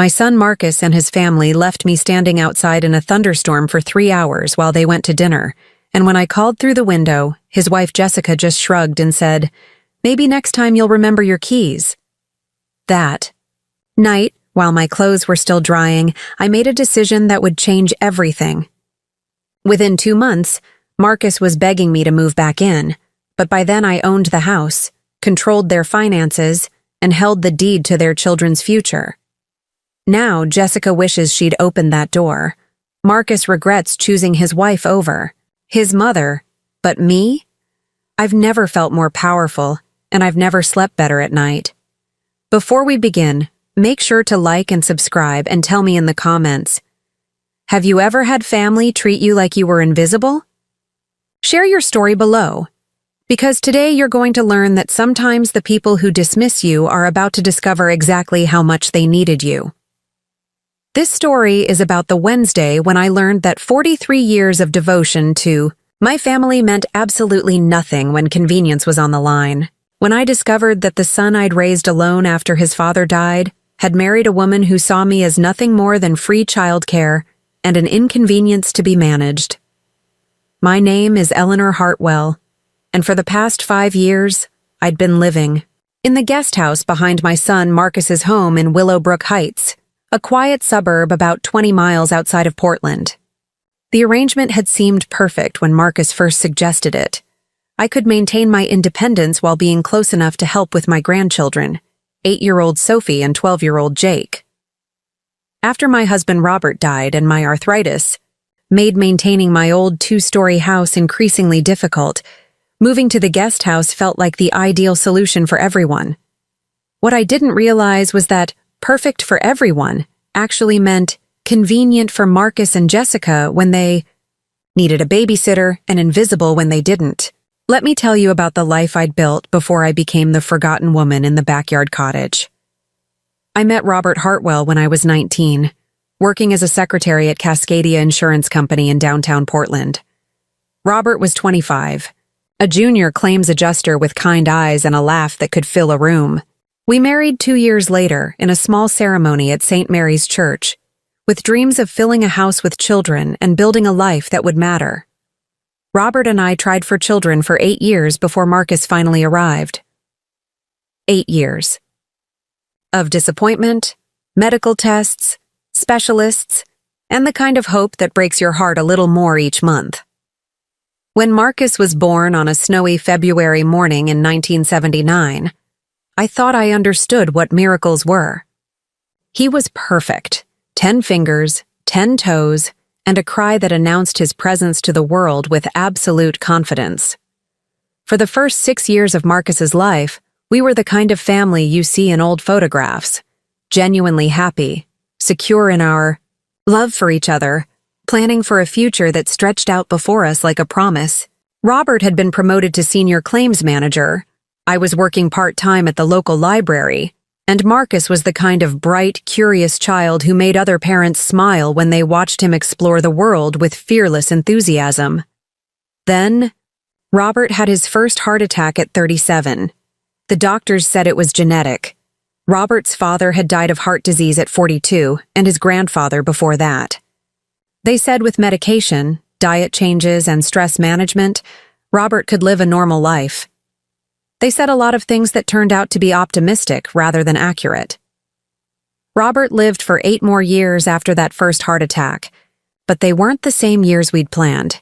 My son Marcus and his family left me standing outside in a thunderstorm for 3 hours while they went to dinner, and when I called through the window, his wife Jessica just shrugged and said, "Maybe next time you'll remember your keys." That night, while my clothes were still drying, I made a decision that would change everything. Within 2 months, Marcus was begging me to move back in, but by then I owned the house, controlled their finances, and held the deed to their children's future. Now, Jessica wishes she'd opened that door. Marcus regrets choosing his wife over his mother, but me? I've never felt more powerful, and I've never slept better at night. Before we begin, make sure to like and subscribe and tell me in the comments, have you ever had family treat you like you were invisible? Share your story below, because today you're going to learn that sometimes the people who dismiss you are about to discover exactly how much they needed you. This story is about the Wednesday when I learned that 43 years of devotion to my family meant absolutely nothing when convenience was on the line. When I discovered that the son I'd raised alone after his father died had married a woman who saw me as nothing more than free childcare and an inconvenience to be managed. My name is Eleanor Hartwell, and for the past 5 years, I'd been living in the guest house behind my son Marcus's home in Willowbrook Heights, a quiet suburb about 20 miles outside of Portland. The arrangement had seemed perfect when Marcus first suggested it. I could maintain my independence while being close enough to help with my grandchildren, 8-year-old Sophie and 12-year-old Jake. After my husband Robert died and my arthritis made maintaining my old 2-story house increasingly difficult, moving to the guest house felt like the ideal solution for everyone. What I didn't realize was that perfect for everyone actually meant convenient for Marcus and Jessica when they needed a babysitter and invisible when they didn't. Let me tell you about the life I'd built before I became the forgotten woman in the backyard cottage. I met Robert Hartwell when I was 19, working as a secretary at Cascadia Insurance Company in downtown Portland. Robert was 25, a junior claims adjuster with kind eyes and a laugh that could fill a room. We married 2 years later in a small ceremony at St. Mary's Church, with dreams of filling a house with children and building a life that would matter. Robert and I tried for children for 8 years before Marcus finally arrived. 8 years. Of disappointment, medical tests, specialists, and the kind of hope that breaks your heart a little more each month. When Marcus was born on a snowy February morning in 1979, I thought I understood what miracles were. He was perfect, 10 fingers, 10 toes, and a cry that announced his presence to the world with absolute confidence. For the first 6 years of Marcus's life, we were the kind of family you see in old photographs, genuinely happy, secure in our love for each other, planning for a future that stretched out before us like a promise. Robert had been promoted to senior claims manager. I was working part-time at the local library, and Marcus was the kind of bright, curious child who made other parents smile when they watched him explore the world with fearless enthusiasm. Then, Robert had his first heart attack at 37. The doctors said it was genetic. Robert's father had died of heart disease at 42, and his grandfather before that. They said with medication, diet changes, and stress management, Robert could live a normal life. They said a lot of things that turned out to be optimistic rather than accurate. Robert lived for 8 more years after that first heart attack, but they weren't the same years we'd planned.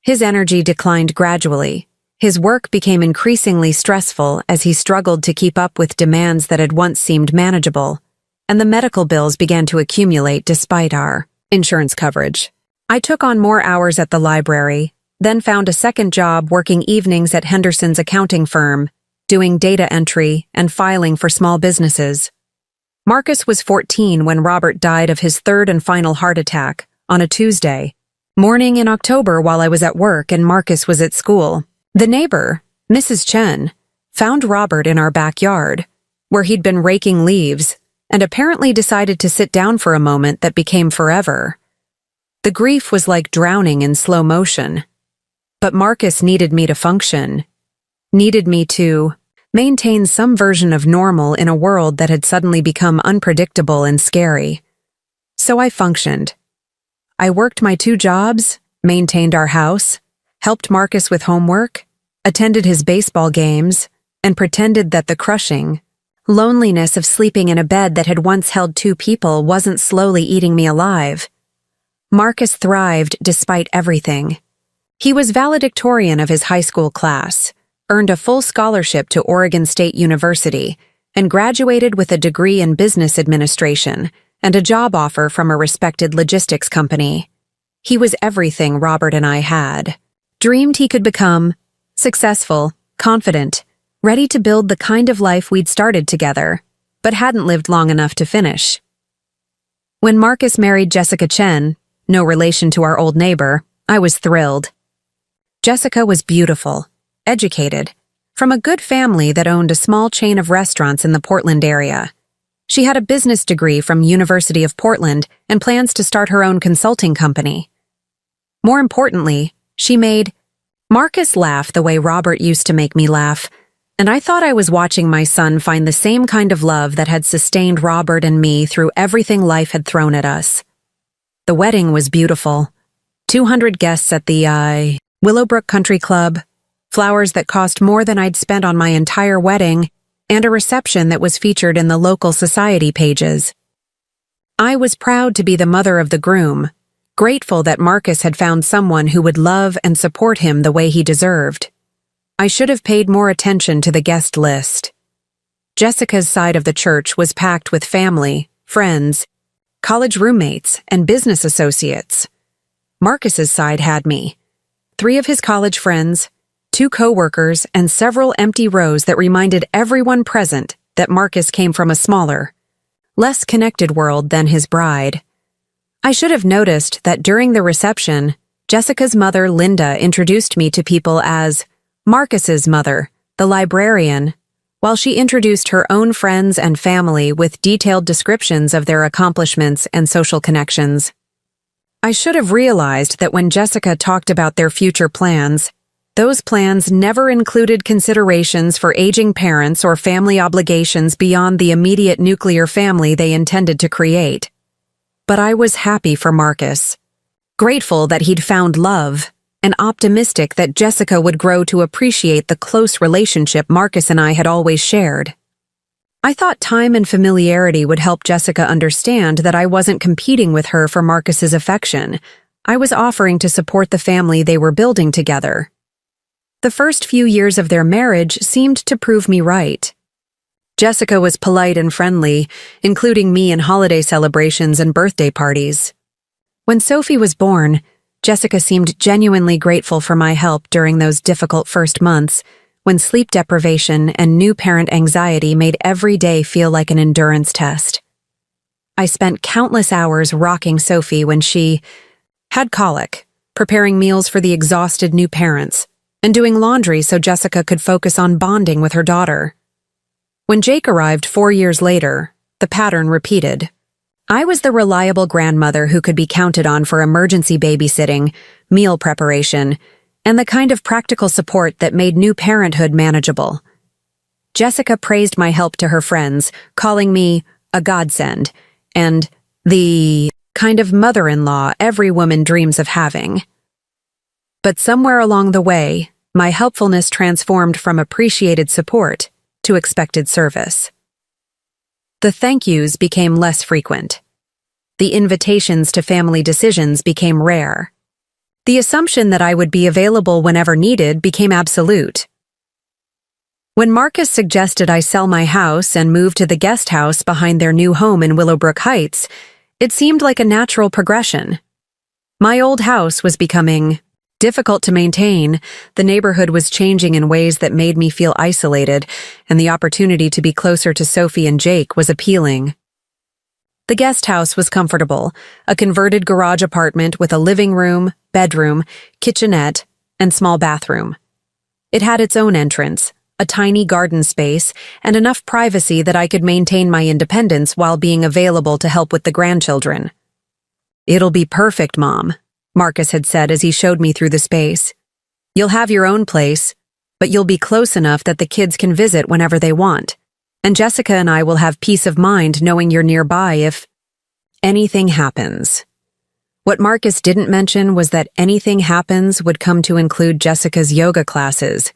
His energy declined gradually. His work became increasingly stressful as he struggled to keep up with demands that had once seemed manageable, and the medical bills began to accumulate despite our insurance coverage. I took on more hours at the library, then found a second job working evenings at Henderson's accounting firm, doing data entry and filing for small businesses. Marcus was 14 when Robert died of his third and final heart attack on a Tuesday morning in October while I was at work and Marcus was at school. The neighbor, Mrs. Chen, found Robert in our backyard, where he'd been raking leaves, and apparently decided to sit down for a moment that became forever. The grief was like drowning in slow motion. But Marcus needed me to function, needed me to maintain some version of normal in a world that had suddenly become unpredictable and scary. So I functioned. I worked my 2 jobs, maintained our house, helped Marcus with homework, attended his baseball games, and pretended that the crushing loneliness of sleeping in a bed that had once held 2 people wasn't slowly eating me alive. Marcus thrived despite everything. He was valedictorian of his high school class, earned a full scholarship to Oregon State University, and graduated with a degree in business administration and a job offer from a respected logistics company. He was everything Robert and I had dreamed he could become: successful, confident, ready to build the kind of life we'd started together, but hadn't lived long enough to finish. When Marcus married Jessica Chen, no relation to our old neighbor, I was thrilled. Jessica was beautiful, educated, from a good family that owned a small chain of restaurants in the Portland area. She had a business degree from University of Portland and plans to start her own consulting company. More importantly, she made Marcus laugh the way Robert used to make me laugh, and I thought I was watching my son find the same kind of love that had sustained Robert and me through everything life had thrown at us. The wedding was beautiful. 200 guests at the Willowbrook Country Club, flowers that cost more than I'd spent on my entire wedding, and a reception that was featured in the local society pages. I was proud to be the mother of the groom, grateful that Marcus had found someone who would love and support him the way he deserved. I should have paid more attention to the guest list. Jessica's side of the church was packed with family, friends, college roommates, and business associates. Marcus's side had me: 3 of his college friends, 2 co-workers, and several empty rows that reminded everyone present that Marcus came from a smaller, less connected world than his bride. I should have noticed that during the reception, Jessica's mother, Linda, introduced me to people as Marcus's mother, the librarian, while she introduced her own friends and family with detailed descriptions of their accomplishments and social connections. I should have realized that when Jessica talked about their future plans, those plans never included considerations for aging parents or family obligations beyond the immediate nuclear family they intended to create. But I was happy for Marcus, grateful that he'd found love, and optimistic that Jessica would grow to appreciate the close relationship Marcus and I had always shared. I thought time and familiarity would help Jessica understand that I wasn't competing with her for Marcus's affection. I was offering to support the family they were building together. The first few years of their marriage seemed to prove me right. Jessica was polite and friendly, including me in holiday celebrations and birthday parties. When Sophie was born, Jessica seemed genuinely grateful for my help during those difficult first months, when sleep deprivation and new parent anxiety made every day feel like an endurance test. I spent countless hours rocking Sophie when she had colic, preparing meals for the exhausted new parents, and doing laundry so Jessica could focus on bonding with her daughter. When Jake arrived 4 years later, the pattern repeated. I was the reliable grandmother who could be counted on for emergency babysitting, meal preparation, and the kind of practical support that made new parenthood manageable. Jessica praised my help to her friends, calling me a godsend and the kind of mother-in-law every woman dreams of having. But somewhere along the way, my helpfulness transformed from appreciated support to expected service. The thank yous became less frequent. The invitations to family decisions became rare. The assumption that I would be available whenever needed became absolute. When Marcus suggested I sell my house and move to the guest house behind their new home in Willowbrook Heights, it seemed like a natural progression. My old house was becoming difficult to maintain, the neighborhood was changing in ways that made me feel isolated, and the opportunity to be closer to Sophie and Jake was appealing. The guest house was comfortable, a converted garage apartment with a living room, bedroom, kitchenette, and small bathroom. It had its own entrance, a tiny garden space, and enough privacy that I could maintain my independence while being available to help with the grandchildren. "It'll be perfect, Mom," Marcus had said as he showed me through the space. "You'll have your own place, but you'll be close enough that the kids can visit whenever they want. And Jessica and I will have peace of mind knowing you're nearby if anything happens. What Marcus didn't mention was that anything happens would come to include Jessica's yoga classes,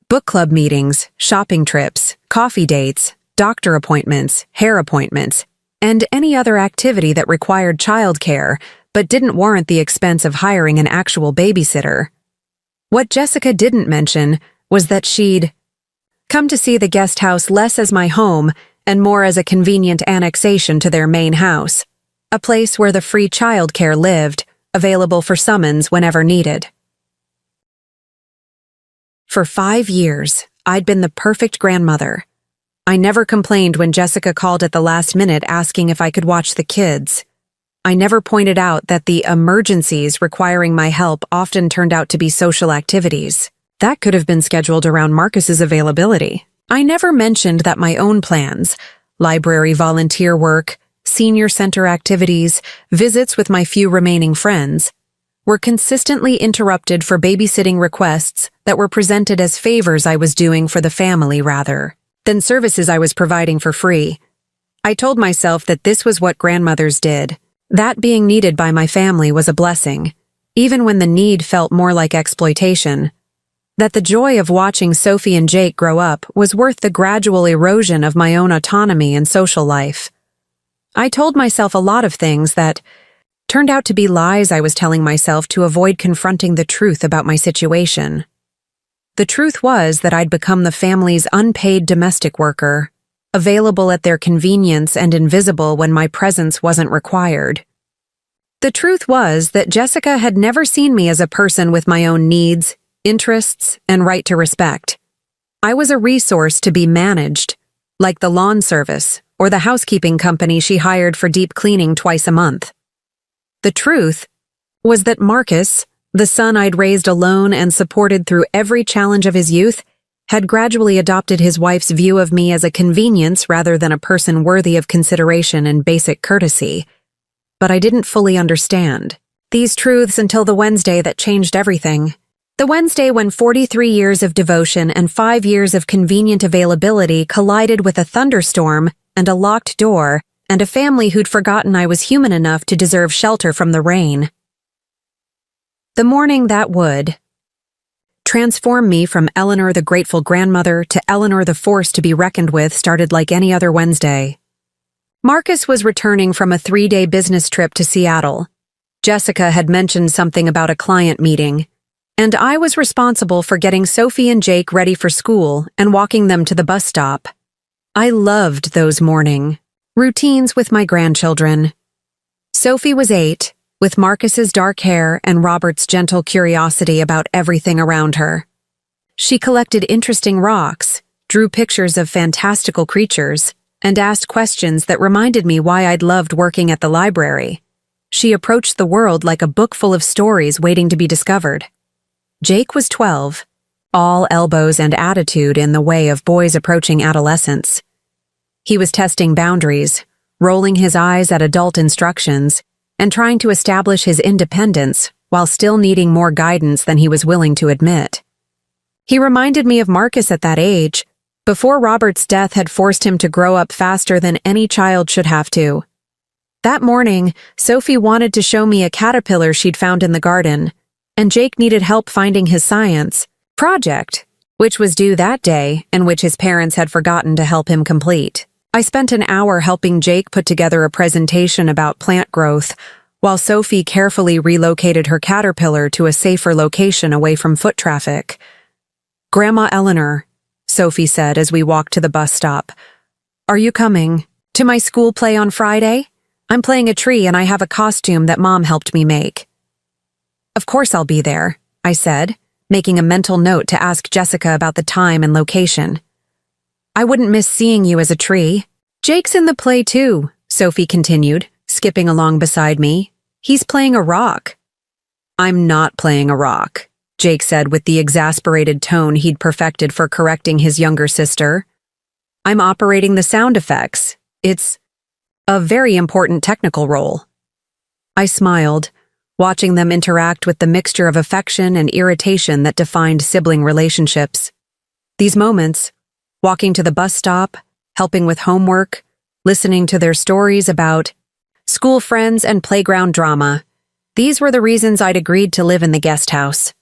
book club meetings, shopping trips, coffee dates, doctor appointments, hair appointments, and any other activity that required childcare but didn't warrant the expense of hiring an actual babysitter. What Jessica didn't mention was that she'd come to see the guest house less as my home and more as a convenient annexation to their main house, a place where the free childcare lived, available for summons whenever needed. For 5 years, I'd been the perfect grandmother. I never complained when Jessica called at the last minute asking if I could watch the kids. I never pointed out that the emergencies requiring my help often turned out to be social activities. That could have been scheduled around Marcus's availability. I never mentioned that my own plans, library volunteer work, senior center activities, visits with my few remaining friends, were consistently interrupted for babysitting requests that were presented as favors I was doing for the family rather than services I was providing for free. I told myself that this was what grandmothers did. That being needed by my family was a blessing, even when the need felt more like exploitation. That the joy of watching Sophie and Jake grow up was worth the gradual erosion of my own autonomy and social life. I told myself a lot of things that turned out to be lies I was telling myself to avoid confronting the truth about my situation. The truth was that I'd become the family's unpaid domestic worker, available at their convenience and invisible when my presence wasn't required. The truth was that Jessica had never seen me as a person with my own needs, interests, and right to respect. I was a resource to be managed, like the lawn service or the housekeeping company she hired for deep cleaning twice a month. The truth was that Marcus, the son I'd raised alone and supported through every challenge of his youth, had gradually adopted his wife's view of me as a convenience rather than a person worthy of consideration and basic courtesy. But I didn't fully understand these truths until the Wednesday that changed everything. The Wednesday when 43 years of devotion and 5 years of convenient availability collided with a thunderstorm and a locked door and a family who'd forgotten I was human enough to deserve shelter from the rain. The morning that would transform me from Eleanor the grateful grandmother to Eleanor the force to be reckoned with started like any other Wednesday. Marcus was returning from a 3-day business trip to Seattle. Jessica had mentioned something about a client meeting, and I was responsible for getting Sophie and Jake ready for school and walking them to the bus stop. I loved those morning routines with my grandchildren. Sophie was 8, with Marcus's dark hair and Robert's gentle curiosity about everything around her. She collected interesting rocks, drew pictures of fantastical creatures, and asked questions that reminded me why I'd loved working at the library. She approached the world like a book full of stories waiting to be discovered. Jake was 12, all elbows and attitude in the way of boys approaching adolescence. He was testing boundaries, rolling his eyes at adult instructions, and trying to establish his independence while still needing more guidance than he was willing to admit. He reminded me of Marcus at that age, before Robert's death had forced him to grow up faster than any child should have to. That morning, Sophie wanted to show me a caterpillar she'd found in the garden, and Jake needed help finding his science project, which was due that day and which his parents had forgotten to help him complete. I spent an hour helping Jake put together a presentation about plant growth, while Sophie carefully relocated her caterpillar to a safer location away from foot traffic. "Grandma Eleanor," Sophie said as we walked to the bus stop, "are you coming to my school play on Friday? I'm playing a tree and I have a costume that Mom helped me make." "Of course I'll be there," I said, making a mental note to ask Jessica about the time and location. "I wouldn't miss seeing you as a tree." "Jake's in the play too," Sophie continued, skipping along beside me. "He's playing a rock." "I'm not playing a rock," Jake said with the exasperated tone he'd perfected for correcting his younger sister. "I'm operating the sound effects. It's a very important technical role." I smiled, watching them interact with the mixture of affection and irritation that defined sibling relationships. These moments, walking to the bus stop, helping with homework, listening to their stories about school friends and playground drama, these were the reasons I'd agreed to live in the guest house.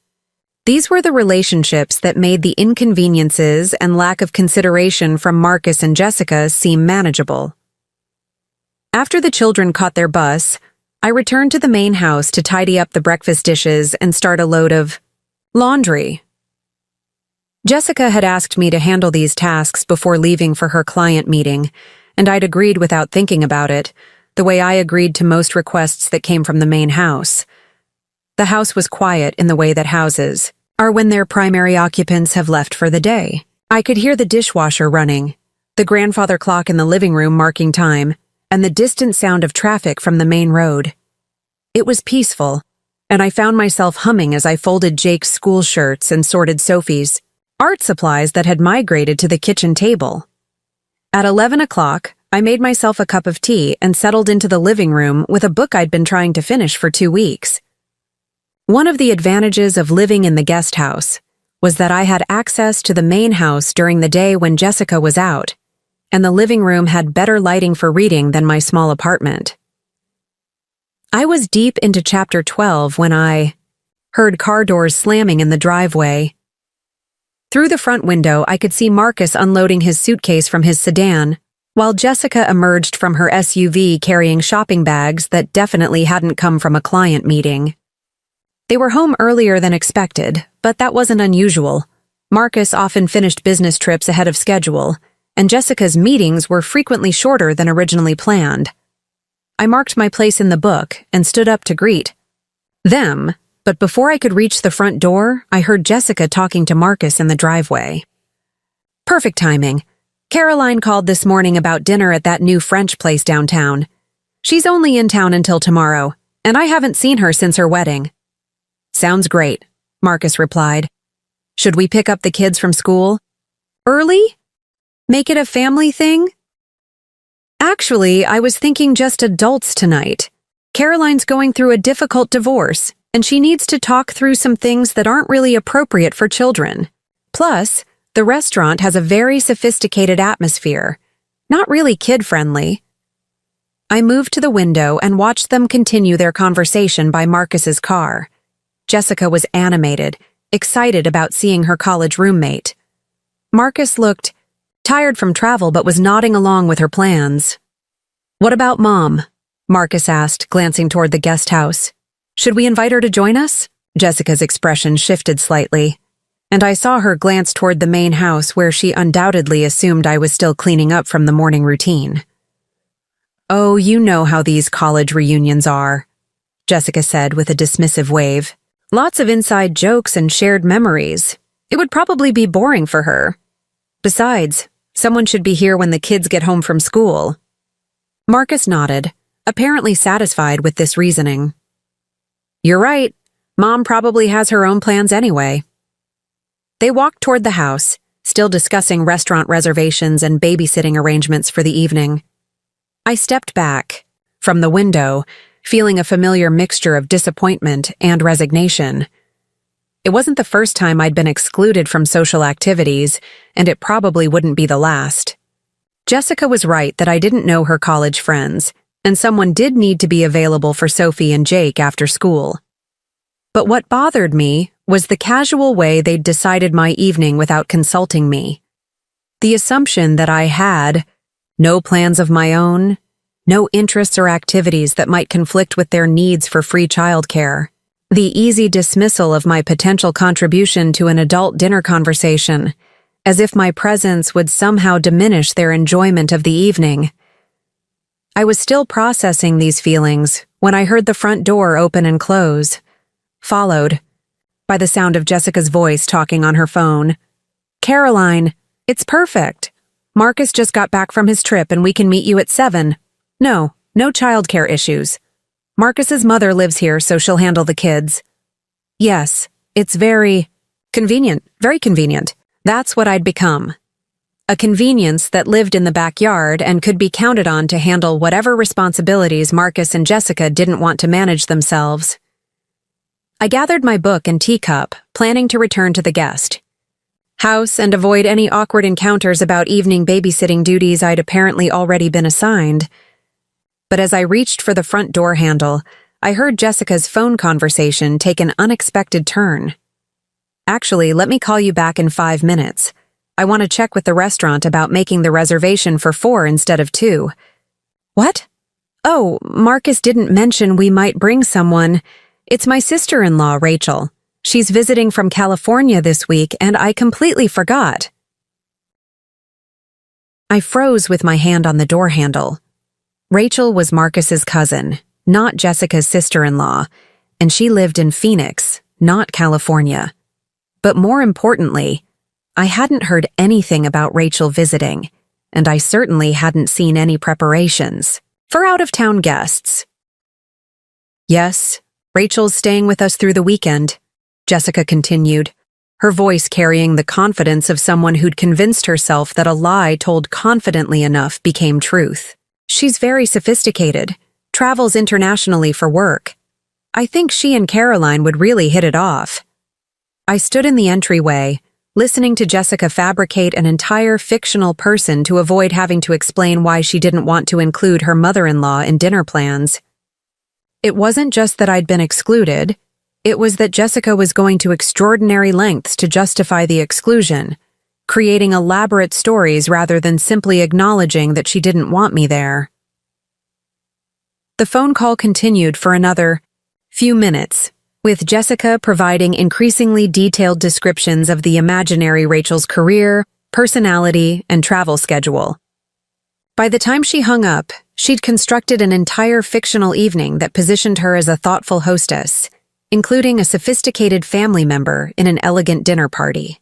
These were the relationships that made the inconveniences and lack of consideration from Marcus and Jessica seem manageable. After the children caught their bus, I returned to the main house to tidy up the breakfast dishes and start a load of laundry. Jessica had asked me to handle these tasks before leaving for her client meeting, and I'd agreed without thinking about it, the way I agreed to most requests that came from the main house. The house was quiet in the way that houses are when their primary occupants have left for the day. I could hear the dishwasher running, the grandfather clock in the living room marking time, and the distant sound of traffic from the main road. It was peaceful, and I found myself humming as I folded Jake's school shirts and sorted Sophie's art supplies that had migrated to the kitchen table. At 11 o'clock, I made myself a cup of tea and settled into the living room with a book I'd been trying to finish for 2 weeks. One of the advantages of living in the guest house was that I had access to the main house during the day when Jessica was out, and the living room had better lighting for reading than my small apartment. I was deep into chapter 12 when I heard car doors slamming in the driveway. Through the front window, I could see Marcus unloading his suitcase from his sedan, while Jessica emerged from her SUV carrying shopping bags that definitely hadn't come from a client meeting. They were home earlier than expected, but that wasn't unusual. Marcus often finished business trips ahead of schedule, and Jessica's meetings were frequently shorter than originally planned. I marked my place in the book and stood up to greet them, but before I could reach the front door, I heard Jessica talking to Marcus in the driveway. Perfect timing. Caroline called this morning about dinner at that new French place downtown. She's only in town until tomorrow, and I haven't seen her since her wedding. Sounds great, Marcus replied. Should we pick up the kids from school early? Make it a family thing? Actually, I was thinking just adults tonight. Caroline's going through a difficult divorce, and she needs to talk through some things that aren't really appropriate for children. Plus, the restaurant has a very sophisticated atmosphere, not really kid-friendly. I moved to the window and watched them continue their conversation by Marcus's car. Jessica was animated, excited about seeing her college roommate. Marcus looked tired from travel but was nodding along with her plans. What about Mom? Marcus asked, glancing toward the guest house. Should we invite her to join us? Jessica's expression shifted slightly, and I saw her glance toward the main house where she undoubtedly assumed I was still cleaning up from the morning routine. Oh, you know how these college reunions are, Jessica said with a dismissive wave. Lots of inside jokes and shared memories. It would probably be boring for her. Besides, someone should be here when the kids get home from school. Marcus nodded, apparently satisfied with this reasoning. You're right. Mom probably has her own plans anyway. They walked toward the house, still discussing restaurant reservations and babysitting arrangements for the evening. I stepped back from the window, feeling a familiar mixture of disappointment and resignation. It wasn't the first time I'd been excluded from social activities, and it probably wouldn't be the last. Jessica was right that I didn't know her college friends, and someone did need to be available for Sophie and Jake after school. But what bothered me was the casual way they'd decided my evening without consulting me. The assumption that I had no plans of my own, no interests or activities that might conflict with their needs for free childcare. The easy dismissal of my potential contribution to an adult dinner conversation, as if my presence would somehow diminish their enjoyment of the evening. I was still processing these feelings when I heard the front door open and close, followed by the sound of Jessica's voice talking on her phone. Caroline, it's perfect. Marcus just got back from his trip and we can meet you at 7. No childcare issues. Marcus's mother lives here, so she'll handle the kids. Yes, it's very convenient. That's what I'd become. A convenience that lived in the backyard and could be counted on to handle whatever responsibilities Marcus and Jessica didn't want to manage themselves. I gathered my book and teacup, planning to return to the guest. house and avoid any awkward encounters about evening babysitting duties I'd apparently already been assigned. But as I reached for the front door handle, I heard Jessica's phone conversation take an unexpected turn. "Actually, let me call you back in 5 minutes. I want to check with the restaurant about making the reservation for 4 instead of 2. "What? Oh, Marcus didn't mention we might bring someone. It's my sister-in-law, Rachel. She's visiting from California this week, and I completely forgot." I froze with my hand on the door handle. Rachel was Marcus's cousin, not Jessica's sister-in-law, and she lived in Phoenix, not California. But more importantly, I hadn't heard anything about Rachel visiting, and I certainly hadn't seen any preparations for out-of-town guests. "Yes, Rachel's staying with us through the weekend," Jessica continued, her voice carrying the confidence of someone who'd convinced herself that a lie told confidently enough became truth. "She's very sophisticated, travels internationally for work. I think she and Caroline would really hit it off." I stood in the entryway, listening to Jessica fabricate an entire fictional person to avoid having to explain why she didn't want to include her mother-in-law in dinner plans. It wasn't just that I'd been excluded, it was that Jessica was going to extraordinary lengths to justify the exclusion, creating elaborate stories rather than simply acknowledging that she didn't want me there. The phone call continued for another few minutes, with Jessica providing increasingly detailed descriptions of the imaginary Rachel's career, personality, and travel schedule. By the time she hung up, she'd constructed an entire fictional evening that positioned her as a thoughtful hostess, including a sophisticated family member in an elegant dinner party.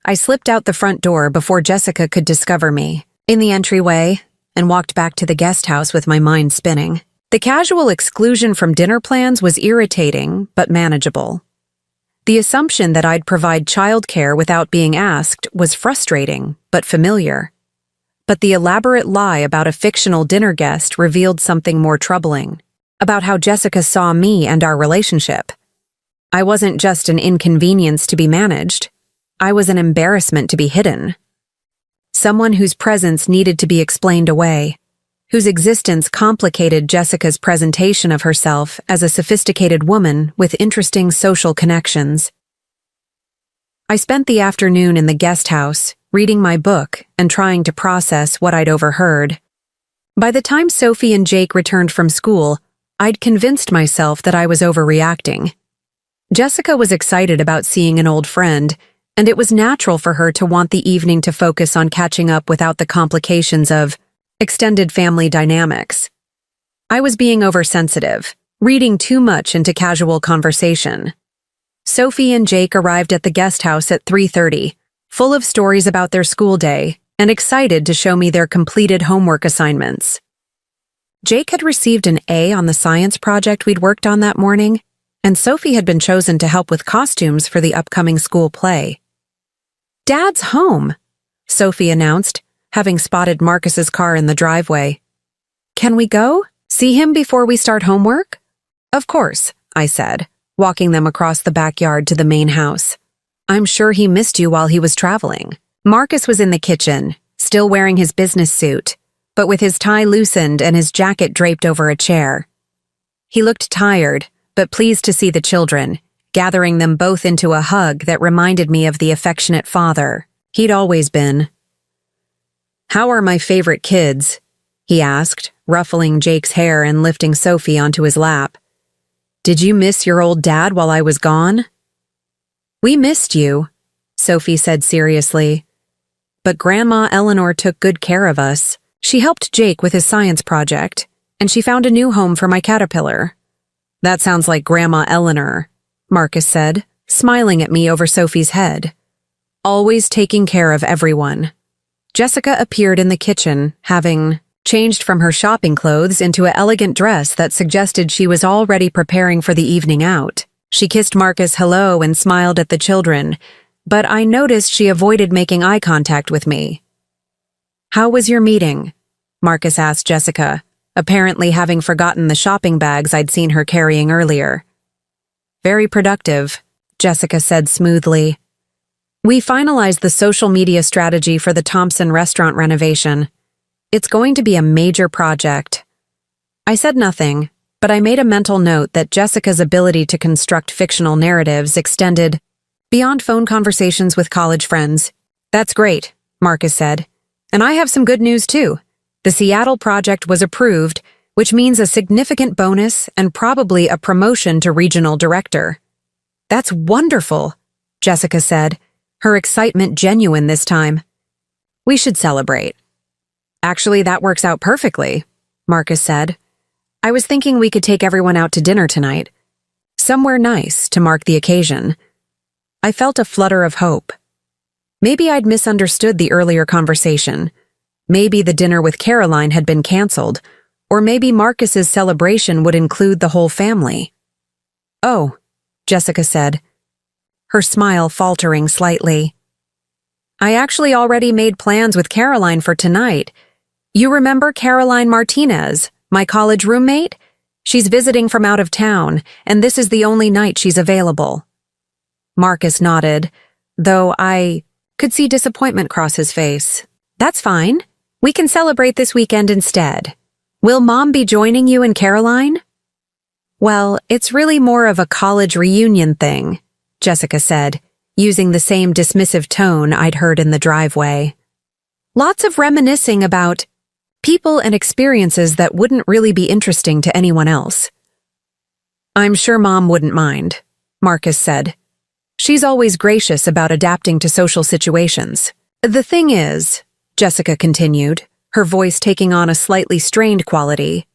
I slipped out the front door before Jessica could discover me, in the entryway, and walked back to the guest house with my mind spinning. The casual exclusion from dinner plans was irritating, but manageable. The assumption that I'd provide childcare without being asked was frustrating, but familiar. But the elaborate lie about a fictional dinner guest revealed something more troubling, about how Jessica saw me and our relationship. I wasn't just an inconvenience to be managed. I was an embarrassment to be hidden. Someone whose presence needed to be explained away, whose existence complicated Jessica's presentation of herself as a sophisticated woman with interesting social connections. I spent the afternoon in the guest house, reading my book and trying to process what I'd overheard. By the time Sophie and Jake returned from school, I'd convinced myself that I was overreacting. Jessica was excited about seeing an old friend, and it was natural for her to want the evening to focus on catching up without the complications of extended family dynamics. I was being oversensitive, reading too much into casual conversation. Sophie and Jake arrived at the guest house at 3:30, full of stories about their school day and excited to show me their completed homework assignments. Jake had received an A on the science project we'd worked on that morning, and Sophie had been chosen to help with costumes for the upcoming school play. "Dad's home," Sophie announced, having spotted Marcus's car in the driveway. "Can we go? See him before we start homework?" "Of course," I said, walking them across the backyard to the main house. "I'm sure he missed you while he was traveling." Marcus was in the kitchen, still wearing his business suit, but with his tie loosened and his jacket draped over a chair. He looked tired, but pleased to see the children, gathering them both into a hug that reminded me of the affectionate father he'd always been. "How are my favorite kids?" he asked, ruffling Jake's hair and lifting Sophie onto his lap. "Did you miss your old dad while I was gone?" "We missed you," Sophie said seriously. "But Grandma Eleanor took good care of us. She helped Jake with his science project, and she found a new home for my caterpillar." "That sounds like Grandma Eleanor," Marcus said, smiling at me over Sophie's head. "Always taking care of everyone." Jessica appeared in the kitchen, having changed from her shopping clothes into an elegant dress that suggested she was already preparing for the evening out. She kissed Marcus hello and smiled at the children, but I noticed she avoided making eye contact with me. "How was your meeting?" Marcus asked Jessica, apparently having forgotten the shopping bags I'd seen her carrying earlier. "Very productive," Jessica said smoothly. We finalized the social media strategy for the Thompson restaurant renovation. It's going to be a major project. I said nothing, but I made a mental note that Jessica's ability to construct fictional narratives extended beyond phone conversations with college friends. That's great, Marcus said. And I have some good news too. The Seattle project was approved, which means a significant bonus and probably a promotion to regional director. That's wonderful, Jessica said, her excitement genuine this time. We should celebrate. Actually, that works out perfectly, Marcus said. I was thinking we could take everyone out to dinner tonight. Somewhere nice to mark the occasion. I felt a flutter of hope. Maybe I'd misunderstood the earlier conversation. Maybe the dinner with Caroline had been canceled, or maybe Marcus's celebration would include the whole family. Oh, Jessica said, her smile faltering slightly. I actually already made plans with Caroline for tonight. You remember Caroline Martinez, my college roommate? She's visiting from out of town, and this is the only night she's available. Marcus nodded, though I could see disappointment cross his face. That's fine. We can celebrate this weekend instead. Will Mom be joining you and Caroline? Well, it's really more of a college reunion thing, Jessica said, using the same dismissive tone I'd heard in the driveway. Lots of reminiscing about people and experiences that wouldn't really be interesting to anyone else. I'm sure Mom wouldn't mind, Marcus said. She's always gracious about adapting to social situations. The thing is, Jessica continued, her voice taking on a slightly strained quality,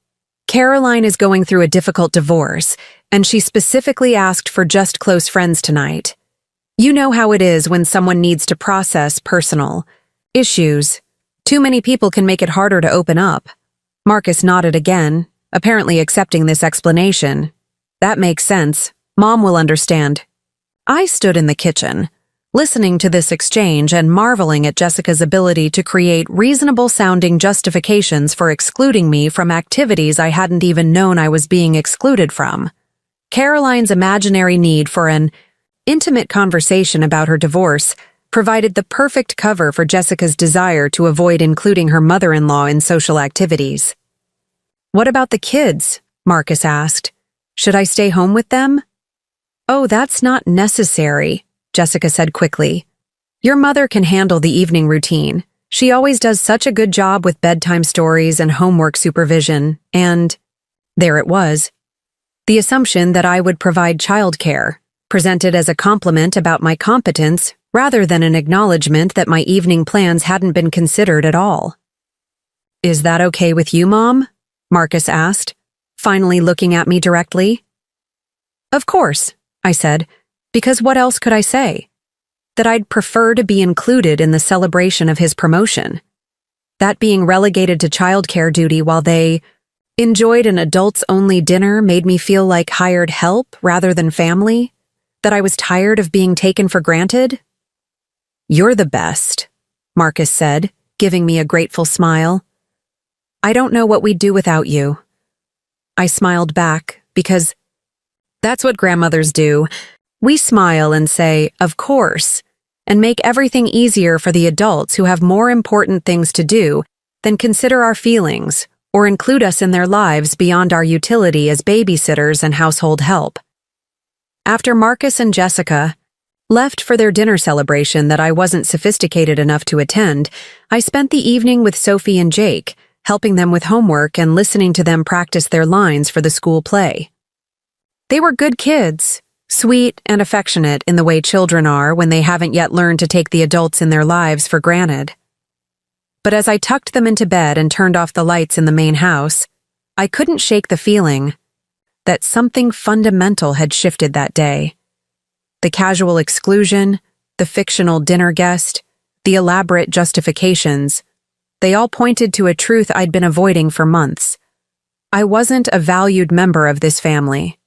Caroline is going through a difficult divorce, and she specifically asked for just close friends tonight. You know how it is when someone needs to process personal issues. Too many people can make it harder to open up. Marcus nodded again, apparently accepting this explanation. That makes sense. Mom will understand. I stood in the kitchen, listening to this exchange and marveling at Jessica's ability to create reasonable-sounding justifications for excluding me from activities I hadn't even known I was being excluded from. Caroline's imaginary need for an intimate conversation about her divorce provided the perfect cover for Jessica's desire to avoid including her mother-in-law in social activities. What about the kids? Marcus asked. Should I stay home with them? Oh, that's not necessary, Jessica said quickly. Your mother can handle the evening routine. She always does such a good job with bedtime stories and homework supervision, and there it was. The assumption that I would provide childcare, presented as a compliment about my competence rather than an acknowledgement that my evening plans hadn't been considered at all. Is that okay with you, Mom? Marcus asked, finally looking at me directly. Of course, I said, because what else could I say? That I'd prefer to be included in the celebration of his promotion. That being relegated to childcare duty while they enjoyed an adults-only dinner made me feel like hired help rather than family. That I was tired of being taken for granted. You're the best, Marcus said, giving me a grateful smile. I don't know what we'd do without you. I smiled back, because that's what grandmothers do. We smile and say, of course, and make everything easier for the adults who have more important things to do than consider our feelings or include us in their lives beyond our utility as babysitters and household help. After Marcus and Jessica left for their dinner celebration that I wasn't sophisticated enough to attend, I spent the evening with Sophie and Jake, helping them with homework and listening to them practice their lines for the school play. They were good kids, sweet and affectionate in the way children are when they haven't yet learned to take the adults in their lives for granted. But as I tucked them into bed and turned off the lights in the main house, I couldn't shake the feeling that something fundamental had shifted that day. The casual exclusion, the fictional dinner guest, the elaborate justifications, they all pointed to a truth I'd been avoiding for months. I wasn't a valued member of this family.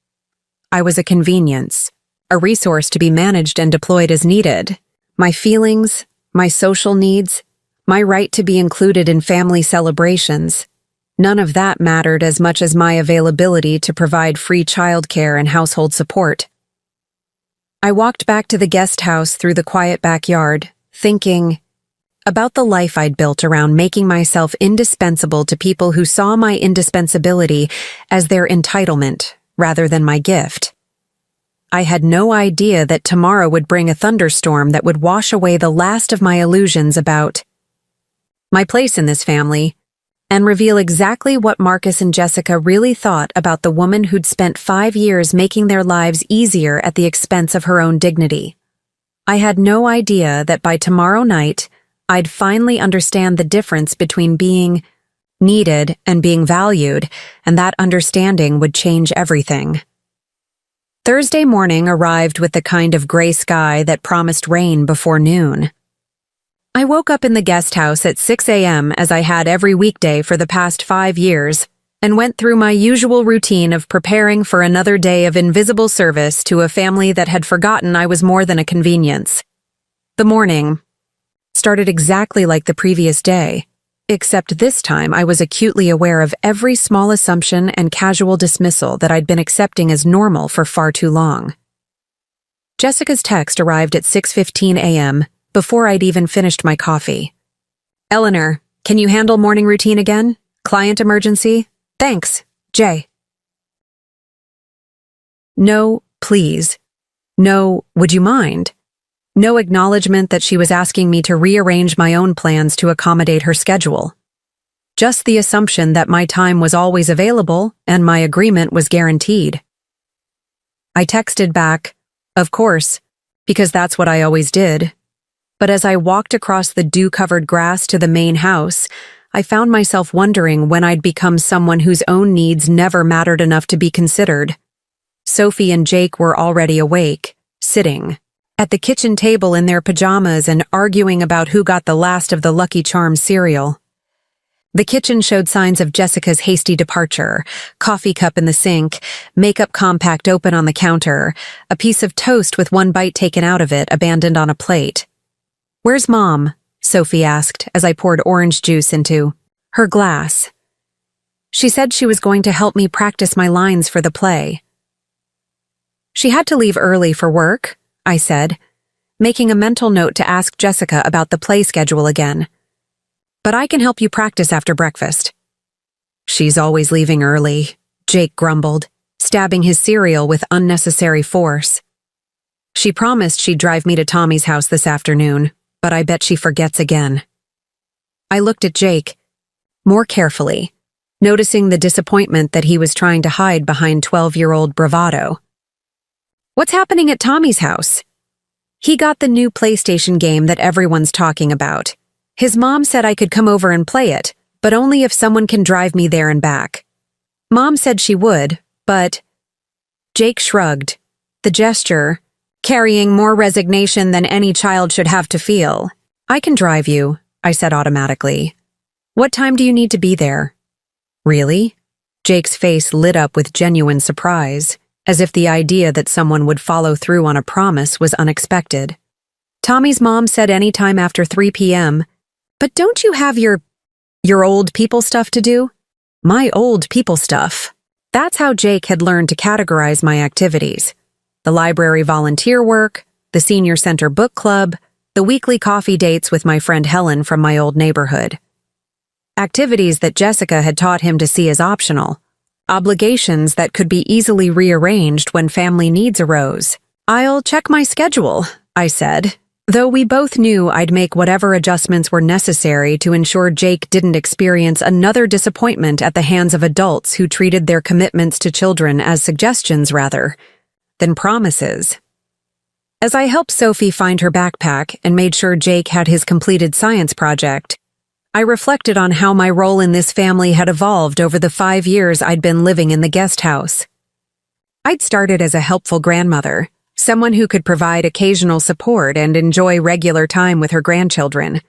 I was a convenience, a resource to be managed and deployed as needed. My feelings, my social needs, my right to be included in family celebrations, none of that mattered as much as my availability to provide free childcare and household support. I walked back to the guest house through the quiet backyard, thinking about the life I'd built around making myself indispensable to people who saw my indispensability as their entitlement rather than my gift. I had no idea that tomorrow would bring a thunderstorm that would wash away the last of my illusions about my place in this family and reveal exactly what Marcus and Jessica really thought about the woman who'd spent 5 years making their lives easier at the expense of her own dignity. I had no idea that by tomorrow night, I'd finally understand the difference between being needed and being valued, and that understanding would change everything. Thursday morning arrived with the kind of gray sky that promised rain before noon. I woke up in the guest house at 6 a.m. as I had every weekday for the past 5 years, and went through my usual routine of preparing for another day of invisible service to a family that had forgotten I was more than a convenience. The morning started exactly like the previous day, except this time I was acutely aware of every small assumption and casual dismissal that I'd been accepting as normal for far too long. Jessica's text arrived at 6:15 a.m., before I'd even finished my coffee. "Eleanor, can you handle morning routine again? Client emergency? Thanks, Jay." No, please. No, would you mind? No acknowledgement that she was asking me to rearrange my own plans to accommodate her schedule. Just the assumption that my time was always available and my agreement was guaranteed. I texted back, "Of course," because that's what I always did. But as I walked across the dew-covered grass to the main house, I found myself wondering when I'd become someone whose own needs never mattered enough to be considered. Sophie and Jake were already awake, sitting at the kitchen table in their pajamas and arguing about who got the last of the Lucky Charms cereal. The kitchen showed signs of Jessica's hasty departure: coffee cup in the sink, makeup compact open on the counter, a piece of toast with one bite taken out of it abandoned on a plate. "Where's Mom?" Sophie asked as I poured orange juice into her glass. "She said she was going to help me practice my lines for the play." "She had to leave early for work," I said, making a mental note to ask Jessica about the play schedule again. "But I can help you practice after breakfast." "She's always leaving early," Jake grumbled, stabbing his cereal with unnecessary force. "She promised she'd drive me to Tommy's house this afternoon, but I bet she forgets again." I looked at Jake more carefully, noticing the disappointment that he was trying to hide behind 12-year-old bravado. "What's happening at Tommy's house?" "He got the new PlayStation game that everyone's talking about. His mom said I could come over and play it, but only if someone can drive me there and back. Mom said she would, but—" Jake shrugged, the gesture carrying more resignation than any child should have to feel. "I can drive you," I said automatically. "What time do you need to be there?" "Really?" Jake's face lit up with genuine surprise, as if the idea that someone would follow through on a promise was unexpected. "Tommy's mom said any time after 3 p.m. But don't you have your old people stuff to do?" My old people stuff. That's how Jake had learned to categorize my activities. The library volunteer work, the senior center book club, the weekly coffee dates with my friend Helen from my old neighborhood. Activities that Jessica had taught him to see as optional. Obligations that could be easily rearranged when family needs arose. "I'll check my schedule," I said, though we both knew I'd make whatever adjustments were necessary to ensure Jake didn't experience another disappointment at the hands of adults who treated their commitments to children as suggestions rather than promises. As I helped Sophie find her backpack and made sure Jake had his completed science project, I reflected on how my role in this family had evolved over the 5 years I'd been living in the guest house. I'd started as a helpful grandmother, someone who could provide occasional support and enjoy regular time with her grandchildren.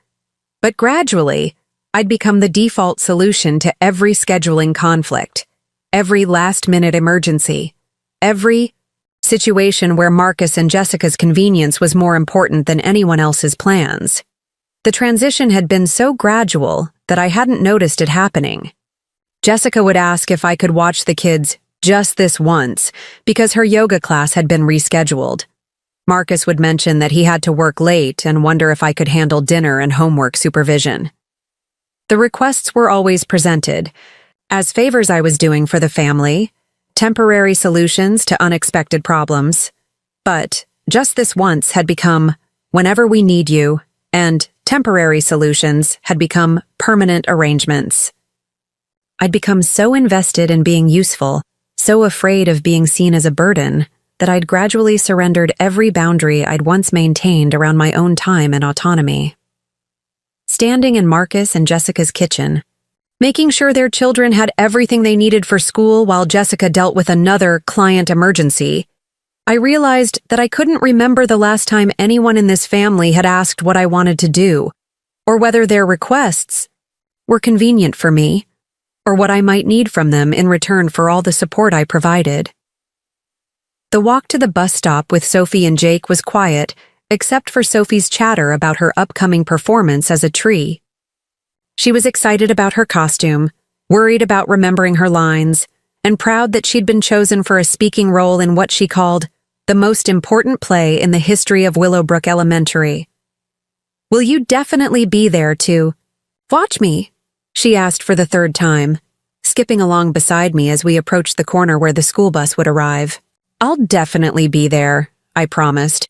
But gradually, I'd become the default solution to every scheduling conflict, every last-minute emergency, every situation where Marcus and Jessica's convenience was more important than anyone else's plans. The transition had been so gradual that I hadn't noticed it happening. Jessica would ask if I could watch the kids just this once because her yoga class had been rescheduled. Marcus would mention that he had to work late and wonder if I could handle dinner and homework supervision. The requests were always presented as favors I was doing for the family, temporary solutions to unexpected problems. But just this once had become, whenever we need you, and temporary solutions had become permanent arrangements. I'd become so invested in being useful, so afraid of being seen as a burden, that I'd gradually surrendered every boundary I'd once maintained around my own time and autonomy. Standing in Marcus and Jessica's kitchen, making sure their children had everything they needed for school while Jessica dealt with another client emergency, I realized that I couldn't remember the last time anyone in this family had asked what I wanted to do, or whether their requests were convenient for me, or what I might need from them in return for all the support I provided. The walk to the bus stop with Sophie and Jake was quiet, except for Sophie's chatter about her upcoming performance as a tree. She was excited about her costume, worried about remembering her lines, and proud that she'd been chosen for a speaking role in what she called the most important play in the history of Willowbrook Elementary. "Will you definitely be there to watch me?" she asked for the third time, skipping along beside me as we approached the corner where the school bus would arrive. "I'll definitely be there," I promised,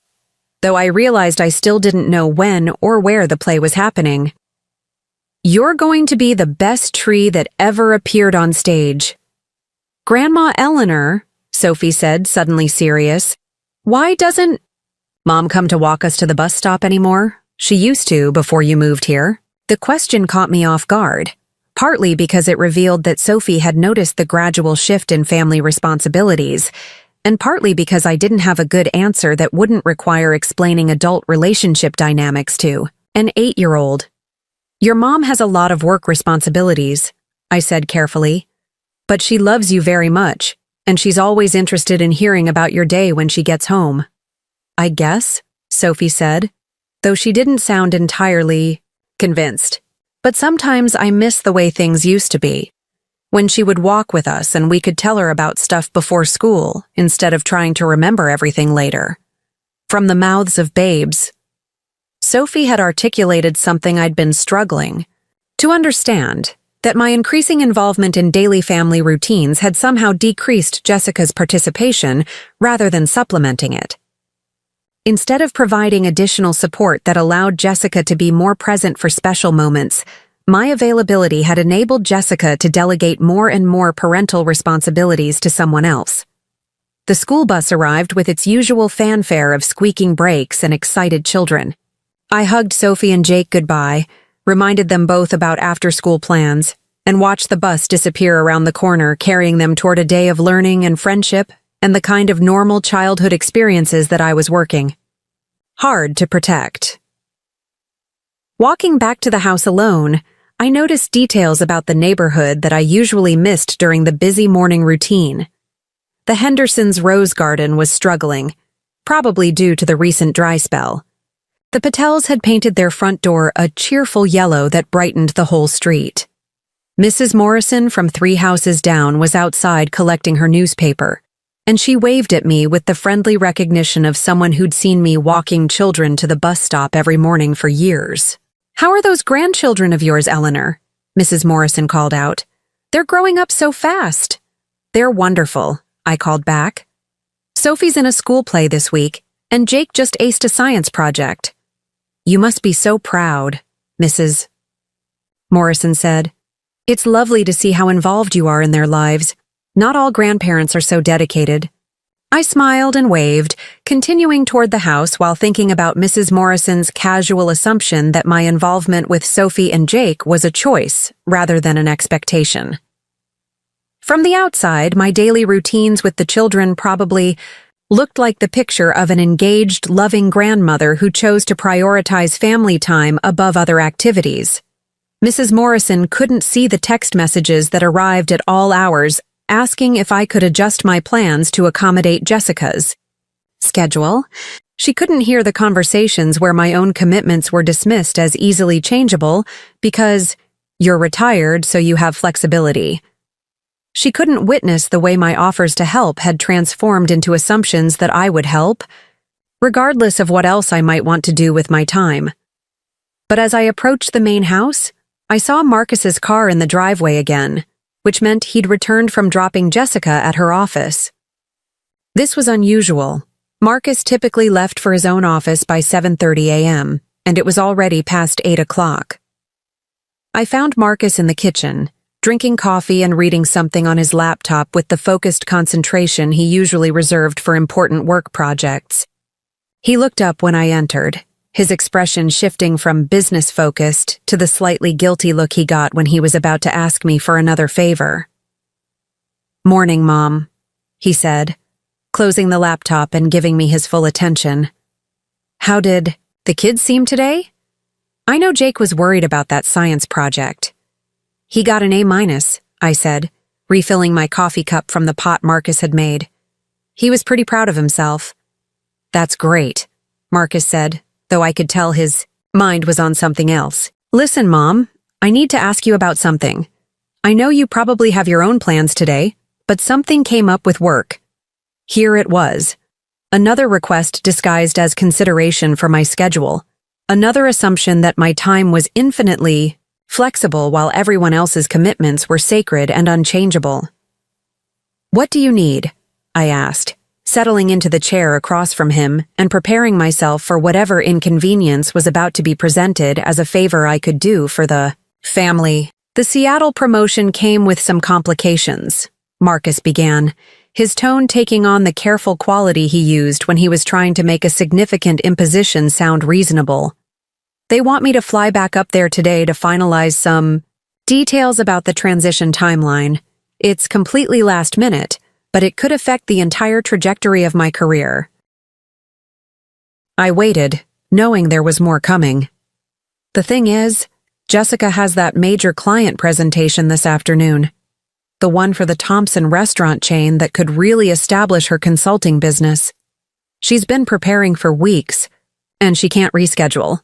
though I realized I still didn't know when or where the play was happening. "You're going to be the best tree that ever appeared on stage." "Grandma Eleanor," Sophie said, suddenly serious, "why doesn't Mom come to walk us to the bus stop anymore? She used to before you moved here." The question caught me off guard, partly because it revealed that Sophie had noticed the gradual shift in family responsibilities, and partly because I didn't have a good answer that wouldn't require explaining adult relationship dynamics to an 8-year-old. "Your mom has a lot of work responsibilities," I said carefully, "but she loves you very much, and she's always interested in hearing about your day when she gets home." "I guess," Sophie said, though she didn't sound entirely convinced. "But sometimes I miss the way things used to be, when she would walk with us and we could tell her about stuff before school instead of trying to remember everything later. From the mouths of babes." Sophie had articulated something I'd been struggling to understand, that my increasing involvement in daily family routines had somehow decreased Jessica's participation rather than supplementing it. Instead of providing additional support that allowed Jessica to be more present for special moments, my availability had enabled Jessica to delegate more and more parental responsibilities to someone else. The school bus arrived with its usual fanfare of squeaking brakes and excited children. I hugged Sophie and Jake goodbye, reminded them both about after-school plans, and watched the bus disappear around the corner, carrying them toward a day of learning and friendship and the kind of normal childhood experiences that I was working hard to protect. Walking back to the house alone, I noticed details about the neighborhood that I usually missed during the busy morning routine. The Hendersons' rose garden was struggling, probably due to the recent dry spell. The Patels had painted their front door a cheerful yellow that brightened the whole street. Mrs. Morrison from 3 houses down was outside collecting her newspaper, and she waved at me with the friendly recognition of someone who'd seen me walking children to the bus stop every morning for years. "How are those grandchildren of yours, Eleanor?" Mrs. Morrison called out. "They're growing up so fast." "They're wonderful," I called back. "Sophie's in a school play this week, and Jake just aced a science project." "You must be so proud," Mrs. Morrison said. "It's lovely to see how involved you are in their lives. Not all grandparents are so dedicated." I smiled and waved, continuing toward the house while thinking about Mrs. Morrison's casual assumption that my involvement with Sophie and Jake was a choice rather than an expectation. From the outside, my daily routines with the children probably looked like the picture of an engaged, loving grandmother who chose to prioritize family time above other activities. Mrs. Morrison couldn't see the text messages that arrived at all hours asking if I could adjust my plans to accommodate Jessica's schedule. She couldn't hear the conversations where my own commitments were dismissed as easily changeable because you're retired, so you have flexibility. She couldn't witness the way my offers to help had transformed into assumptions that I would help, regardless of what else I might want to do with my time. But as I approached the main house, I saw Marcus's car in the driveway again, which meant he'd returned from dropping Jessica at her office. This was unusual. Marcus typically left for his own office by 7:30 a.m., and it was already past 8 o'clock. I found Marcus in the kitchen, drinking coffee and reading something on his laptop with the focused concentration he usually reserved for important work projects. He looked up when I entered, his expression shifting from business-focused to the slightly guilty look he got when he was about to ask me for another favor. "Morning, Mom," he said, closing the laptop and giving me his full attention. "How did the kids seem today? I know Jake was worried about that science project." "He got an A-, I said, refilling my coffee cup from the pot Marcus had made. "He was pretty proud of himself." "That's great," Marcus said, though I could tell his mind was on something else. "Listen, Mom, I need to ask you about something. I know you probably have your own plans today, but something came up with work." Here it was. Another request disguised as consideration for my schedule. Another assumption that my time was infinitely flexible while everyone else's commitments were sacred and unchangeable. "What do you need?" I asked, settling into the chair across from him and preparing myself for whatever inconvenience was about to be presented as a favor I could do for the family. "The Seattle promotion came with some complications," Marcus began, his tone taking on the careful quality he used when he was trying to make a significant imposition sound reasonable. "They want me to fly back up there today to finalize some details about the transition timeline. It's completely last minute, but it could affect the entire trajectory of my career." I waited, knowing there was more coming. "The thing is, Jessica has that major client presentation this afternoon. The one for the Thompson restaurant chain that could really establish her consulting business. She's been preparing for weeks, and she can't reschedule.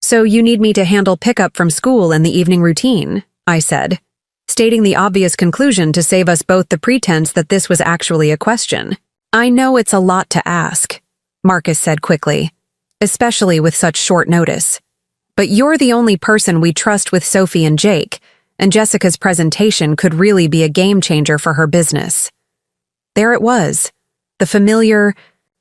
So you need me to handle pickup from school and the evening routine," I said, stating the obvious conclusion to save us both the pretense that this was actually a question. "I know it's a lot to ask," Marcus said quickly, "especially with such short notice. But you're the only person we trust with Sophie and Jake, and Jessica's presentation could really be a game-changer for her business." There it was, the familiar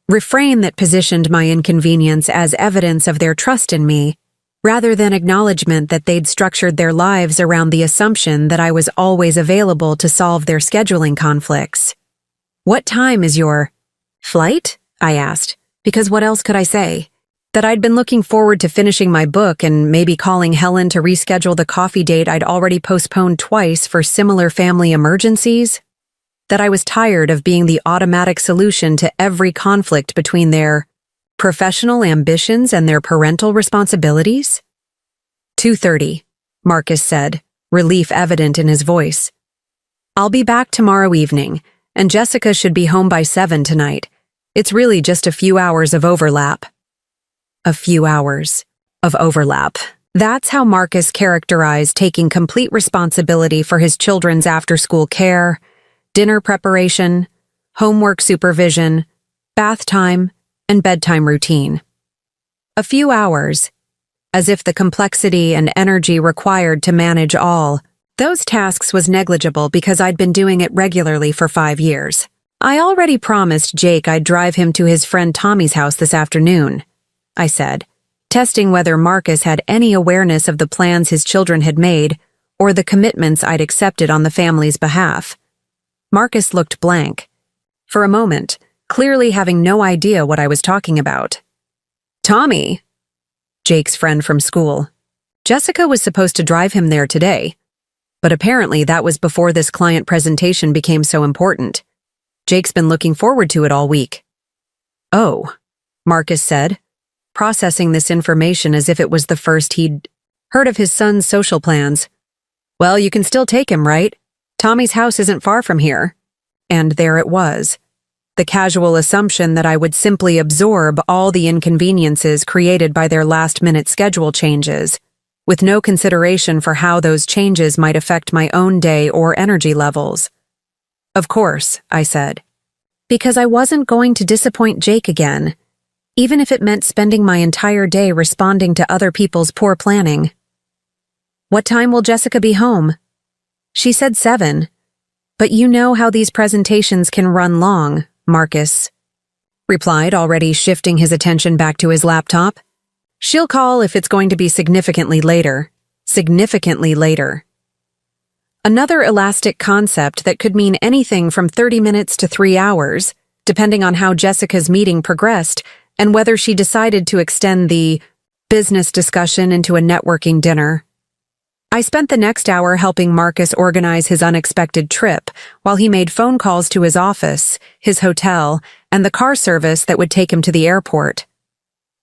refrain that positioned my inconvenience as evidence of their trust in me, rather than acknowledgement that they'd structured their lives around the assumption that I was always available to solve their scheduling conflicts. "What time is your flight?" I asked, because what else could I say? That I'd been looking forward to finishing my book and maybe calling Helen to reschedule the coffee date I'd already postponed twice for similar family emergencies? That I was tired of being the automatic solution to every conflict between their professional ambitions and their parental responsibilities? 2:30, Marcus said, relief evident in his voice. "I'll be back tomorrow evening, and Jessica should be home by 7 tonight. It's really just a few hours of overlap." A few hours of overlap. That's how Marcus characterized taking complete responsibility for his children's after-school care, dinner preparation, homework supervision, bath time, and bedtime routine. A few hours, as if the complexity and energy required to manage all those tasks was negligible because I'd been doing it regularly for 5 years. "I already promised Jake I'd drive him to his friend Tommy's house this afternoon," I said, testing whether Marcus had any awareness of the plans his children had made or the commitments I'd accepted on the family's behalf. Marcus looked blank. For a moment, clearly having no idea what I was talking about. "Tommy?" Jake's friend from school. Jessica was supposed to drive him there today, but apparently that was before this client presentation became so important. Jake's been looking forward to it all week. "Oh," Marcus said, processing this information as if it was the first he'd heard of his son's social plans. "Well, you can still take him, right? Tommy's house isn't far from here." And there it was. The casual assumption that I would simply absorb all the inconveniences created by their last-minute schedule changes, with no consideration for how those changes might affect my own day or energy levels. "Of course," I said, because I wasn't going to disappoint Jake again. even if it meant spending my entire day responding to other people's poor planning. "What time will Jessica be home?" "She said 7. But you know how these presentations can run long," Marcus replied, already shifting his attention back to his laptop. "She'll call if it's going to be significantly later. Significantly later." Another elastic concept that could mean anything from 30 minutes to 3 hours, depending on how Jessica's meeting progressed and whether she decided to extend the business discussion into a networking dinner. I spent the next hour helping Marcus organize his unexpected trip while he made phone calls to his office, his hotel, and the car service that would take him to the airport.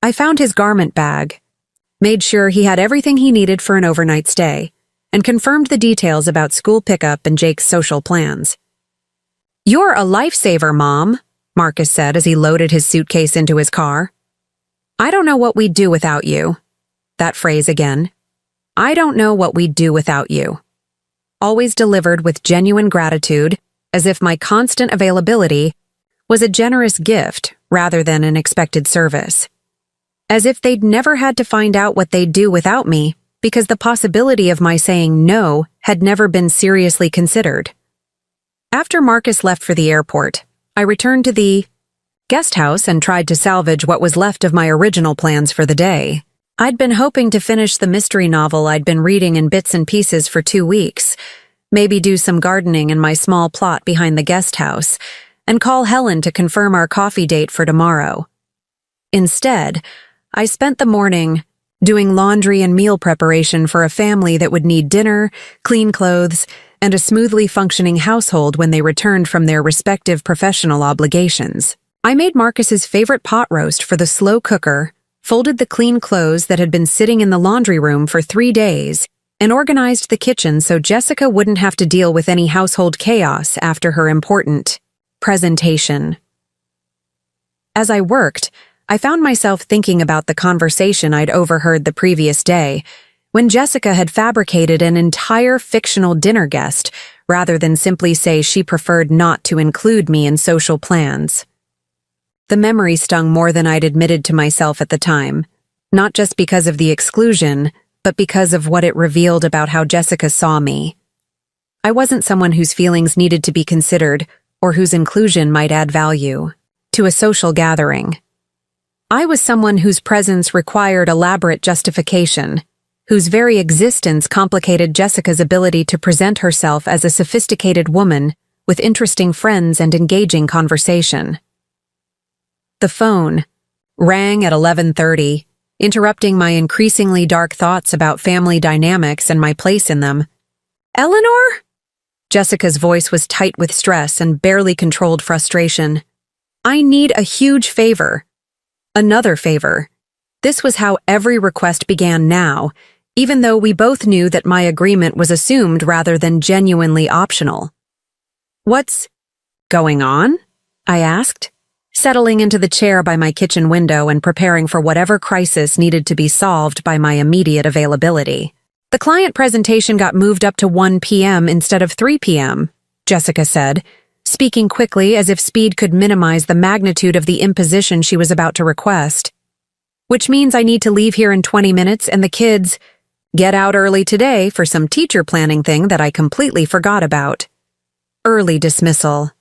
I found his garment bag, made sure he had everything he needed for an overnight stay, and confirmed the details about school pickup and Jake's social plans. "You're a lifesaver, Mom," Marcus said as he loaded his suitcase into his car. "I don't know what we'd do without you." That phrase again. "I don't know what we'd do without you." Always delivered with genuine gratitude, as if my constant availability was a generous gift rather than an expected service. As if they'd never had to find out what they'd do without me, because the possibility of my saying no had never been seriously considered. After Marcus left for the airport, I returned to the guest house and tried to salvage what was left of my original plans for the day. I'd been hoping to finish the mystery novel I'd been reading in bits and pieces for 2 weeks, maybe do some gardening in my small plot behind the guest house, and call Helen to confirm our coffee date for tomorrow. Instead, I spent the morning doing laundry and meal preparation for a family that would need dinner, clean clothes, and a smoothly functioning household when they returned from their respective professional obligations. I made Marcus's favorite pot roast for the slow cooker, folded the clean clothes that had been sitting in the laundry room for 3 days, and organized the kitchen so Jessica wouldn't have to deal with any household chaos after her important presentation. As I worked, I found myself thinking about the conversation I'd overheard the previous day, when Jessica had fabricated an entire fictional dinner guest rather than simply say she preferred not to include me in social plans. The memory stung more than I'd admitted to myself at the time, not just because of the exclusion, but because of what it revealed about how Jessica saw me. I wasn't someone whose feelings needed to be considered or whose inclusion might add value to a social gathering. I was someone whose presence required elaborate justification, whose very existence complicated Jessica's ability to present herself as a sophisticated woman with interesting friends and engaging conversation. The phone rang at 11:30, interrupting my increasingly dark thoughts about family dynamics and my place in them. "Eleanor?" Jessica's voice was tight with stress and barely controlled frustration. "I need a huge favor." Another favor. This was how every request began now, even though we both knew that my agreement was assumed rather than genuinely optional. "What's going on?" I asked, settling into the chair by my kitchen window and preparing for whatever crisis needed to be solved by my immediate availability. "The client presentation got moved up to 1 p.m. instead of 3 p.m., Jessica said, speaking quickly as if speed could minimize the magnitude of the imposition she was about to request. "Which means I need to leave here in 20 minutes and the kids get out early today for some teacher planning thing that I completely forgot about." Early dismissal.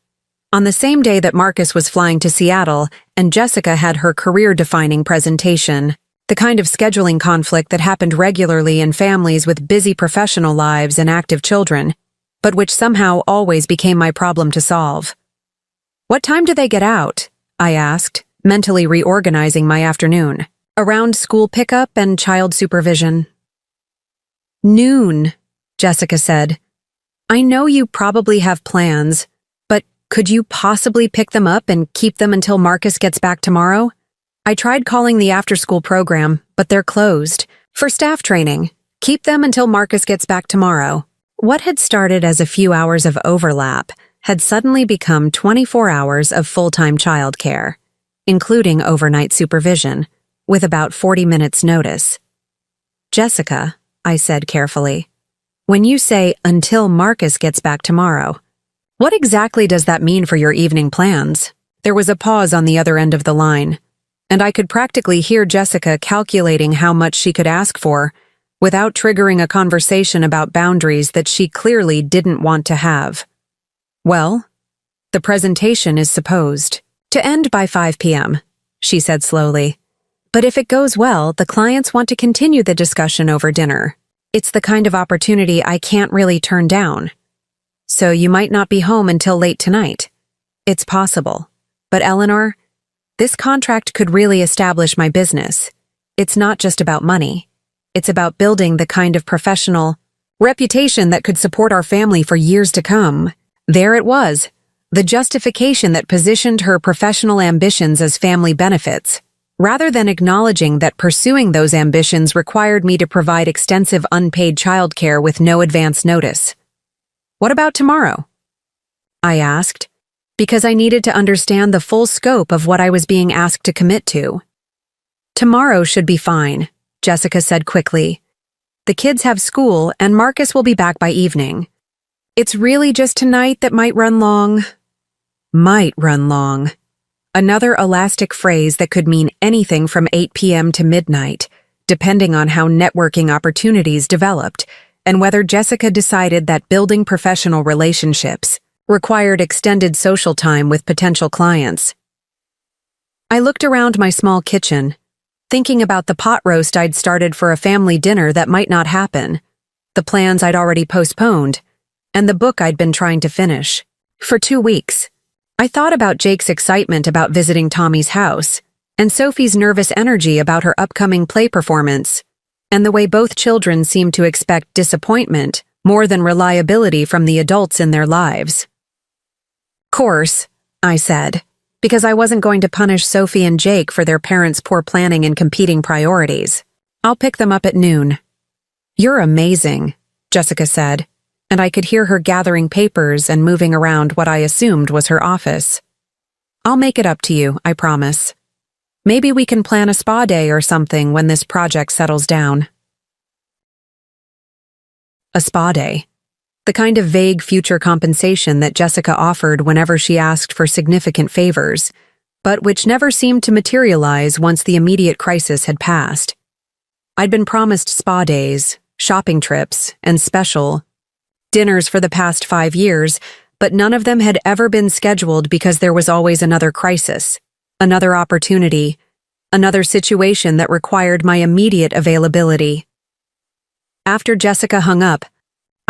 On the same day that Marcus was flying to Seattle and Jessica had her career-defining presentation, the kind of scheduling conflict that happened regularly in families with busy professional lives and active children, but which somehow always became my problem to solve. "What time do they get out?" I asked, mentally reorganizing my afternoon. "Around school pickup and child supervision." "Noon," Jessica said. "I know you probably have plans, but could you possibly pick them up and keep them until Marcus gets back tomorrow? I tried calling the after-school program, but they're closed. For staff training, keep them until Marcus gets back tomorrow." What had started as a few hours of overlap had suddenly become 24 hours of full-time childcare, including overnight supervision, with about 40 minutes' notice. "Jessica," I said carefully, "when you say until Marcus gets back tomorrow, what exactly does that mean for your evening plans?" There was a pause on the other end of the line. and I could practically hear Jessica calculating how much she could ask for, without triggering a conversation about boundaries that she clearly didn't want to have. Well, the presentation is supposed to end by 5 p.m., she said slowly. But if it goes well, the clients want to continue the discussion over dinner. It's the kind of opportunity I can't really turn down. So you might not be home until late tonight. It's possible. But Eleanor, this contract could really establish my business. It's not just about money. It's about building the kind of professional reputation that could support our family for years to come. There it was, the justification that positioned her professional ambitions as family benefits, rather than acknowledging that pursuing those ambitions required me to provide extensive unpaid childcare with no advance notice. What about tomorrow? I asked, because I needed to understand the full scope of what I was being asked to commit to. Tomorrow should be fine, Jessica said quickly. The kids have school and Marcus will be back by evening. It's really just tonight that might run long. Might run long. Another elastic phrase that could mean anything from 8 p.m. to midnight, depending on how networking opportunities developed, and whether Jessica decided that building professional relationships required extended social time with potential clients. I looked around my small kitchen, thinking about the pot roast I'd started for a family dinner that might not happen, the plans I'd already postponed, and the book I'd been trying to finish. For 2 weeks, I thought about Jake's excitement about visiting Tommy's house, and Sophie's nervous energy about her upcoming play performance, and the way both children seemed to expect disappointment more than reliability from the adults in their lives. Course, I said, because I wasn't going to punish Sophie and Jake for their parents' poor planning and competing priorities. I'll pick them up at noon. You're amazing, Jessica said, and I could hear her gathering papers and moving around what I assumed was her office. I'll make it up to you, I promise. Maybe we can plan a spa day or something when this project settles down. A spa day. The kind of vague future compensation that Jessica offered whenever she asked for significant favors, but which never seemed to materialize once the immediate crisis had passed. I'd been promised spa days, shopping trips, and special dinners for the past 5 years, but none of them had ever been scheduled because there was always another crisis, another opportunity, another situation that required my immediate availability. After Jessica hung up,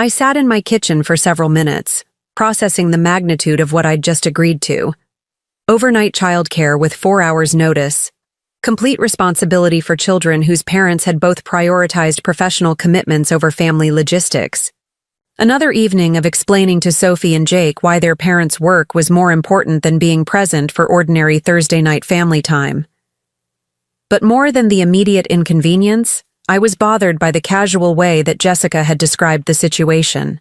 I sat in my kitchen for several minutes, processing the magnitude of what I'd just agreed to. Overnight childcare with 4 hours notice, complete responsibility for children whose parents had both prioritized professional commitments over family logistics. Another evening of explaining to Sophie and Jake why their parents' work was more important than being present for ordinary Thursday night family time. But more than the immediate inconvenience, I was bothered by the casual way that Jessica had described the situation.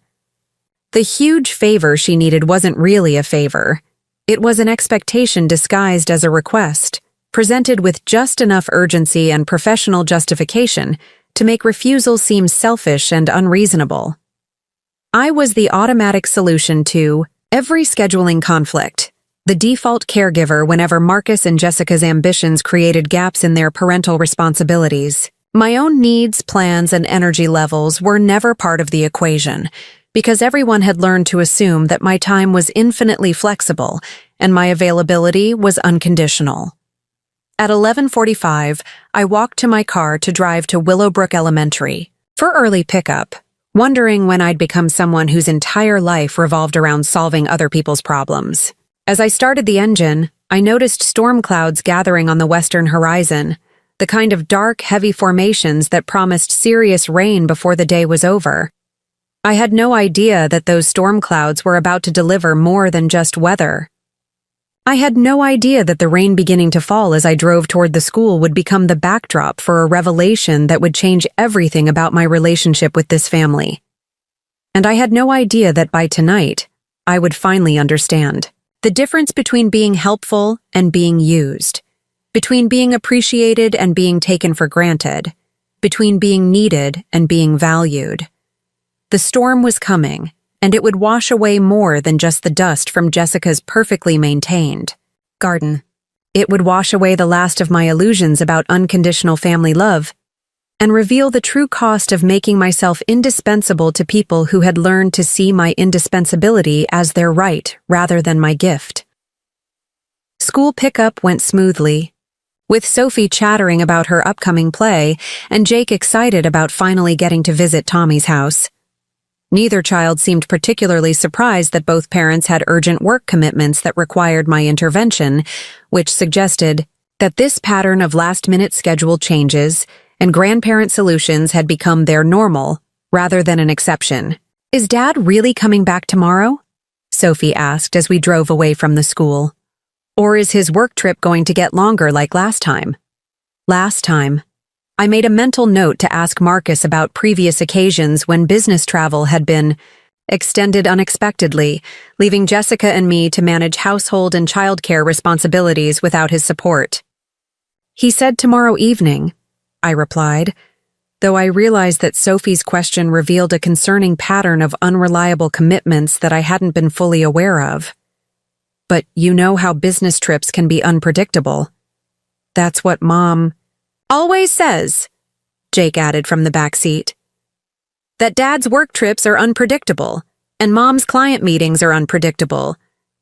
The huge favor she needed wasn't really a favor. It was an expectation disguised as a request, presented with just enough urgency and professional justification to make refusal seem selfish and unreasonable. I was the automatic solution to every scheduling conflict, the default caregiver whenever Marcus and Jessica's ambitions created gaps in their parental responsibilities. My own needs, plans, and energy levels were never part of the equation, because everyone had learned to assume that my time was infinitely flexible and my availability was unconditional. At 11:45, I walked to my car to drive to Willowbrook Elementary for early pickup, wondering when I'd become someone whose entire life revolved around solving other people's problems. As I started the engine, I noticed storm clouds gathering on the western horizon, the kind of dark, heavy formations that promised serious rain before the day was over. I had no idea that those storm clouds were about to deliver more than just weather. I had no idea that the rain beginning to fall as I drove toward the school would become the backdrop for a revelation that would change everything about my relationship with this family. And I had no idea that by tonight, I would finally understand the difference between being helpful and being used, between being appreciated and being taken for granted, between being needed and being valued. The storm was coming, and it would wash away more than just the dust from Jessica's perfectly maintained garden. It would wash away the last of my illusions about unconditional family love and reveal the true cost of making myself indispensable to people who had learned to see my indispensability as their right rather than my gift. School pickup went smoothly, with Sophie chattering about her upcoming play and Jake excited about finally getting to visit Tommy's house. Neither child seemed particularly surprised that both parents had urgent work commitments that required my intervention, which suggested that this pattern of last-minute schedule changes and grandparent solutions had become their normal, rather than an exception. "Is Dad really coming back tomorrow?" Sophie asked as we drove away from the school. "Or is his work trip going to get longer like last time?" Last time. I made a mental note to ask Marcus about previous occasions when business travel had been extended unexpectedly, leaving Jessica and me to manage household and childcare responsibilities without his support. "He said tomorrow evening," I replied, though I realized that Sophie's question revealed a concerning pattern of unreliable commitments that I hadn't been fully aware of. "But you know how business trips can be unpredictable. That's what Mom always says," Jake added from the back seat. "That Dad's work trips are unpredictable, and Mom's client meetings are unpredictable,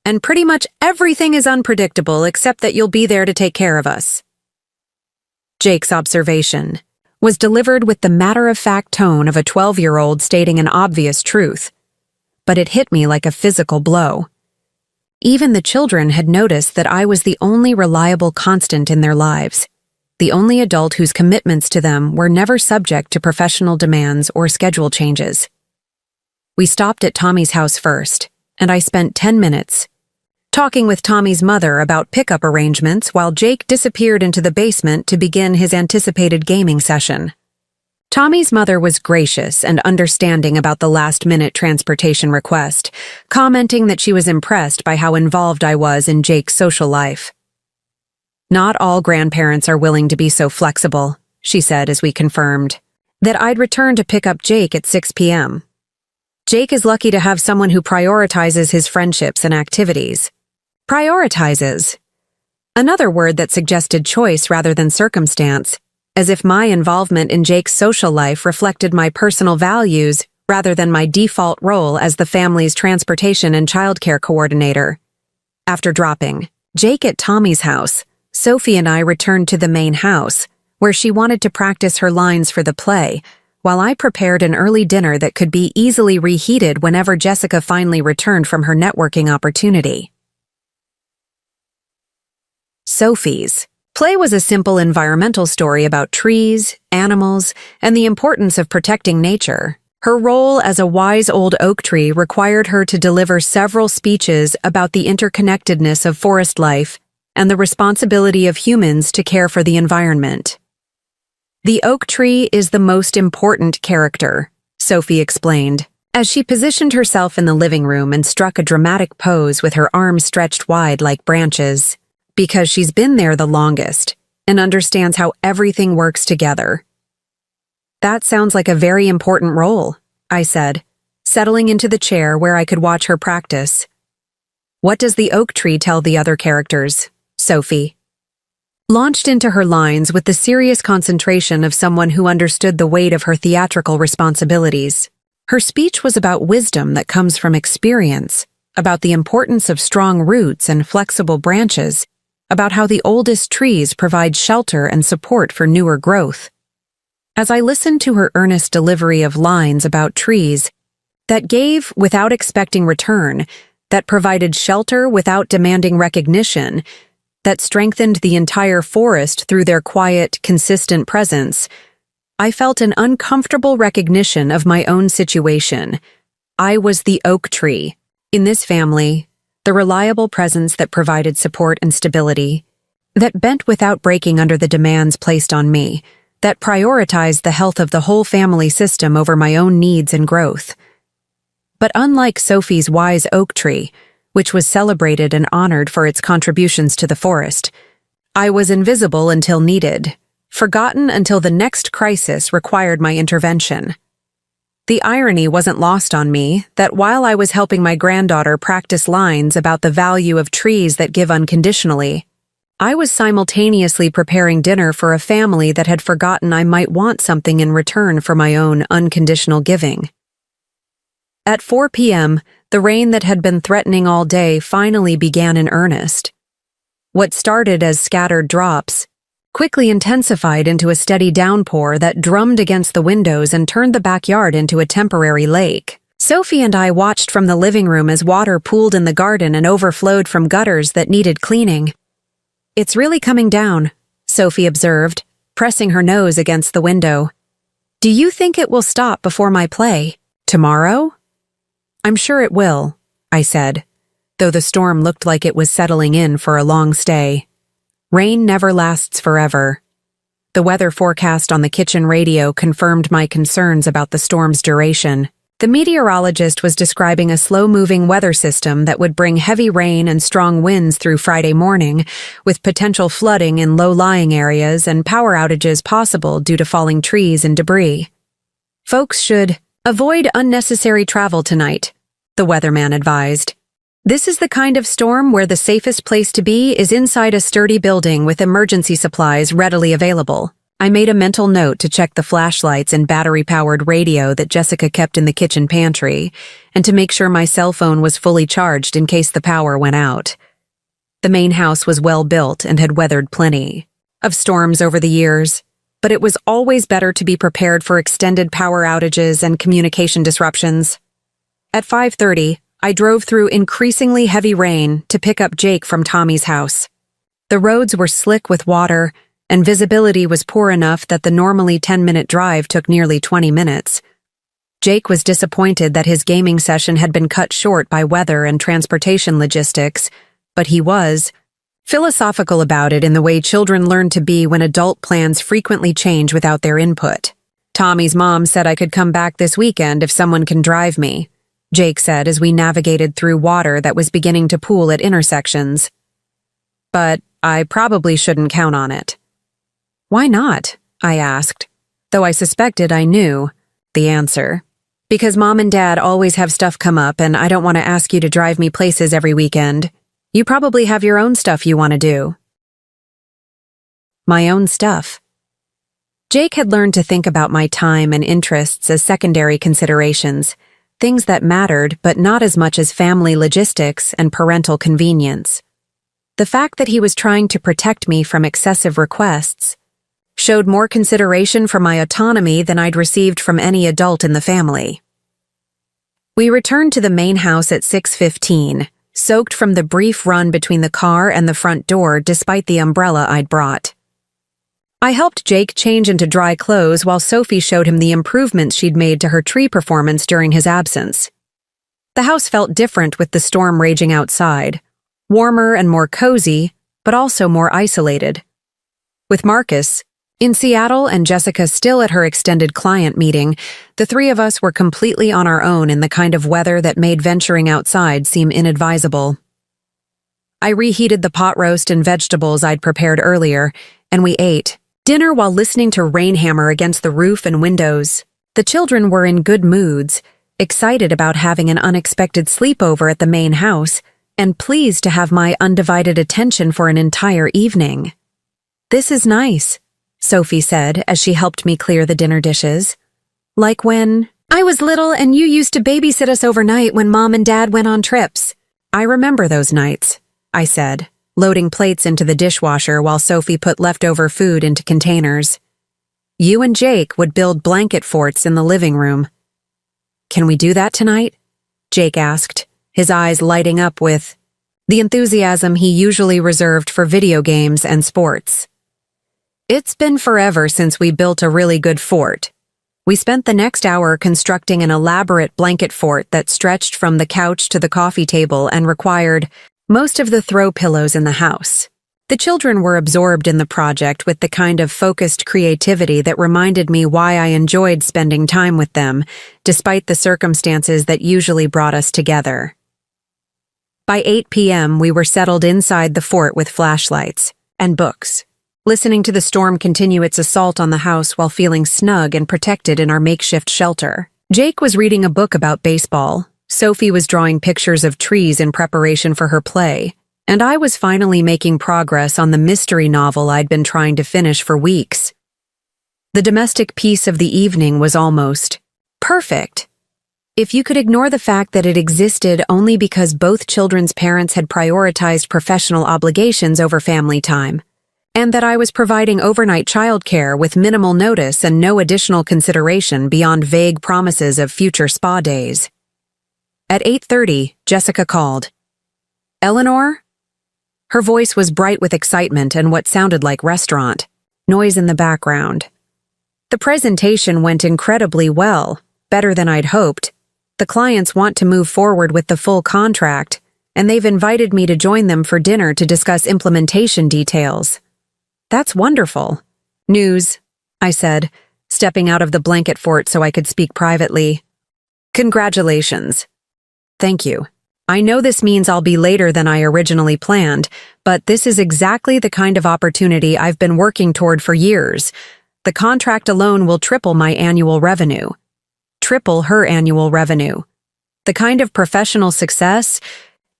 and pretty much everything is unpredictable except that you'll be there to take care of us." Jake's observation was delivered with the matter-of-fact tone of a 12-year-old stating an obvious truth, but it hit me like a physical blow. Even the children had noticed that I was the only reliable constant in their lives, the only adult whose commitments to them were never subject to professional demands or schedule changes. We stopped at Tommy's house first, and I spent 10 minutes talking with Tommy's mother about pickup arrangements while Jake disappeared into the basement to begin his anticipated gaming session. Tommy's mother was gracious and understanding about the last-minute transportation request, commenting that she was impressed by how involved I was in Jake's social life. "Not all grandparents are willing to be so flexible," she said as we confirmed that I'd return to pick up Jake at 6 p.m. "Jake is lucky to have someone who prioritizes his friendships and activities." Prioritizes. Another word that suggested choice rather than circumstance, as if my involvement in Jake's social life reflected my personal values rather than my default role as the family's transportation and childcare coordinator. After dropping Jake at Tommy's house, Sophie and I returned to the main house, where she wanted to practice her lines for the play, while I prepared an early dinner that could be easily reheated whenever Jessica finally returned from her networking opportunity. Sophie's play was a simple environmental story about trees, animals, and the importance of protecting nature. Her role as a wise old oak tree required her to deliver several speeches about the interconnectedness of forest life and the responsibility of humans to care for the environment. "The oak tree is the most important character," Sophie explained, as she positioned herself in the living room and struck a dramatic pose with her arms stretched wide like branches, "because she's been there the longest and understands how everything works together." "That sounds like a very important role," I said, settling into the chair where I could watch her practice. "What does the oak tree tell the other characters?" Sophie launched into her lines with the serious concentration of someone who understood the weight of her theatrical responsibilities. Her speech was about wisdom that comes from experience, about the importance of strong roots and flexible branches, about how the oldest trees provide shelter and support for newer growth. As I listened to her earnest delivery of lines about trees that gave without expecting return, that provided shelter without demanding recognition, that strengthened the entire forest through their quiet, consistent presence, I felt an uncomfortable recognition of my own situation. I was the oak tree. In this family, the reliable presence that provided support and stability, that bent without breaking under the demands placed on me, that prioritized the health of the whole family system over my own needs and growth. But unlike Sophie's wise oak tree, which was celebrated and honored for its contributions to the forest, I was invisible until needed, forgotten until the next crisis required my intervention. The irony wasn't lost on me that while I was helping my granddaughter practice lines about the value of trees that give unconditionally, I was simultaneously preparing dinner for a family that had forgotten I might want something in return for my own unconditional giving. At 4 p.m., the rain that had been threatening all day finally began in earnest. What started as scattered drops quickly intensified into a steady downpour that drummed against the windows and turned the backyard into a temporary lake. Sophie and I watched from the living room as water pooled in the garden and overflowed from gutters that needed cleaning. "It's really coming down," Sophie observed, pressing her nose against the window. "Do you think it will stop before my play? Tomorrow?" "I'm sure it will," I said, though the storm looked like it was settling in for a long stay. Rain never lasts forever. The weather forecast on the kitchen radio confirmed my concerns about the storm's duration. The meteorologist was describing a slow-moving weather system that would bring heavy rain and strong winds through Friday morning, with potential flooding in low-lying areas and power outages possible due to falling trees and debris. "Folks should avoid unnecessary travel tonight," the weatherman advised. "This is the kind of storm where the safest place to be is inside a sturdy building with emergency supplies readily available." I made a mental note to check the flashlights and battery-powered radio that Jessica kept in the kitchen pantry, and to make sure my cell phone was fully charged in case the power went out. The main house was well built and had weathered plenty of storms over the years, but it was always better to be prepared for extended power outages and communication disruptions. At 5:30, I drove through increasingly heavy rain to pick up Jake from Tommy's house. The roads were slick with water, and visibility was poor enough that the normally 10-minute drive took nearly 20 minutes. Jake was disappointed that his gaming session had been cut short by weather and transportation logistics, but he was philosophical about it in the way children learn to be when adult plans frequently change without their input. "Tommy's mom said I could come back this weekend if someone can drive me," Jake said as we navigated through water that was beginning to pool at intersections. "But I probably shouldn't count on it." "Why not?" I asked, though I suspected I knew the answer. "Because Mom and Dad always have stuff come up and I don't want to ask you to drive me places every weekend. You probably have your own stuff you want to do." My own stuff. Jake had learned to think about my time and interests as secondary considerations, things that mattered but not as much as family logistics and parental convenience. The fact that he was trying to protect me from excessive requests showed more consideration for my autonomy than I'd received from any adult in the family. We returned to the main house at 6:15, soaked from the brief run between the car and the front door despite the umbrella I'd brought. I helped Jake change into dry clothes while Sophie showed him the improvements she'd made to her tree performance during his absence. The house felt different with the storm raging outside, warmer and more cozy, but also more isolated. With Marcus in Seattle and Jessica still at her extended client meeting, the three of us were completely on our own in the kind of weather that made venturing outside seem inadvisable. I reheated the pot roast and vegetables I'd prepared earlier, and we ate dinner while listening to rain hammer against the roof and windows. The children were in good moods, excited about having an unexpected sleepover at the main house, and pleased to have my undivided attention for an entire evening. "This is nice," Sophie said as she helped me clear the dinner dishes. "Like when I was little and you used to babysit us overnight when Mom and Dad went on trips." "I remember those nights," I said, loading plates into the dishwasher while Sophie put leftover food into containers. "You and Jake would build blanket forts in the living room." "Can we do that tonight?" Jake asked, his eyes lighting up with the enthusiasm he usually reserved for video games and sports. "It's been forever since we built a really good fort." We spent the next hour constructing an elaborate blanket fort that stretched from the couch to the coffee table and required most of the throw pillows in the house. The children were absorbed in the project with the kind of focused creativity that reminded me why I enjoyed spending time with them, despite the circumstances that usually brought us together. By 8 p.m., we were settled inside the fort with flashlights and books, listening to the storm continue its assault on the house while feeling snug and protected in our makeshift shelter. Jake was reading a book about baseball. Sophie was drawing pictures of trees in preparation for her play, and I was finally making progress on the mystery novel I'd been trying to finish for weeks. The domestic peace of the evening was almost perfect. If you could ignore the fact that it existed only because both children's parents had prioritized professional obligations over family time, and that I was providing overnight childcare with minimal notice and no additional consideration beyond vague promises of future spa days. At 8:30, Jessica called. "Eleanor?" Her voice was bright with excitement and what sounded like restaurant noise in the background. The presentation went incredibly well, better than I'd hoped. The clients want to move forward with the full contract, and they've invited me to join them for dinner to discuss implementation details. "That's wonderful news," I said, stepping out of the blanket fort so I could speak privately. "Congratulations." "Thank you. I know this means I'll be later than I originally planned, but this is exactly the kind of opportunity I've been working toward for years. The contract alone will triple my annual revenue. Triple her annual revenue. The kind of professional success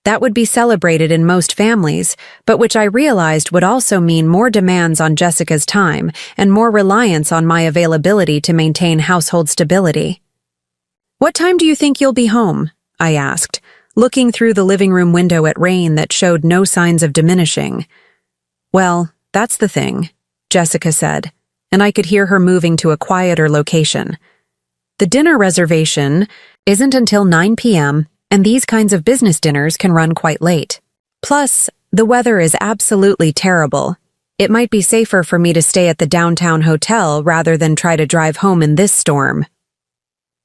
that would be celebrated in most families, but which I realized would also mean more demands on Jessica's time and more reliance on my availability to maintain household stability. "What time do you think you'll be home?" I asked, looking through the living room window at rain that showed no signs of diminishing. "Well, that's the thing," Jessica said, and I could hear her moving to a quieter location. "The dinner reservation isn't until 9 p.m., and these kinds of business dinners can run quite late. Plus, the weather is absolutely terrible. It might be safer for me to stay at the downtown hotel rather than try to drive home in this storm."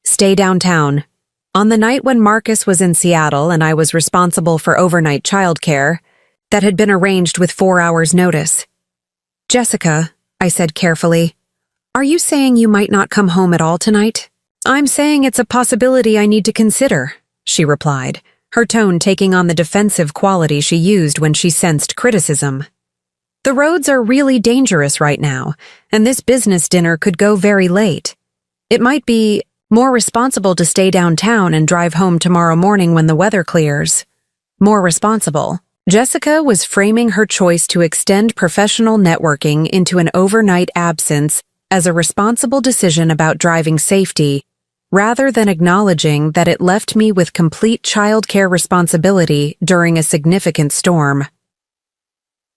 Stay downtown. On the night when Marcus was in Seattle and I was responsible for overnight childcare, that had been arranged with 4 hours' notice. "Jessica," I said carefully, "are you saying you might not come home at all tonight?" "I'm saying it's a possibility I need to consider," she replied, her tone taking on the defensive quality she used when she sensed criticism. "The roads are really dangerous right now, and this business dinner could go very late. It might be more responsible to stay downtown and drive home tomorrow morning when the weather clears." More responsible. Jessica was framing her choice to extend professional networking into an overnight absence as a responsible decision about driving safety, rather than acknowledging that it left me with complete childcare responsibility during a significant storm.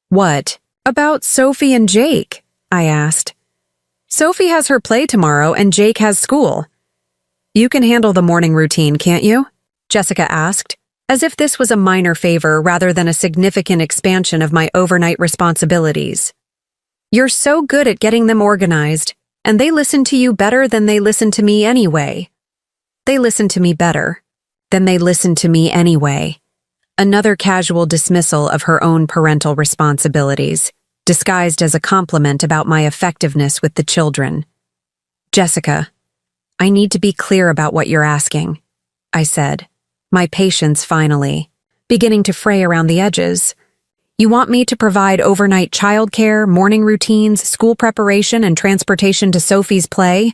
"What about Sophie and Jake?" I asked. "Sophie has her play tomorrow and Jake has school." "You can handle the morning routine, can't you?" Jessica asked, as if this was a minor favor rather than a significant expansion of my overnight responsibilities. "You're so good at getting them organized, and they listen to you better than they listen to me anyway." "They listen to me better than they listen to me anyway." Another casual dismissal of her own parental responsibilities, disguised as a compliment about my effectiveness with the children. "Jessica, I need to be clear about what you're asking," I said, my patience finally beginning to fray around the edges. "You want me to provide overnight childcare, morning routines, school preparation, and transportation to Sophie's play,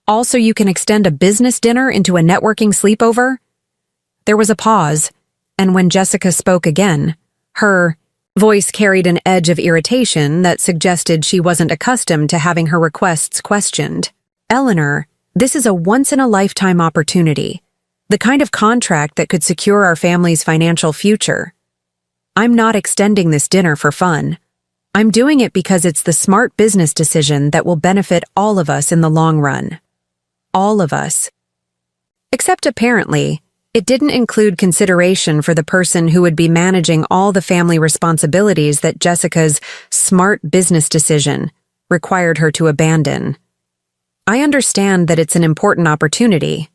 all so you can extend a business dinner into a networking sleepover?" There was a pause, and when Jessica spoke again, her voice carried an edge of irritation that suggested she wasn't accustomed to having her requests questioned. "Eleanor, this is a once-in-a-lifetime opportunity, the kind of contract that could secure our family's financial future. I'm not extending this dinner for fun. I'm doing it because it's the smart business decision that will benefit all of us in the long run. All of us." Except apparently, it didn't include consideration for the person who would be managing all the family responsibilities that Jessica's smart business decision required her to abandon. "I understand that it's an important opportunity,"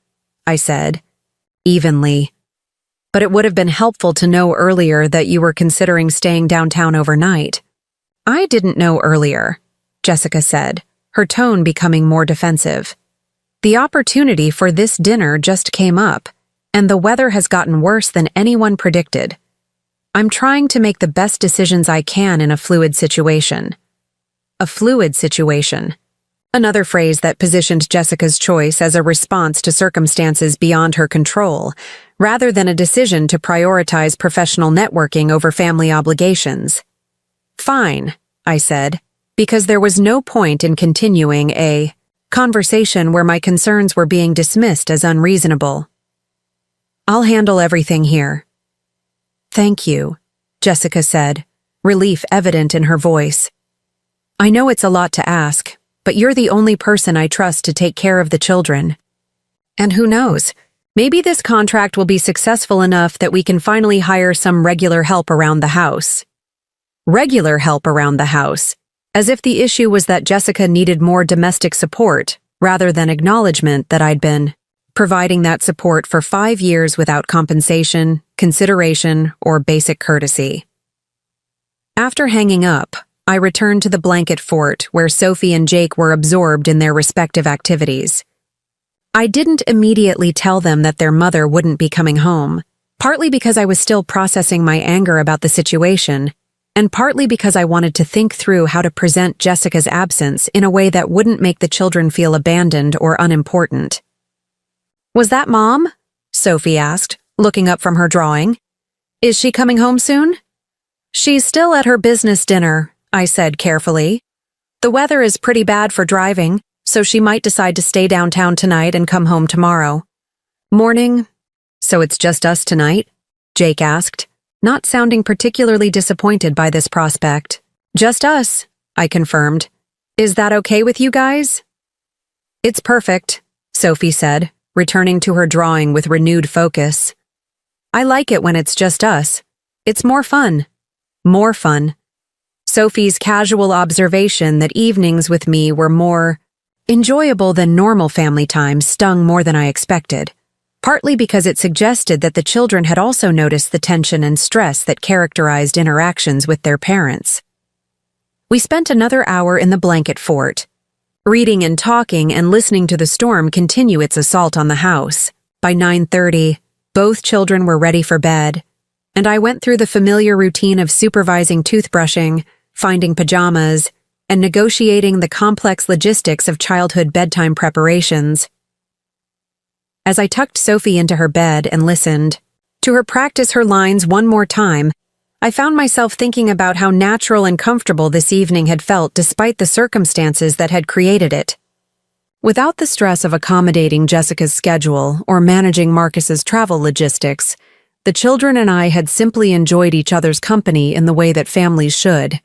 I said, evenly, "but it would have been helpful to know earlier that you were considering staying downtown overnight." "I didn't know earlier," Jessica said, her tone becoming more defensive. "The opportunity for this dinner just came up, and the weather has gotten worse than anyone predicted. I'm trying to make the best decisions I can in a fluid situation." A fluid situation. Another phrase that positioned Jessica's choice as a response to circumstances beyond her control, rather than a decision to prioritize professional networking over family obligations. Fine, I said, because there was no point in continuing a conversation where my concerns were being dismissed as unreasonable. I'll handle everything here. Thank you, Jessica said, relief evident in her voice. I know it's a lot to ask, but you're the only person I trust to take care of the children. And who knows, maybe this contract will be successful enough that we can finally hire some regular help around the house. Regular help around the house, as if the issue was that Jessica needed more domestic support, rather than acknowledgement that I'd been providing that support for 5 years without compensation, consideration, or basic courtesy. After hanging up, I returned to the blanket fort where Sophie and Jake were absorbed in their respective activities. I didn't immediately tell them that their mother wouldn't be coming home, partly because I was still processing my anger about the situation, and partly because I wanted to think through how to present Jessica's absence in a way that wouldn't make the children feel abandoned or unimportant. Was that Mom? Sophie asked, looking up from her drawing. Is she coming home soon? She's still at her business dinner, I said carefully. The weather is pretty bad for driving, so she might decide to stay downtown tonight and come home tomorrow. Morning. So it's just us tonight? Jake asked, not sounding particularly disappointed by this prospect. Just us, I confirmed. Is that okay with you guys? It's perfect, Sophie said, returning to her drawing with renewed focus. I like it when it's just us. It's more fun. More fun. Sophie's casual observation that evenings with me were more enjoyable than normal family time stung more than I expected, partly because it suggested that the children had also noticed the tension and stress that characterized interactions with their parents. We spent another hour in the blanket fort, reading and talking and listening to the storm continue its assault on the house. By 9:30, both children were ready for bed, and I went through the familiar routine of supervising toothbrushing, finding pajamas, and negotiating the complex logistics of childhood bedtime preparations. As I tucked Sophie into her bed and listened to her practice her lines one more time, I found myself thinking about how natural and comfortable this evening had felt despite the circumstances that had created it. Without the stress of accommodating Jessica's schedule or managing Marcus's travel logistics, the children and I had simply enjoyed each other's company in the way that families should.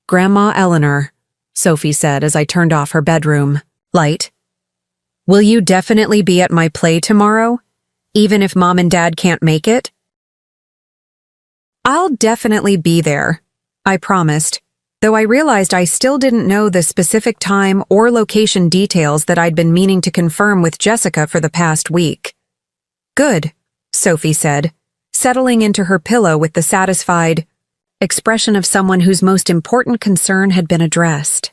Grandma Eleanor, Sophie said as I turned off her bedroom light. Will you definitely be at my play tomorrow, even if Mom and Dad can't make it? I'll definitely be there, I promised, though I realized I still didn't know the specific time or location details that I'd been meaning to confirm with Jessica for the past week. Good, Sophie said, settling into her pillow with the satisfied expression of someone whose most important concern had been addressed.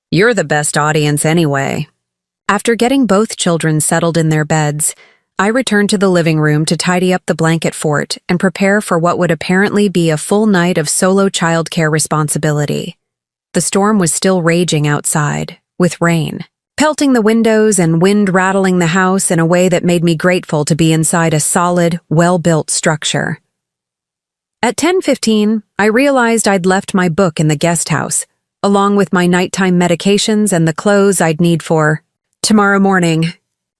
You're the best audience anyway. After getting both children settled in their beds, I returned to the living room to tidy up the blanket fort and prepare for what would apparently be a full night of solo childcare responsibility. The storm was still raging outside, with rain pelting the windows and wind rattling the house in a way that made me grateful to be inside a solid, well-built structure. At 10:15, I realized I'd left my book in the guest house, along with my nighttime medications and the clothes I'd need for tomorrow morning.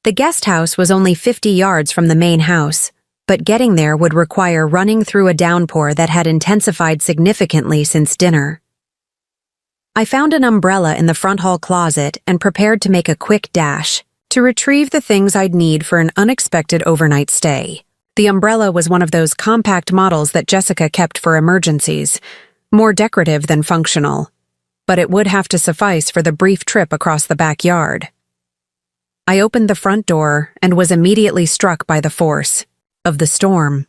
The guest house was only 50 yards from the main house, but getting there would require running through a downpour that had intensified significantly since dinner. I found an umbrella in the front hall closet and prepared to make a quick dash to retrieve the things I'd need for an unexpected overnight stay. The umbrella was one of those compact models that Jessica kept for emergencies, more decorative than functional, but it would have to suffice for the brief trip across the backyard. I opened the front door and was immediately struck by the force of the storm.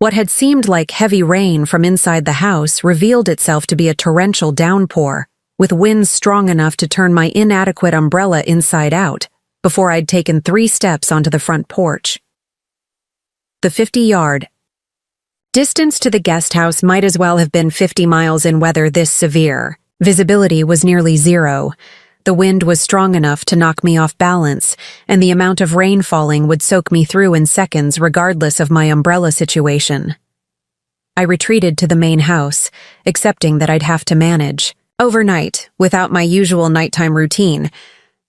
What had seemed like heavy rain from inside the house revealed itself to be a torrential downpour, with winds strong enough to turn my inadequate umbrella inside out before I'd taken 3 steps onto the front porch. The 50-yard distance to the guest house might as well have been 50 miles in weather this severe. Visibility was nearly zero, The wind was strong enough to knock me off balance, and the amount of rain falling would soak me through in seconds regardless of my umbrella situation. I retreated to the main house, accepting that I'd have to manage, overnight, without my usual nighttime routine,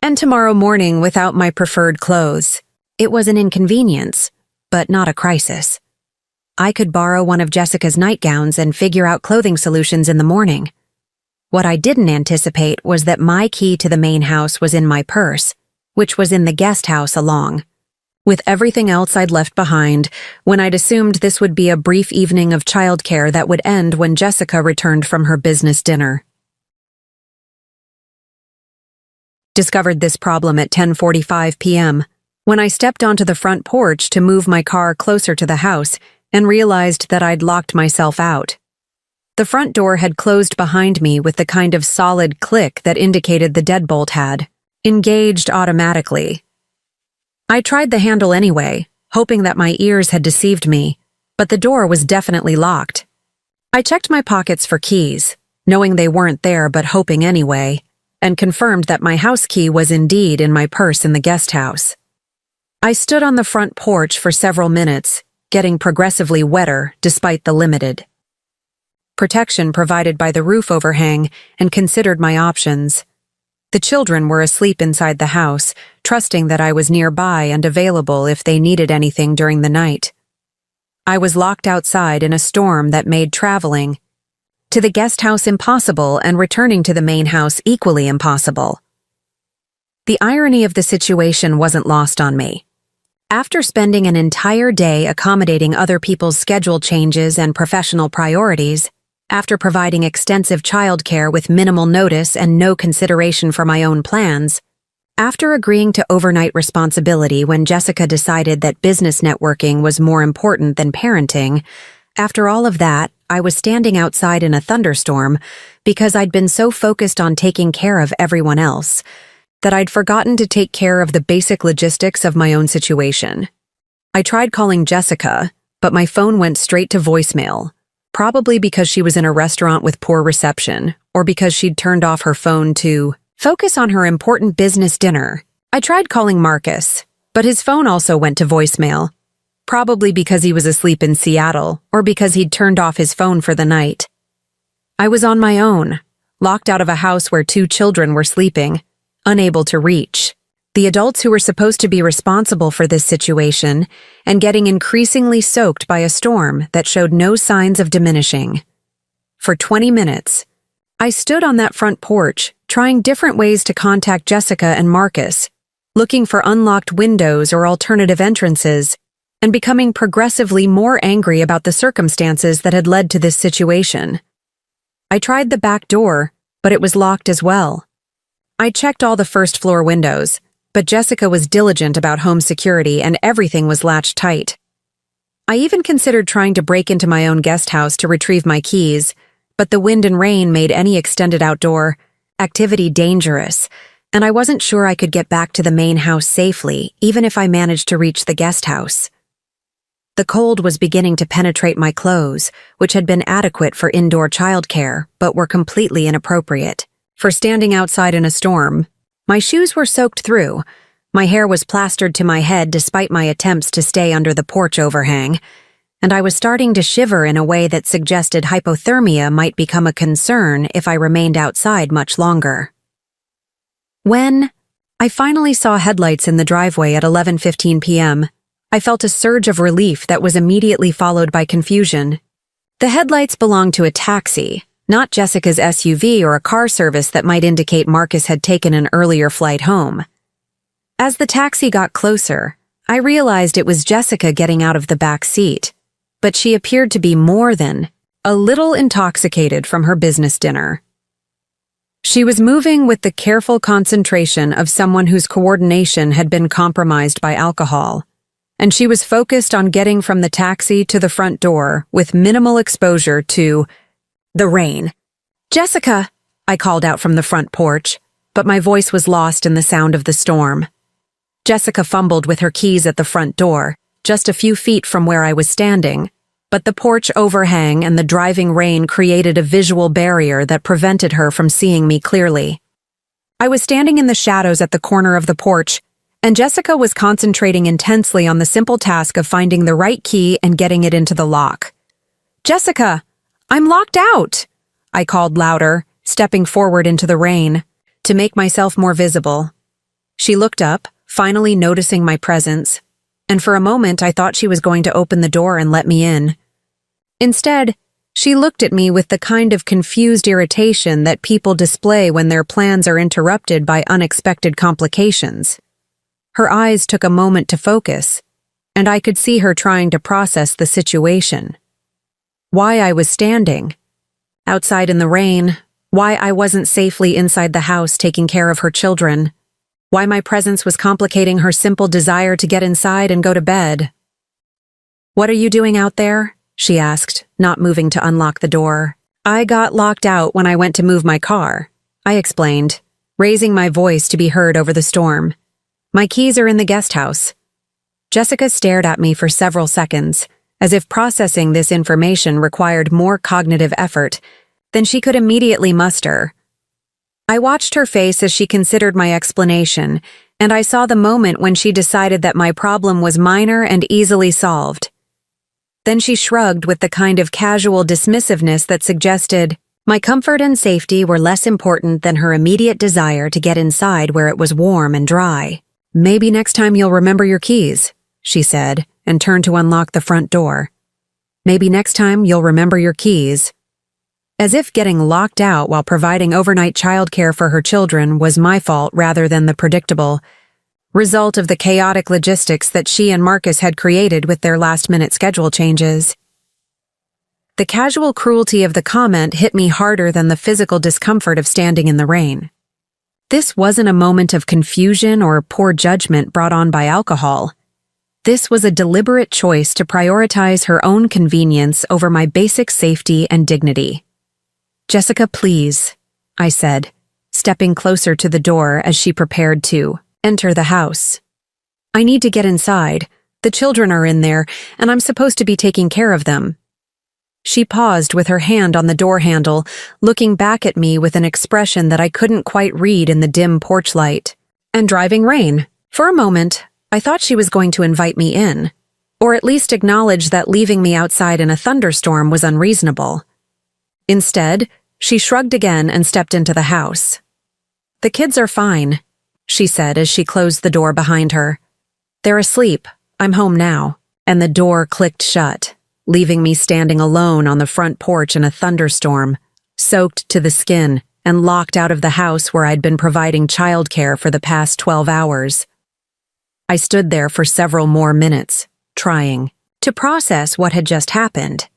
and tomorrow morning without my preferred clothes. It was an inconvenience, but not a crisis. I could borrow one of Jessica's nightgowns and figure out clothing solutions in the morning. What I didn't anticipate was that my key to the main house was in my purse, which was in the guest house along with everything else I'd left behind when I'd assumed this would be a brief evening of childcare that would end when Jessica returned from her business dinner. Discovered this problem at 10:45 p.m. when I stepped onto the front porch to move my car closer to the house and realized that I'd locked myself out. The front door had closed behind me with the kind of solid click that indicated the deadbolt had engaged automatically. I tried the handle anyway, hoping that my ears had deceived me, but the door was definitely locked. I checked my pockets for keys, knowing they weren't there but hoping anyway, and confirmed that my house key was indeed in my purse in the guest house. I stood on the front porch for several minutes, getting progressively wetter despite the limited protection provided by the roof overhang, and considered my options. The children were asleep inside the house, trusting that I was nearby and available if they needed anything during the night. I was locked outside in a storm that made traveling to the guest house impossible and returning to the main house equally impossible. The irony of the situation wasn't lost on me. After spending an entire day accommodating other people's schedule changes and professional priorities, after providing extensive childcare with minimal notice and no consideration for my own plans, after agreeing to overnight responsibility when Jessica decided that business networking was more important than parenting, after all of that, I was standing outside in a thunderstorm because I'd been so focused on taking care of everyone else that I'd forgotten to take care of the basic logistics of my own situation. I tried calling Jessica, but my phone went straight to voicemail, probably because she was in a restaurant with poor reception, or because she'd turned off her phone to focus on her important business dinner. I tried calling Marcus, but his phone also went to voicemail, probably because he was asleep in Seattle, or because he'd turned off his phone for the night. I was on my own, locked out of a house where 2 children were sleeping, unable to reach the adults who were supposed to be responsible for this situation, and getting increasingly soaked by a storm that showed no signs of diminishing. For 20 minutes, I stood on that front porch, trying different ways to contact Jessica and Marcus, looking for unlocked windows or alternative entrances, and becoming progressively more angry about the circumstances that had led to this situation. I tried the back door, but it was locked as well. I checked all the first-floor windows, but Jessica was diligent about home security and everything was latched tight. I even considered trying to break into my own guest house to retrieve my keys, but the wind and rain made any extended outdoor activity dangerous, and I wasn't sure I could get back to the main house safely, even if I managed to reach the guest house. The cold was beginning to penetrate my clothes, which had been adequate for indoor childcare, but were completely inappropriate for standing outside in a storm. My shoes were soaked through, my hair was plastered to my head despite my attempts to stay under the porch overhang, and I was starting to shiver in a way that suggested hypothermia might become a concern if I remained outside much longer. When I finally saw headlights in the driveway at 11:15 p.m., I felt a surge of relief that was immediately followed by confusion. The headlights belonged to a taxi, not Jessica's SUV or a car service that might indicate Marcus had taken an earlier flight home. As the taxi got closer, I realized it was Jessica getting out of the back seat, but she appeared to be more than a little intoxicated from her business dinner. She was moving with the careful concentration of someone whose coordination had been compromised by alcohol, and she was focused on getting from the taxi to the front door with minimal exposure to the rain. "Jessica," I called out from the front porch, but my voice was lost in the sound of the storm. Jessica fumbled with her keys at the front door, just a few feet from where I was standing, but the porch overhang and the driving rain created a visual barrier that prevented her from seeing me clearly. I was standing in the shadows at the corner of the porch, and Jessica was concentrating intensely on the simple task of finding the right key and getting it into the lock. "Jessica, I'm locked out!" I called louder, stepping forward into the rain to make myself more visible. She looked up, finally noticing my presence, and for a moment I thought she was going to open the door and let me in. Instead, she looked at me with the kind of confused irritation that people display when their plans are interrupted by unexpected complications. Her eyes took a moment to focus, and I could see her trying to process the situation. Why I was standing outside in the rain, why I wasn't safely inside the house taking care of her children, why my presence was complicating her simple desire to get inside and go to bed. "What are you doing out there?" she asked, not moving to unlock the door. "I got locked out when I went to move my car," I explained, raising my voice to be heard over the storm. "My keys are in the guest house." Jessica stared at me for several seconds, as if processing this information required more cognitive effort than she could immediately muster. I watched her face as she considered my explanation, and I saw the moment when she decided that my problem was minor and easily solved. Then she shrugged with the kind of casual dismissiveness that suggested my comfort and safety were less important than her immediate desire to get inside where it was warm and dry. "Maybe next time you'll remember your keys," she said, and turned to unlock the front door. "Maybe next time you'll remember your keys." As if getting locked out while providing overnight childcare for her children was my fault rather than the predictable result of the chaotic logistics that she and Marcus had created with their last-minute schedule changes. The casual cruelty of the comment hit me harder than the physical discomfort of standing in the rain. This wasn't a moment of confusion or poor judgment brought on by alcohol. This was a deliberate choice to prioritize her own convenience over my basic safety and dignity. "Jessica, please," I said, stepping closer to the door as she prepared to enter the house. "I need to get inside. The children are in there, and I'm supposed to be taking care of them." She paused with her hand on the door handle, looking back at me with an expression that I couldn't quite read in the dim porch light. "And driving rain." For a moment, I thought she was going to invite me in, or at least acknowledge that leaving me outside in a thunderstorm was unreasonable. Instead, she shrugged again and stepped into the house. "The kids are fine," she said as she closed the door behind her. "They're asleep. I'm home now." And the door clicked shut, leaving me standing alone on the front porch in a thunderstorm, soaked to the skin and locked out of the house where I'd been providing childcare for the past 12 hours. I stood there for several more minutes, trying to process what had just happened.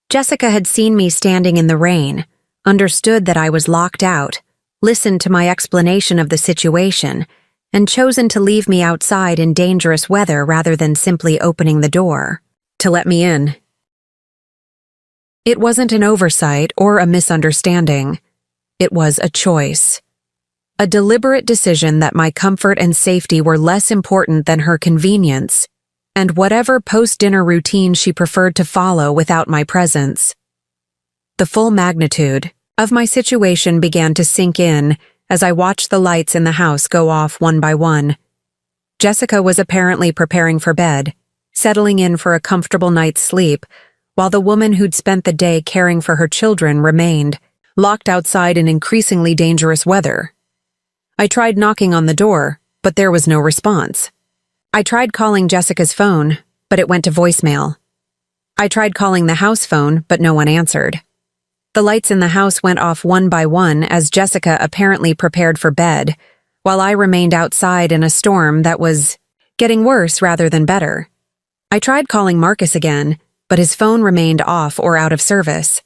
Jessica had seen me standing in the rain, understood that I was locked out, listened to my explanation of the situation, and chosen to leave me outside in dangerous weather rather than simply opening the door to let me in. It wasn't an oversight or a misunderstanding. It was a choice. A deliberate decision that my comfort and safety were less important than her convenience, and whatever post-dinner routine she preferred to follow without my presence. The full magnitude of my situation began to sink in as I watched the lights in the house go off one by one. Jessica was apparently preparing for bed, settling in for a comfortable night's sleep, while the woman who'd spent the day caring for her children remained, locked outside in increasingly dangerous weather. I tried knocking on the door, but there was no response. I tried calling Jessica's phone, but it went to voicemail. I tried calling the house phone, but no one answered. The lights in the house went off one by one as Jessica apparently prepared for bed, while I remained outside in a storm that was getting worse rather than better. I tried calling Marcus again, but his phone remained off or out of service.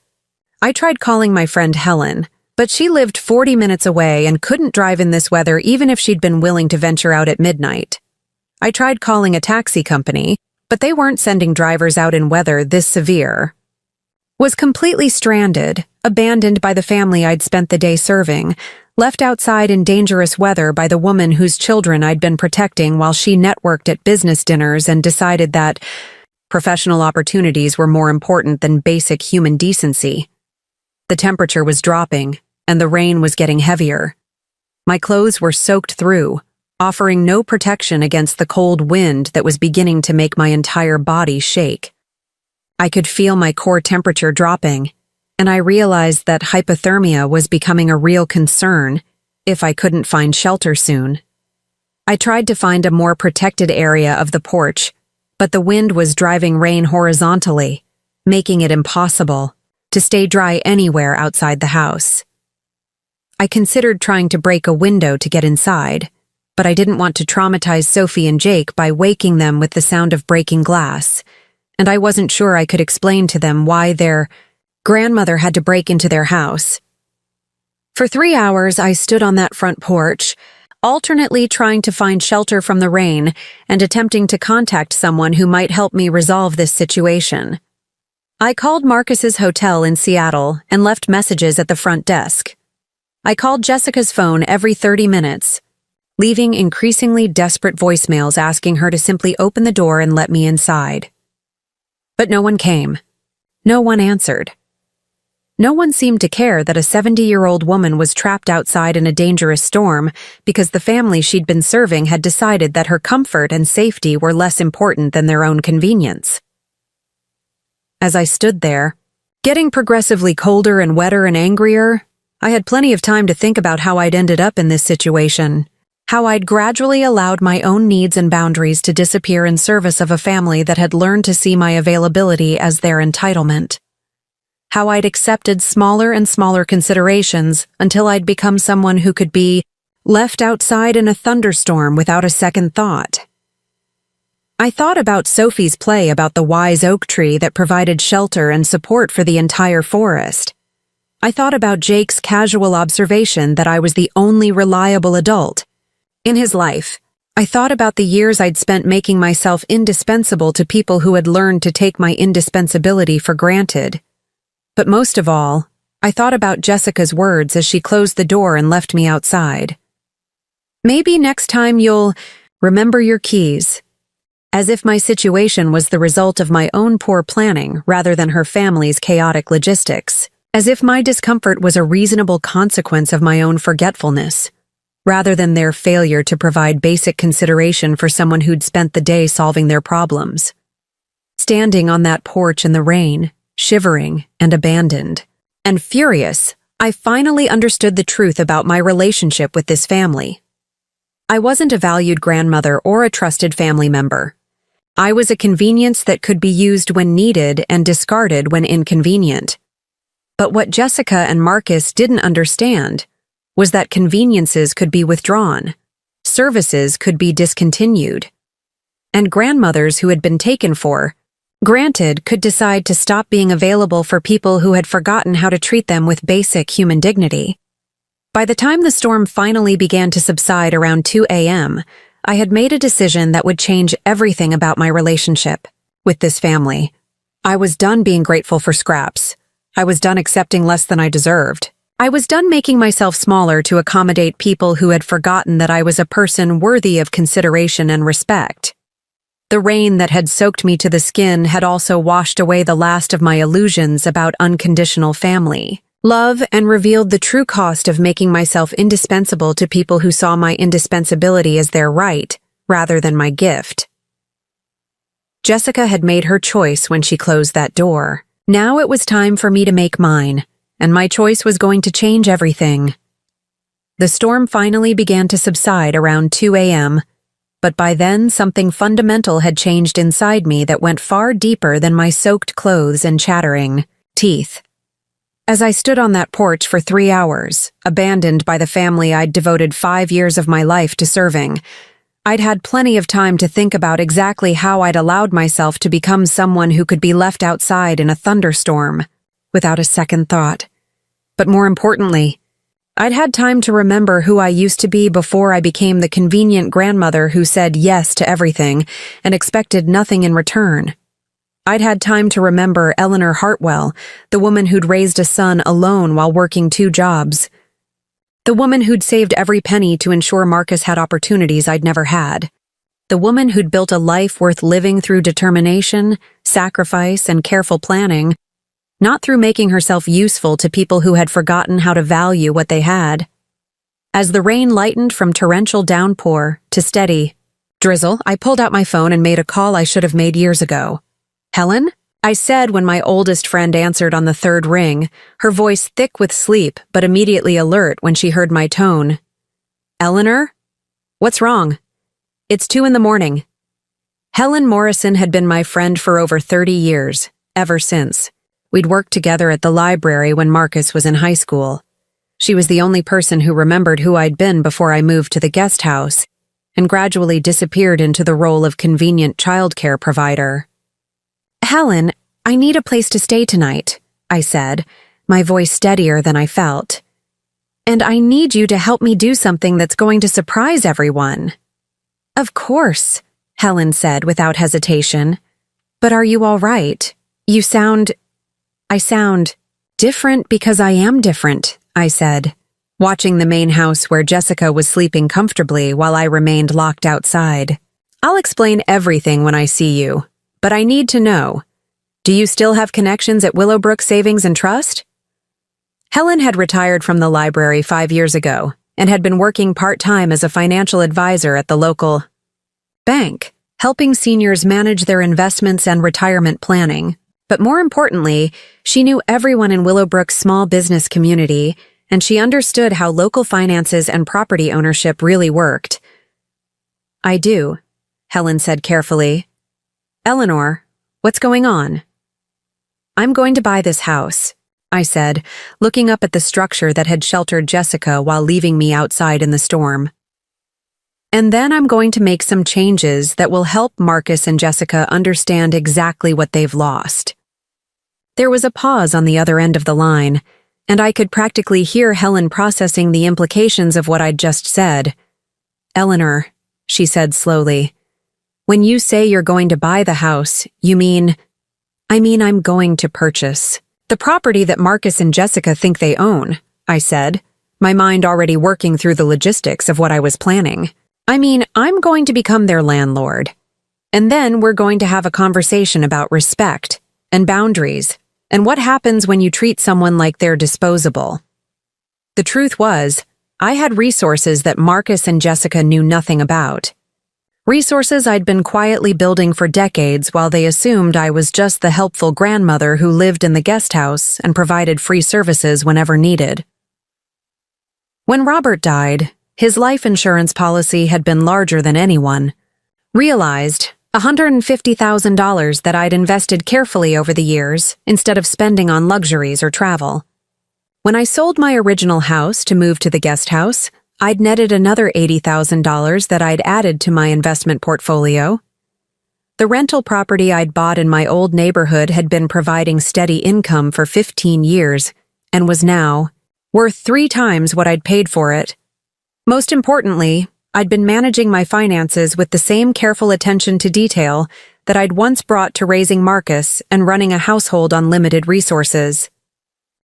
I tried calling my friend Helen, but she lived 40 minutes away and couldn't drive in this weather even if she'd been willing to venture out at midnight. I tried calling a taxi company, but they weren't sending drivers out in weather this severe. Was completely stranded, abandoned by the family I'd spent the day serving, left outside in dangerous weather by the woman whose children I'd been protecting while she networked at business dinners and decided that professional opportunities were more important than basic human decency. The temperature was dropping, and the rain was getting heavier. My clothes were soaked through, offering no protection against the cold wind that was beginning to make my entire body shake. I could feel my core temperature dropping, and I realized that hypothermia was becoming a real concern if I couldn't find shelter soon. I tried to find a more protected area of the porch, but the wind was driving rain horizontally, making it impossible to stay dry anywhere outside the house. I considered trying to break a window to get inside, but I didn't want to traumatize Sophie and Jake by waking them with the sound of breaking glass, and I wasn't sure I could explain to them why their grandmother had to break into their house. For 3 hours, I stood on that front porch, alternately trying to find shelter from the rain and attempting to contact someone who might help me resolve this situation. I called Marcus's hotel in Seattle and left messages at the front desk. I called Jessica's phone every 30 minutes, leaving increasingly desperate voicemails asking her to simply open the door and let me inside. But no one came. No one answered. No one seemed to care that a 70-year-old woman was trapped outside in a dangerous storm because the family she'd been serving had decided that her comfort and safety were less important than their own convenience. As I stood there, getting progressively colder and wetter and angrier, I had plenty of time to think about how I'd ended up in this situation, how I'd gradually allowed my own needs and boundaries to disappear in service of a family that had learned to see my availability as their entitlement. How I'd accepted smaller and smaller considerations until I'd become someone who could be left outside in a thunderstorm without a second thought. I thought about Sophie's play about the wise oak tree that provided shelter and support for the entire forest. I thought about Jake's casual observation that I was the only reliable adult in his life. I thought about the years I'd spent making myself indispensable to people who had learned to take my indispensability for granted. But most of all, I thought about Jessica's words as she closed the door and left me outside. Maybe next time you'll remember your keys. As if my situation was the result of my own poor planning rather than her family's chaotic logistics. As if my discomfort was a reasonable consequence of my own forgetfulness, rather than their failure to provide basic consideration for someone who'd spent the day solving their problems. Standing on that porch in the rain, shivering and abandoned, and furious, I finally understood the truth about my relationship with this family. I wasn't a valued grandmother or a trusted family member. I was a convenience that could be used when needed and discarded when inconvenient. But what Jessica and Marcus didn't understand was that conveniences could be withdrawn, services could be discontinued, and grandmothers who had been taken for granted could decide to stop being available for people who had forgotten how to treat them with basic human dignity. By the time the storm finally began to subside around 2 a.m., I had made a decision that would change everything about my relationship with this family. I was done being grateful for scraps. I was done accepting less than I deserved. I was done making myself smaller to accommodate people who had forgotten that I was a person worthy of consideration and respect. The rain that had soaked me to the skin had also washed away the last of my illusions about unconditional family, love, and revealed the true cost of making myself indispensable to people who saw my indispensability as their right, rather than my gift. Jessica had made her choice when she closed that door. Now it was time for me to make mine, and my choice was going to change everything. The storm finally began to subside around 2 a.m., but by then something fundamental had changed inside me that went far deeper than my soaked clothes and chattering teeth. As I stood on that porch for 3 hours, abandoned by the family I'd devoted 5 years of my life to serving, I'd had plenty of time to think about exactly how I'd allowed myself to become someone who could be left outside in a thunderstorm, without a second thought. But more importantly, I'd had time to remember who I used to be before I became the convenient grandmother who said yes to everything and expected nothing in return. I'd had time to remember Eleanor Hartwell, the woman who'd raised a son alone while working 2 jobs. The woman who'd saved every penny to ensure Marcus had opportunities I'd never had. The woman who'd built a life worth living through determination, sacrifice, and careful planning, not through making herself useful to people who had forgotten how to value what they had. As the rain lightened from torrential downpour to steady drizzle, I pulled out my phone and made a call I should have made years ago. "Helen?" I said when my oldest friend answered on the third ring, her voice thick with sleep but immediately alert when she heard my tone. "Eleanor? What's wrong?" "It's 2 a.m. Helen Morrison had been my friend for over 30 years, ever since. We'd worked together at the library when Marcus was in high school. She was the only person who remembered who I'd been before I moved to the guest house, and gradually disappeared into the role of convenient childcare provider. "Helen, I need a place to stay tonight," I said, my voice steadier than I felt. "And I need you to help me do something that's going to surprise everyone." "Of course," Helen said without hesitation. "But are you all right? I sound different because I am different," I said, watching the main house where Jessica was sleeping comfortably while I remained locked outside. "I'll explain everything when I see you, but I need to know. Do you still have connections at Willowbrook Savings and Trust?" Helen had retired from the library 5 years ago and had been working part-time as a financial advisor at the local bank, helping seniors manage their investments and retirement planning. But more importantly, she knew everyone in Willowbrook's small business community, and she understood how local finances and property ownership really worked. "I do," Helen said carefully. "Eleanor, what's going on?" "I'm going to buy this house," I said, looking up at the structure that had sheltered Jessica while leaving me outside in the storm. "And then I'm going to make some changes that will help Marcus and Jessica understand exactly what they've lost." There was a pause on the other end of the line, and I could practically hear Helen processing the implications of what I'd just said. "Eleanor," she said slowly, "when you say you're going to buy the house, you mean—" "I mean I'm going to purchase the property that Marcus and Jessica think they own," I said, my mind already working through the logistics of what I was planning. "I mean, I'm going to become their landlord. And then we're going to have a conversation about respect and boundaries and what happens when you treat someone like they're disposable." The truth was, I had resources that Marcus and Jessica knew nothing about. Resources I'd been quietly building for decades while they assumed I was just the helpful grandmother who lived in the guest house and provided free services whenever needed. When Robert died, his life insurance policy had been larger than anyone. Realized $150,000 that I'd invested carefully over the years instead of spending on luxuries or travel. When I sold my original house to move to the guest house, I'd netted another $80,000 that I'd added to my investment portfolio. The rental property I'd bought in my old neighborhood had been providing steady income for 15 years and was now worth 3 times what I'd paid for it. Most importantly, I'd been managing my finances with the same careful attention to detail that I'd once brought to raising Marcus and running a household on limited resources.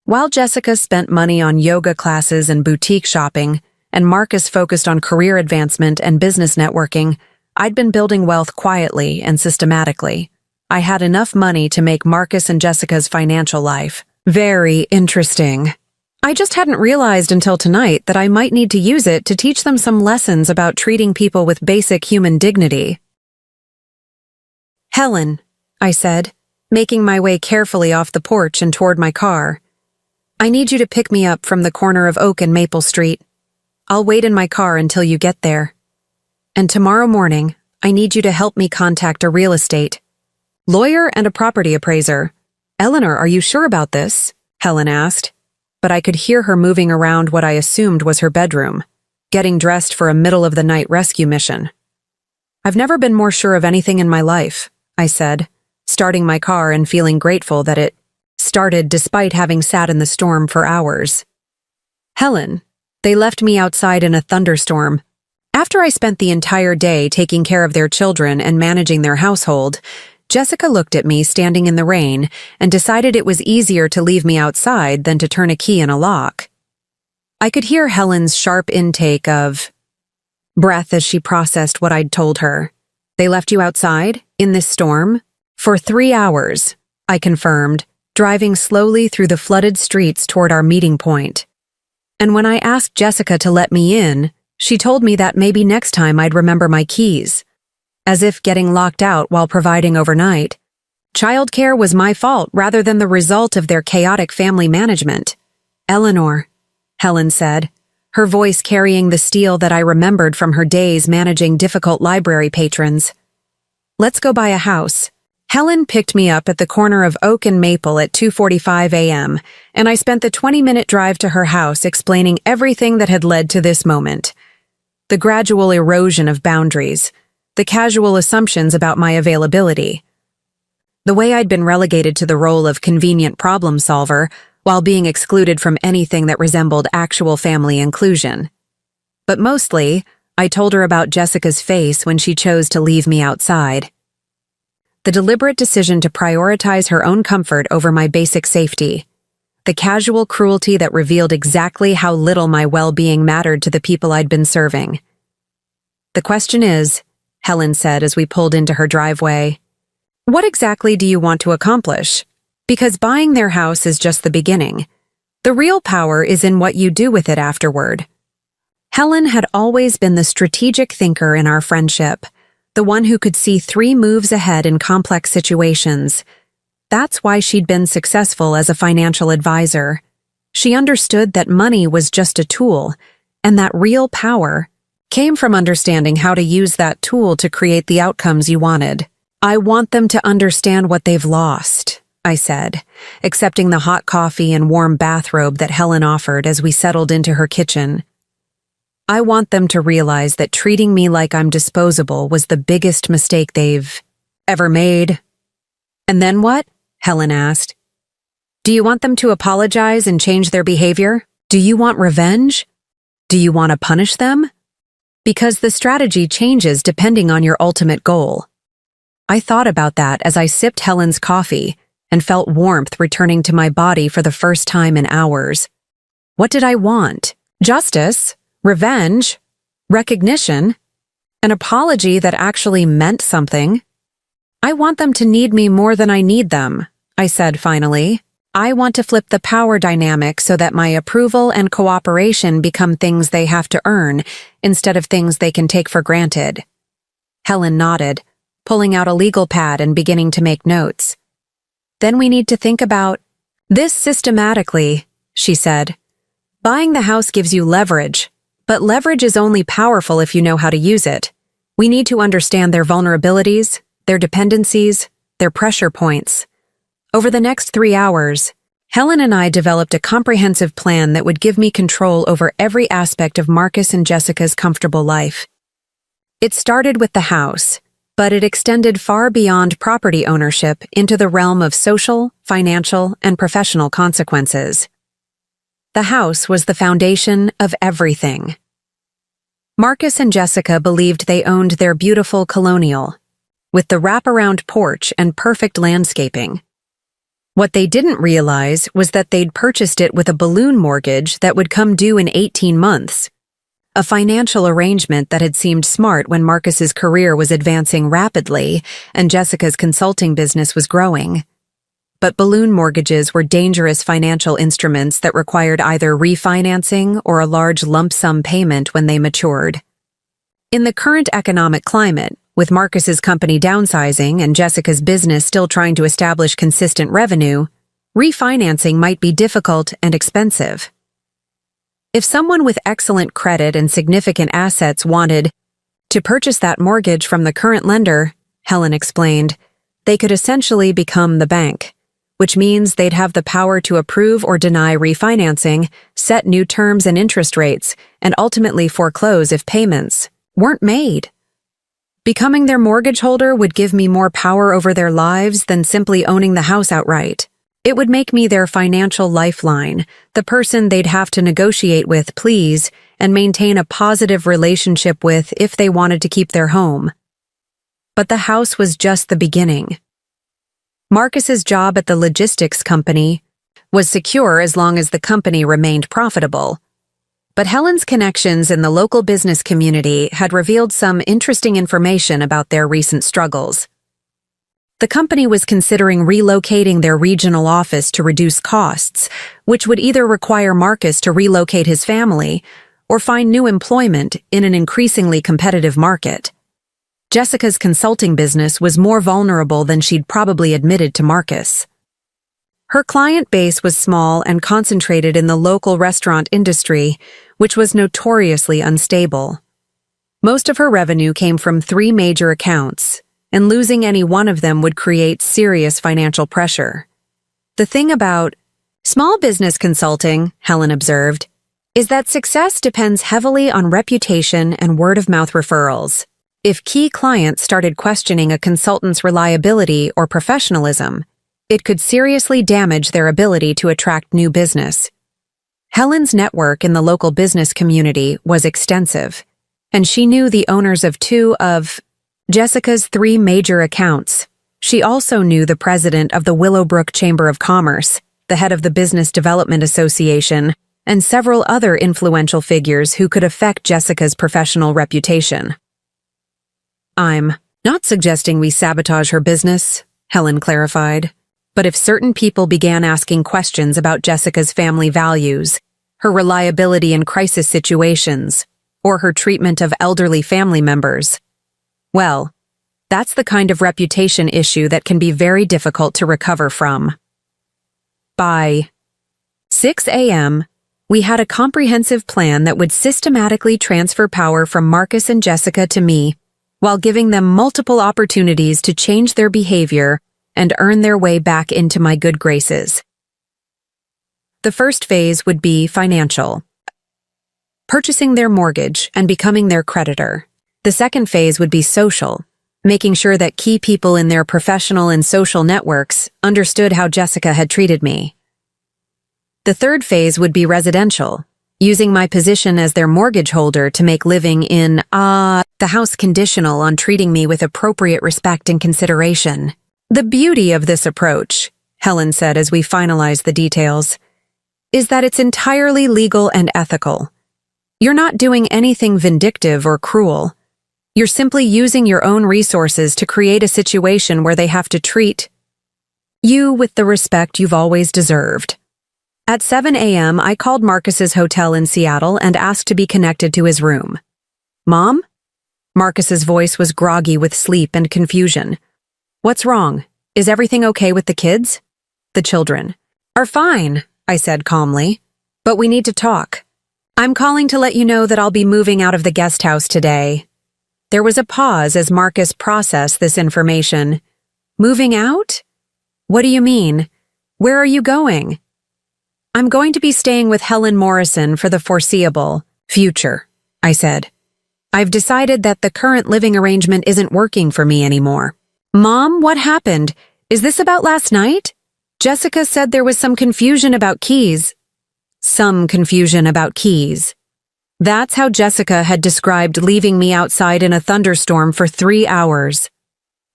While Jessica spent money on yoga classes and boutique shopping, and Marcus focused on career advancement and business networking, I'd been building wealth quietly and systematically. I had enough money to make Marcus and Jessica's financial life very interesting. I just hadn't realized until tonight that I might need to use it to teach them some lessons about treating people with basic human dignity. "Helen," I said, making my way carefully off the porch and toward my car. "I need you to pick me up from the corner of Oak and Maple Street. I'll wait in my car until you get there. And tomorrow morning, I need you to help me contact a real estate lawyer and a property appraiser." "Eleanor, are you sure about this?" Helen asked, but I could hear her moving around what I assumed was her bedroom, getting dressed for a middle-of-the-night rescue mission. "I've never been more sure of anything in my life," I said, starting my car and feeling grateful that it started despite having sat in the storm for hours. "Helen, they left me outside in a thunderstorm. After I spent the entire day taking care of their children and managing their household, Jessica looked at me standing in the rain and decided it was easier to leave me outside than to turn a key in a lock." I could hear Helen's sharp intake of breath as she processed what I'd told her. "They left you outside, in this storm?" "For 3 hours, I confirmed, driving slowly through the flooded streets toward our meeting point. And when I asked Jessica to let me in, she told me that maybe next time I'd remember my keys. As if getting locked out while providing overnight. Childcare was my fault rather than the result of their chaotic family management. Eleanor, Helen said, her voice carrying the steel that I remembered from her days managing difficult library patrons. Let's go buy a house. Helen picked me up at the corner of Oak and Maple at 2:45 a.m., and I spent the 20-minute drive to her house explaining everything that had led to this moment. The gradual erosion of boundaries, the casual assumptions about my availability, the way I'd been relegated to the role of convenient problem solver while being excluded from anything that resembled actual family inclusion. But mostly, I told her about Jessica's face when she chose to leave me outside. The deliberate decision to prioritize her own comfort over my basic safety. The casual cruelty that revealed exactly how little my well-being mattered to the people I'd been serving. The question is, Helen said as we pulled into her driveway, what exactly do you want to accomplish? Because buying their house is just the beginning. The real power is in what you do with it afterward. Helen had always been the strategic thinker in our friendship, the one who could see 3 moves ahead in complex situations. That's why she'd been successful as a financial advisor. She understood that money was just a tool, and that real power came from understanding how to use that tool to create the outcomes you wanted. I want them to understand what they've lost, I said, accepting the hot coffee and warm bathrobe that Helen offered as we settled into her kitchen. I want them to realize that treating me like I'm disposable was the biggest mistake they've ever made. And then what? Helen asked. Do you want them to apologize and change their behavior? Do you want revenge? Do you want to punish them? Because the strategy changes depending on your ultimate goal. I thought about that as I sipped Helen's coffee and felt warmth returning to my body for the first time in hours. What did I want? Justice? Revenge? Recognition? An apology that actually meant something? I want them to need me more than I need them, I said finally. I want to flip the power dynamic so that my approval and cooperation become things they have to earn instead of things they can take for granted. Helen nodded, pulling out a legal pad and beginning to make notes. Then we need to think about this systematically, she said. Buying the house gives you leverage, but leverage is only powerful if you know how to use it. We need to understand their vulnerabilities, their dependencies, their pressure points. Over the next 3 hours, Helen and I developed a comprehensive plan that would give me control over every aspect of Marcus and Jessica's comfortable life. It started with the house, but it extended far beyond property ownership into the realm of social, financial, and professional consequences. The house was the foundation of everything. Marcus and Jessica believed they owned their beautiful colonial, with the wraparound porch and perfect landscaping. What they didn't realize was that they'd purchased it with a balloon mortgage that would come due in 18 months, a financial arrangement that had seemed smart when Marcus's career was advancing rapidly and Jessica's consulting business was growing. But balloon mortgages were dangerous financial instruments that required either refinancing or a large lump sum payment when they matured. In the current economic climate, with Marcus's company downsizing and Jessica's business still trying to establish consistent revenue, refinancing might be difficult and expensive. If someone with excellent credit and significant assets wanted to purchase that mortgage from the current lender, Helen explained, they could essentially become the bank, which means they'd have the power to approve or deny refinancing, set new terms and interest rates, and ultimately foreclose if payments weren't made. Becoming their mortgage holder would give me more power over their lives than simply owning the house outright. It would make me their financial lifeline, the person they'd have to negotiate with, please, and maintain a positive relationship with if they wanted to keep their home. But the house was just the beginning. Marcus's job at the logistics company was secure as long as the company remained profitable. But Helen's connections in the local business community had revealed some interesting information about their recent struggles. The company was considering relocating their regional office to reduce costs, which would either require Marcus to relocate his family or find new employment in an increasingly competitive market. Jessica's consulting business was more vulnerable than she'd probably admitted to Marcus. Her client base was small and concentrated in the local restaurant industry, which was notoriously unstable. Most of her revenue came from 3 major accounts, and losing any one of them would create serious financial pressure. The thing about small business consulting, Helen observed, is that success depends heavily on reputation and word-of-mouth referrals. If key clients started questioning a consultant's reliability or professionalism, it could seriously damage their ability to attract new business. Helen's network in the local business community was extensive, and she knew the owners of 2 of Jessica's 3 major accounts. She also knew the president of the Willowbrook Chamber of Commerce, the head of the Business Development Association, and several other influential figures who could affect Jessica's professional reputation. "I'm not suggesting we sabotage her business," Helen clarified. "But if certain people began asking questions about Jessica's family values, her reliability in crisis situations, or her treatment of elderly family members, well, that's the kind of reputation issue that can be very difficult to recover from." By 6 a.m., we had a comprehensive plan that would systematically transfer power from Marcus and Jessica to me, while giving them multiple opportunities to change their behavior and earn their way back into my good graces. The first phase would be financial, purchasing their mortgage and becoming their creditor. The second phase would be social, making sure that key people in their professional and social networks understood how Jessica had treated me. The third phase would be residential, using my position as their mortgage holder to make living in, the house conditional on treating me with appropriate respect and consideration. "The beauty of this approach," Helen said as we finalized the details, "is that it's entirely legal and ethical. You're not doing anything vindictive or cruel. You're simply using your own resources to create a situation where they have to treat you with the respect you've always deserved." At 7 a.m., I called Marcus's hotel in Seattle and asked to be connected to his room. "Mom?" Marcus's voice was groggy with sleep and confusion. "What's wrong? Is everything okay with the kids?" "The children are fine," I said calmly, "but we need to talk. I'm calling to let you know that I'll be moving out of the guest house today." There was a pause as Marcus processed this information. "Moving out? What do you mean? Where are you going?" "I'm going to be staying with Helen Morrison for the foreseeable future," I said. "I've decided that the current living arrangement isn't working for me anymore." "Mom, what happened? Is this about last night? Jessica said there was some confusion about keys." "Some confusion about keys." That's how Jessica had described leaving me outside in a thunderstorm for 3 hours.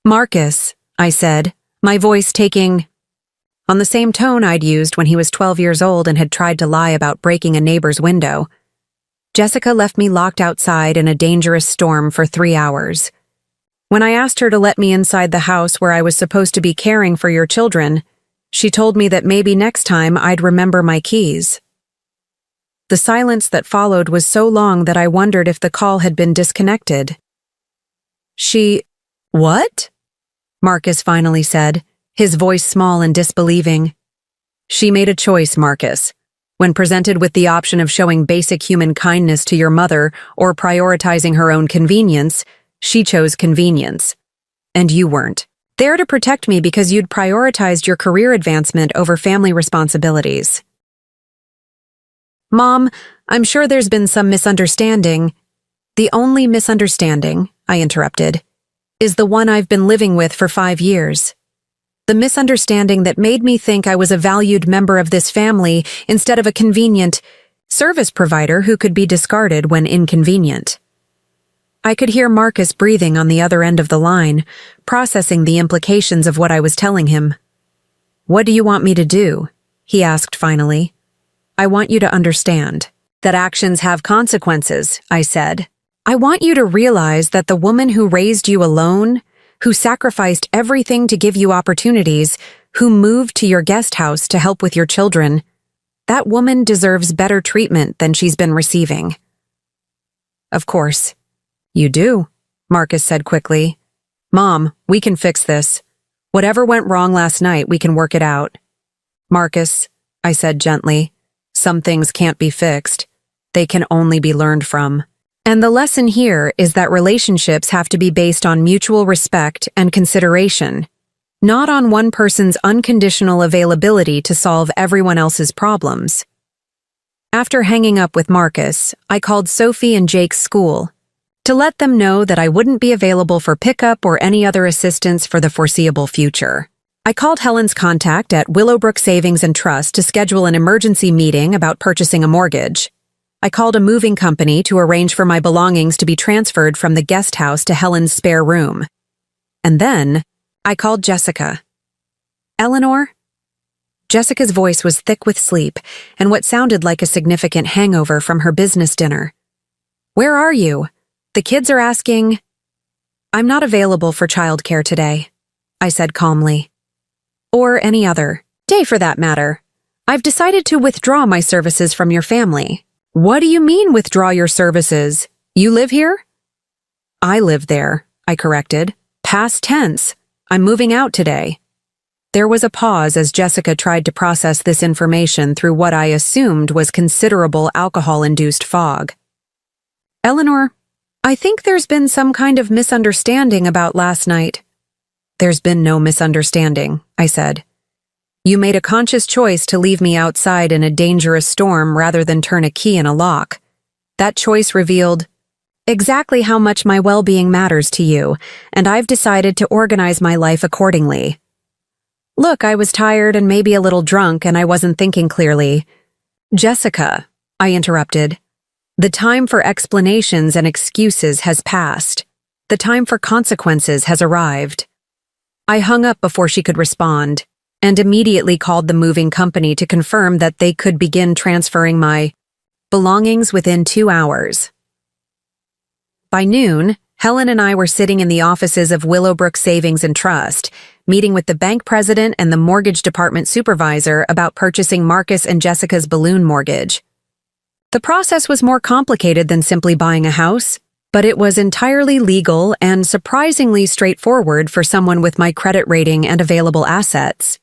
"Marcus," I said, my voice taking on the same tone I'd used when he was 12 years old and had tried to lie about breaking a neighbor's window. "Jessica left me locked outside in a dangerous storm for 3 hours. When I asked her to let me inside the house where I was supposed to be caring for your children, she told me that maybe next time I'd remember my keys." The silence that followed was so long that I wondered if the call had been disconnected. "What?" Marcus finally said, his voice small and disbelieving. "She made a choice, Marcus. When presented with the option of showing basic human kindness to your mother or prioritizing her own convenience, she chose convenience. And you weren't there to protect me because you'd prioritized your career advancement over family responsibilities." "Mom, I'm sure there's been some misunderstanding." "The only misunderstanding," I interrupted, "is the one I've been living with for 5 years. The misunderstanding that made me think I was a valued member of this family instead of a convenient service provider who could be discarded when inconvenient." I could hear Marcus breathing on the other end of the line, processing the implications of what I was telling him. "What do you want me to do?" he asked finally. "I want you to understand that actions have consequences," I said. "I want you to realize that the woman who raised you alone, who sacrificed everything to give you opportunities, who moved to your guest house to help with your children. That woman deserves better treatment than she's been receiving." "Of course. You do," Marcus said quickly. "Mom, we can fix this. Whatever went wrong last night, we can work it out." "Marcus," I said gently, "some things can't be fixed. They can only be learned from. And the lesson here is that relationships have to be based on mutual respect and consideration, not on one person's unconditional availability to solve everyone else's problems." After hanging up with Marcus, I called Sophie and Jake's school to let them know that I wouldn't be available for pickup or any other assistance for the foreseeable future. I called Helen's contact at Willowbrook Savings and Trust to schedule an emergency meeting about purchasing a mortgage. I called a moving company to arrange for my belongings to be transferred from the guest house to Helen's spare room. And then, I called Jessica. "Eleanor?" Jessica's voice was thick with sleep and what sounded like a significant hangover from her business dinner. "Where are you? The kids are asking." "I'm not available for childcare today," I said calmly. "Or any other day for that matter. I've decided to withdraw my services from your family." "What do you mean withdraw your services? You live here?" "I live there," I corrected. "Past tense. I'm moving out today." There was a pause as Jessica tried to process this information through what I assumed was considerable alcohol-induced fog. "Eleanor, I think there's been some kind of misunderstanding about last night." "There's been no misunderstanding," I said. "You made a conscious choice to leave me outside in a dangerous storm rather than turn a key in a lock. That choice revealed exactly how much my well-being matters to you, and I've decided to organize my life accordingly." "Look, I was tired and maybe a little drunk and I wasn't thinking clearly." "Jessica," I interrupted, "the time for explanations and excuses has passed. The time for consequences has arrived." I hung up before she could respond, and immediately called the moving company to confirm that they could begin transferring my belongings within 2 hours. By noon, Helen and I were sitting in the offices of Willowbrook Savings and Trust, meeting with the bank president and the mortgage department supervisor about purchasing Marcus and Jessica's balloon mortgage. The process was more complicated than simply buying a house, but it was entirely legal and surprisingly straightforward for someone with my credit rating and available assets.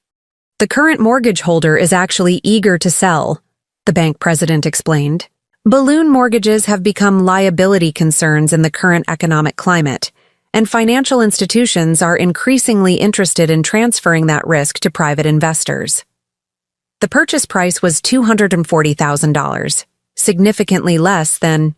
"The current mortgage holder is actually eager to sell," the bank president explained. "Balloon mortgages have become liability concerns in the current economic climate, and financial institutions are increasingly interested in transferring that risk to private investors." The purchase price was $240,000, significantly less than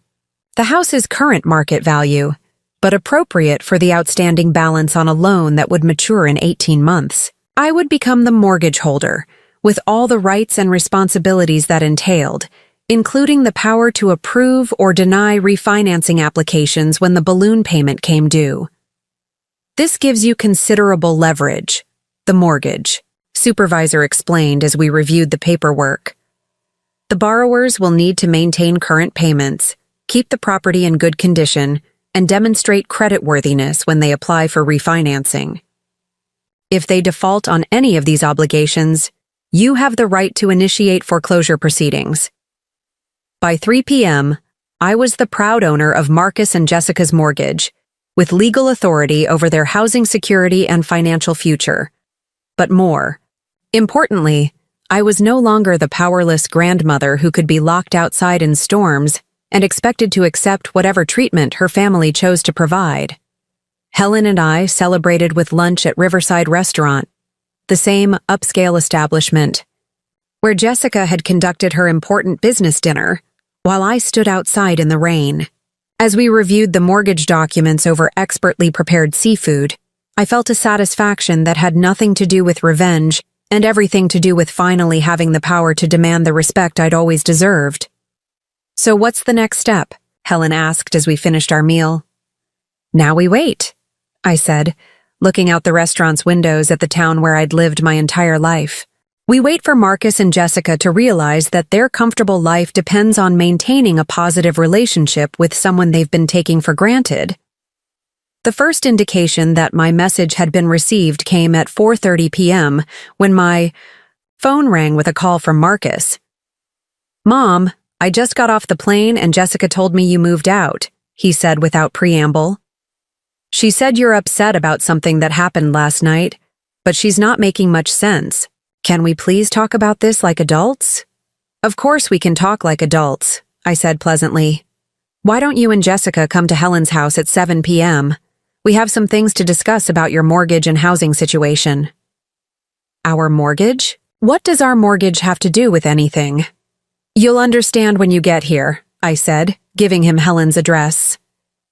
the house's current market value, but appropriate for the outstanding balance on a loan that would mature in 18 months. I would become the mortgage holder, with all the rights and responsibilities that entailed, including the power to approve or deny refinancing applications when the balloon payment came due. "This gives you considerable leverage," the mortgage supervisor explained as we reviewed the paperwork. "The borrowers will need to maintain current payments, keep the property in good condition, and demonstrate creditworthiness when they apply for refinancing. If they default on any of these obligations, you have the right to initiate foreclosure proceedings." By 3 p.m., I was the proud owner of Marcus and Jessica's mortgage, with legal authority over their housing security and financial future. But more importantly, I was no longer the powerless grandmother who could be locked outside in storms and expected to accept whatever treatment her family chose to provide. Helen and I celebrated with lunch at Riverside Restaurant, the same upscale establishment, where Jessica had conducted her important business dinner, while I stood outside in the rain. As we reviewed the mortgage documents over expertly prepared seafood, I felt a satisfaction that had nothing to do with revenge and everything to do with finally having the power to demand the respect I'd always deserved. "So what's the next step?" Helen asked as we finished our meal. "Now we wait," I said, looking out the restaurant's windows at the town where I'd lived my entire life. "We wait for Marcus and Jessica to realize that their comfortable life depends on maintaining a positive relationship with someone they've been taking for granted." The first indication that my message had been received came at 4:30 p.m. when my phone rang with a call from Marcus. "Mom, I just got off the plane and Jessica told me you moved out," he said without preamble. "She said you're upset about something that happened last night, but she's not making much sense. Can we please talk about this like adults?" "Of course we can talk like adults," I said pleasantly. "Why don't you and Jessica come to Helen's house at 7 p.m.? We have some things to discuss about your mortgage and housing situation." "Our mortgage? What does our mortgage have to do with anything?" "You'll understand when you get here," I said, giving him Helen's address.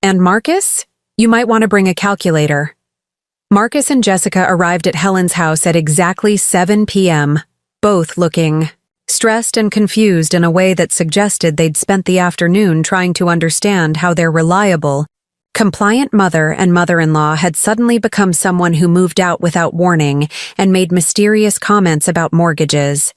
"And Marcus? You might want to bring a calculator." Marcus and Jessica arrived at Helen's house at exactly 7 p.m., both looking stressed and confused in a way that suggested they'd spent the afternoon trying to understand how their reliable, compliant mother and mother-in-law had suddenly become someone who moved out without warning and made mysterious comments about mortgages.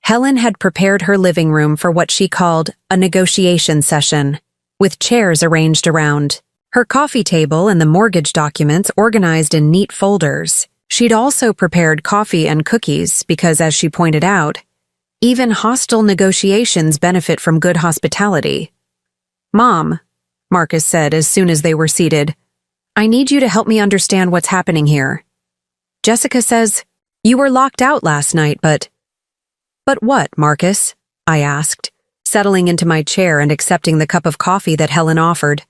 Helen had prepared her living room for what she called a negotiation session, with chairs arranged around, her coffee table and the mortgage documents organized in neat folders. She'd also prepared coffee and cookies because, as she pointed out, even hostile negotiations benefit from good hospitality. "Mom," Marcus said as soon as they were seated, "I need you to help me understand what's happening here. Jessica says you were locked out last night, but..." "But what, Marcus?" I asked, settling into my chair and accepting the cup of coffee that Helen offered.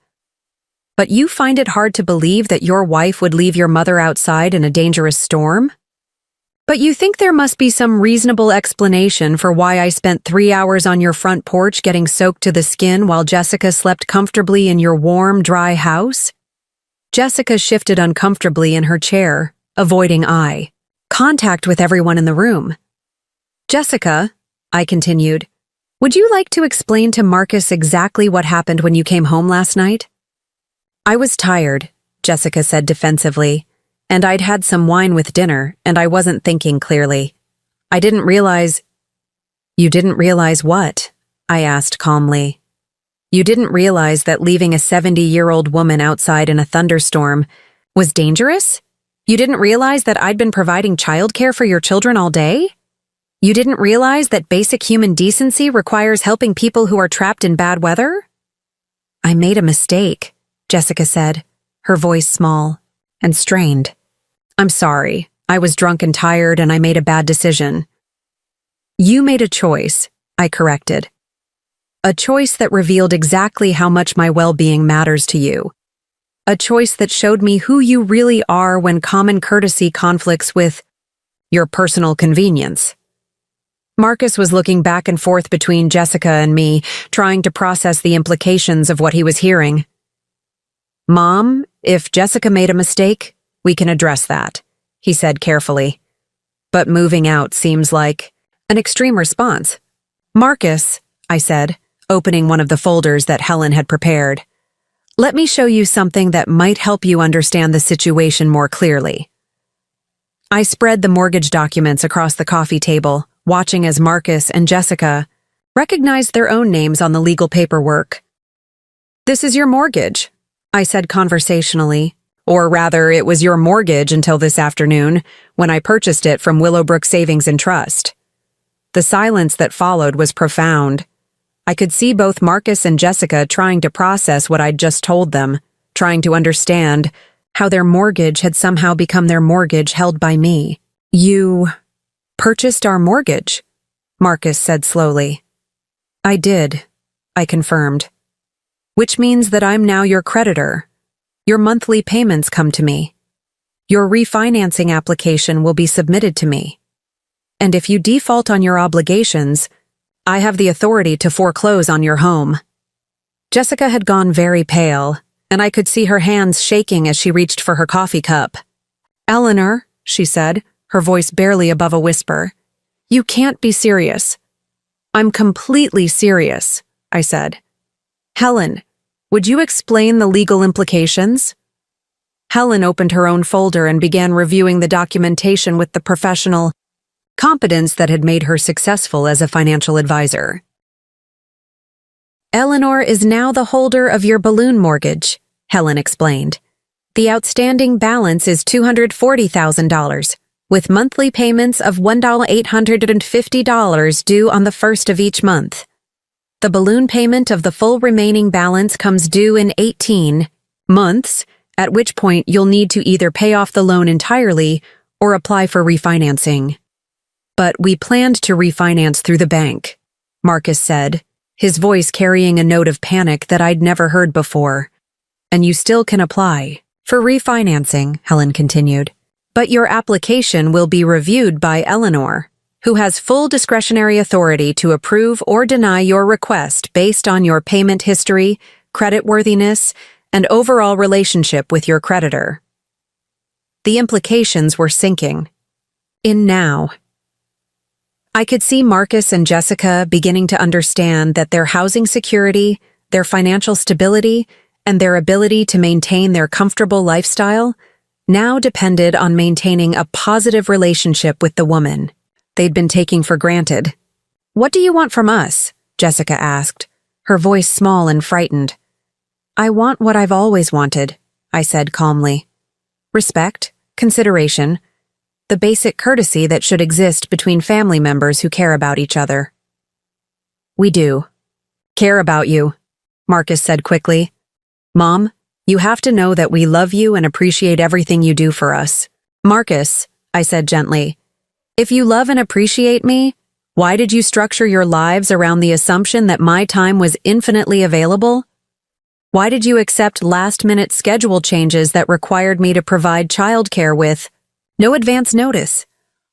"But you find it hard to believe that your wife would leave your mother outside in a dangerous storm? But you think there must be some reasonable explanation for why I spent 3 hours on your front porch getting soaked to the skin while Jessica slept comfortably in your warm, dry house?" Jessica shifted uncomfortably in her chair, avoiding eye contact with everyone in the room. "Jessica," I continued, "would you like to explain to Marcus exactly what happened when you came home last night?" "I was tired," Jessica said defensively, "and I'd had some wine with dinner, and I wasn't thinking clearly. I didn't realize..." "You didn't realize what?" I asked calmly. "You didn't realize that leaving a 70-year-old woman outside in a thunderstorm was dangerous? You didn't realize that I'd been providing childcare for your children all day? You didn't realize that basic human decency requires helping people who are trapped in bad weather?" "I made a mistake," Jessica said, her voice small and strained. "I'm sorry. I was drunk and tired and I made a bad decision." "You made a choice," I corrected. "A choice that revealed exactly how much my well-being matters to you. A choice that showed me who you really are when common courtesy conflicts with your personal convenience." Marcus was looking back and forth between Jessica and me, trying to process the implications of what he was hearing. "Mom, if Jessica made a mistake, we can address that," he said carefully. "But moving out seems like an extreme response." "Marcus," I said, opening one of the folders that Helen had prepared, "let me show you something that might help you understand the situation more clearly." I spread the mortgage documents across the coffee table, watching as Marcus and Jessica recognized their own names on the legal paperwork. "This is your mortgage," I said conversationally, or rather, it was your mortgage until this afternoon, when I purchased it from Willowbrook Savings and Trust. The silence that followed was profound. I could see both Marcus and Jessica trying to process what I'd just told them, trying to understand how their mortgage had somehow become their mortgage held by me. "You purchased our mortgage," Marcus said slowly. "I did," I confirmed. "Which means that I'm now your creditor. Your monthly payments come to me. Your refinancing application will be submitted to me. And if you default on your obligations, I have the authority to foreclose on your home." Jessica had gone very pale, and I could see her hands shaking as she reached for her coffee cup. "Eleanor," she said, her voice barely above a whisper, "you can't be serious." "I'm completely serious," I said. "Helen, would you explain the legal implications?" Helen opened her own folder and began reviewing the documentation with the professional competence that had made her successful as a financial advisor. "Eleanor is now the holder of your balloon mortgage," Helen explained. The outstanding balance is $240,000, with monthly payments of $1,850 due on the first of each month. The balloon payment of the full remaining balance comes due in 18 months, at which point you'll need to either pay off the loan entirely or apply for refinancing. But we planned to refinance through the bank, Marcus said, his voice carrying a note of panic that I'd never heard before. And you still can apply for refinancing, Helen continued. But your application will be reviewed by Eleanor, who has full discretionary authority to approve or deny your request based on your payment history, creditworthiness, and overall relationship with your creditor. The implications were sinking in now. I could see Marcus and Jessica beginning to understand that their housing security, their financial stability, and their ability to maintain their comfortable lifestyle now depended on maintaining a positive relationship with the woman they'd been taking for granted. "What do you want from us?" Jessica asked, her voice small and frightened. "I want what I've always wanted," I said calmly. "Respect, consideration, the basic courtesy that should exist between family members who care about each other." "We do care about you," Marcus said quickly. "Mom, you have to know that we love you and appreciate everything you do for us." "Marcus," I said gently, "if you love and appreciate me, why did you structure your lives around the assumption that my time was infinitely available? Why did you accept last-minute schedule changes that required me to provide childcare with no advance notice?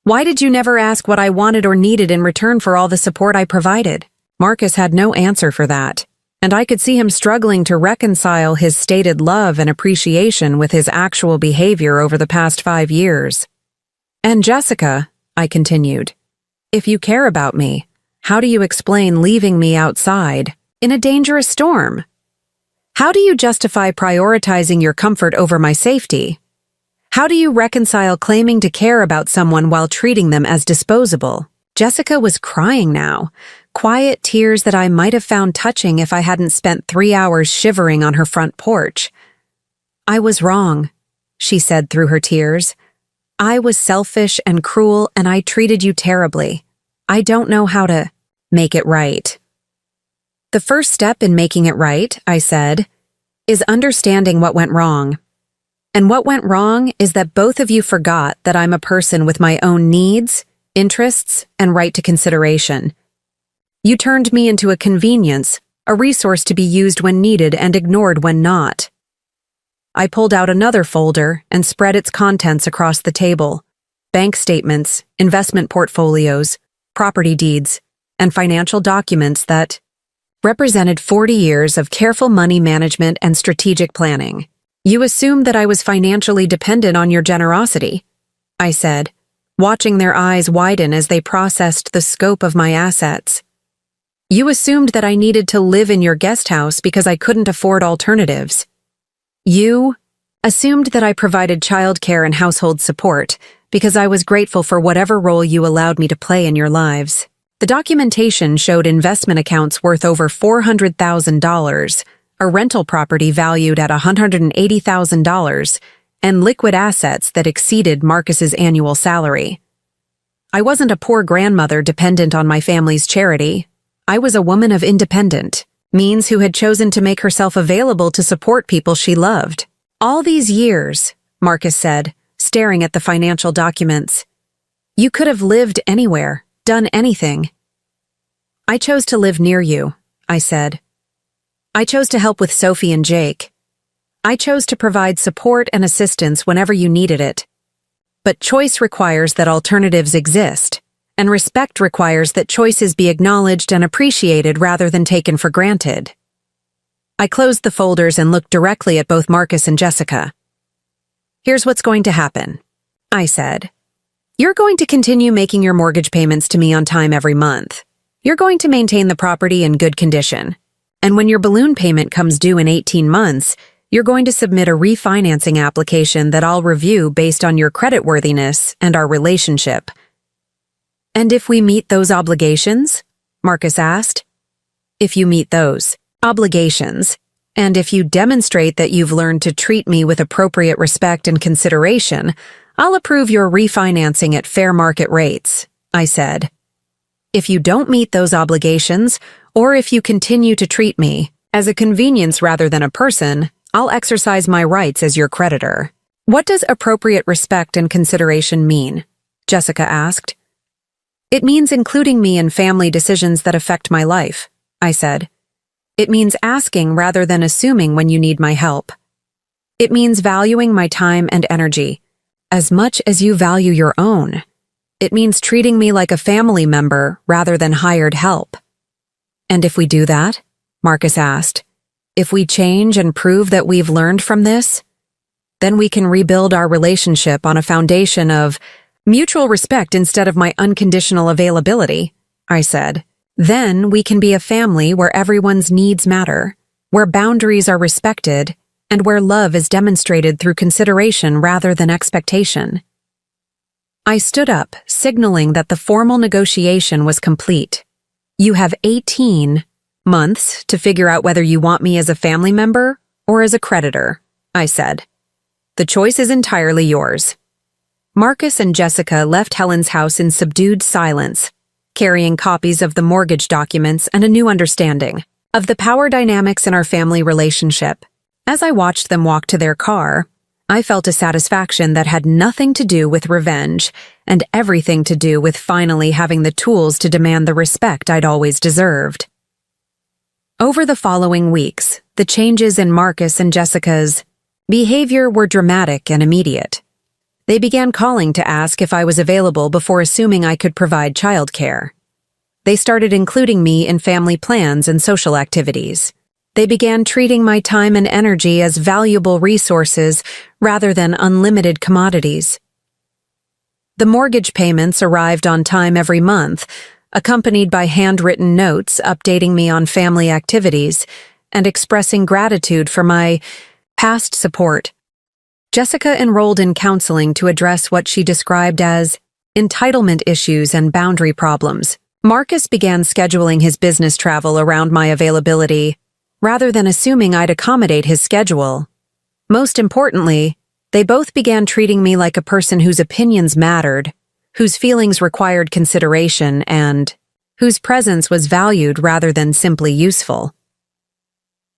Why did you never ask what I wanted or needed in return for all the support I provided?" Marcus had no answer for that, and I could see him struggling to reconcile his stated love and appreciation with his actual behavior over the past 5 years. "And Jessica," I continued, "if you care about me, how do you explain leaving me outside in a dangerous storm? How do you justify prioritizing your comfort over my safety? How do you reconcile claiming to care about someone while treating them as disposable?" Jessica was crying now, quiet tears that I might have found touching if I hadn't spent 3 hours shivering on her front porch. "I was wrong," she said through her tears. "I was selfish and cruel, and I treated you terribly. I don't know how to make it right." "The first step in making it right," I said, "is understanding what went wrong. And what went wrong is that both of you forgot that I'm a person with my own needs, interests, and right to consideration. You turned me into a convenience, a resource to be used when needed and ignored when not." I pulled out another folder and spread its contents across the table: bank statements, investment portfolios, property deeds, and financial documents that represented 40 years of careful money management and strategic planning. "You assumed that I was financially dependent on your generosity," I said, watching their eyes widen as they processed the scope of my assets. "You assumed that I needed to live in your guest house because I couldn't afford alternatives. You assumed that I provided childcare and household support because I was grateful for whatever role you allowed me to play in your lives." The documentation showed investment accounts worth over $400,000, a rental property valued at $180,000, and liquid assets that exceeded Marcus's annual salary. I wasn't a poor grandmother dependent on my family's charity. I was a woman of independent means who had chosen to make herself available to support people she loved. "All these years," Marcus said, staring at the financial documents, "you could have lived anywhere, done anything." "I chose to live near you," I said. "I chose to help with Sophie and Jake. I chose to provide support and assistance whenever you needed it. But choice requires that alternatives exist, and respect requires that choices be acknowledged and appreciated rather than taken for granted." I closed the folders and looked directly at both Marcus and Jessica. "Here's what's going to happen," I said. "You're going to continue making your mortgage payments to me on time every month. You're going to maintain the property in good condition. And when your balloon payment comes due in 18 months, you're going to submit a refinancing application that I'll review based on your creditworthiness and our relationship." "And if we meet those obligations?" Marcus asked. "If you meet those obligations, And if you demonstrate that you've learned to treat me with appropriate respect and consideration, I'll approve your refinancing at fair market rates, I said. If you don't meet those obligations, or if you continue to treat me as a convenience rather than a person, I'll exercise my rights as your creditor. What does appropriate respect and consideration mean? Jessica asked. It means including me in family decisions that affect my life, I said. It means asking rather than assuming when you need my help. It means valuing my time and energy, as much as you value your own. It means treating me like a family member rather than hired help. And if we do that, Marcus asked, if we change and prove that we've learned from this, then we can rebuild our relationship on a foundation of mutual respect instead of my unconditional availability, I said. Then we can be a family where everyone's needs matter, where boundaries are respected, and where love is demonstrated through consideration rather than expectation. I stood up, signaling that the formal negotiation was complete. You have 18 months to figure out whether you want me as a family member or as a creditor, I said. The choice is entirely yours. Marcus and Jessica left Helen's house in subdued silence, carrying copies of the mortgage documents and a new understanding of the power dynamics in our family relationship. As I watched them walk to their car, I felt a satisfaction that had nothing to do with revenge and everything to do with finally having the tools to demand the respect I'd always deserved. Over the following weeks, the changes in Marcus and Jessica's behavior were dramatic and immediate. They began calling to ask if I was available before assuming I could provide childcare. They started including me in family plans and social activities. They began treating my time and energy as valuable resources rather than unlimited commodities. The mortgage payments arrived on time every month, accompanied by handwritten notes updating me on family activities and expressing gratitude for my past support. Jessica enrolled in counseling to address what she described as entitlement issues and boundary problems. Marcus began scheduling his business travel around my availability, rather than assuming I'd accommodate his schedule. Most importantly, they both began treating me like a person whose opinions mattered, whose feelings required consideration, and whose presence was valued rather than simply useful.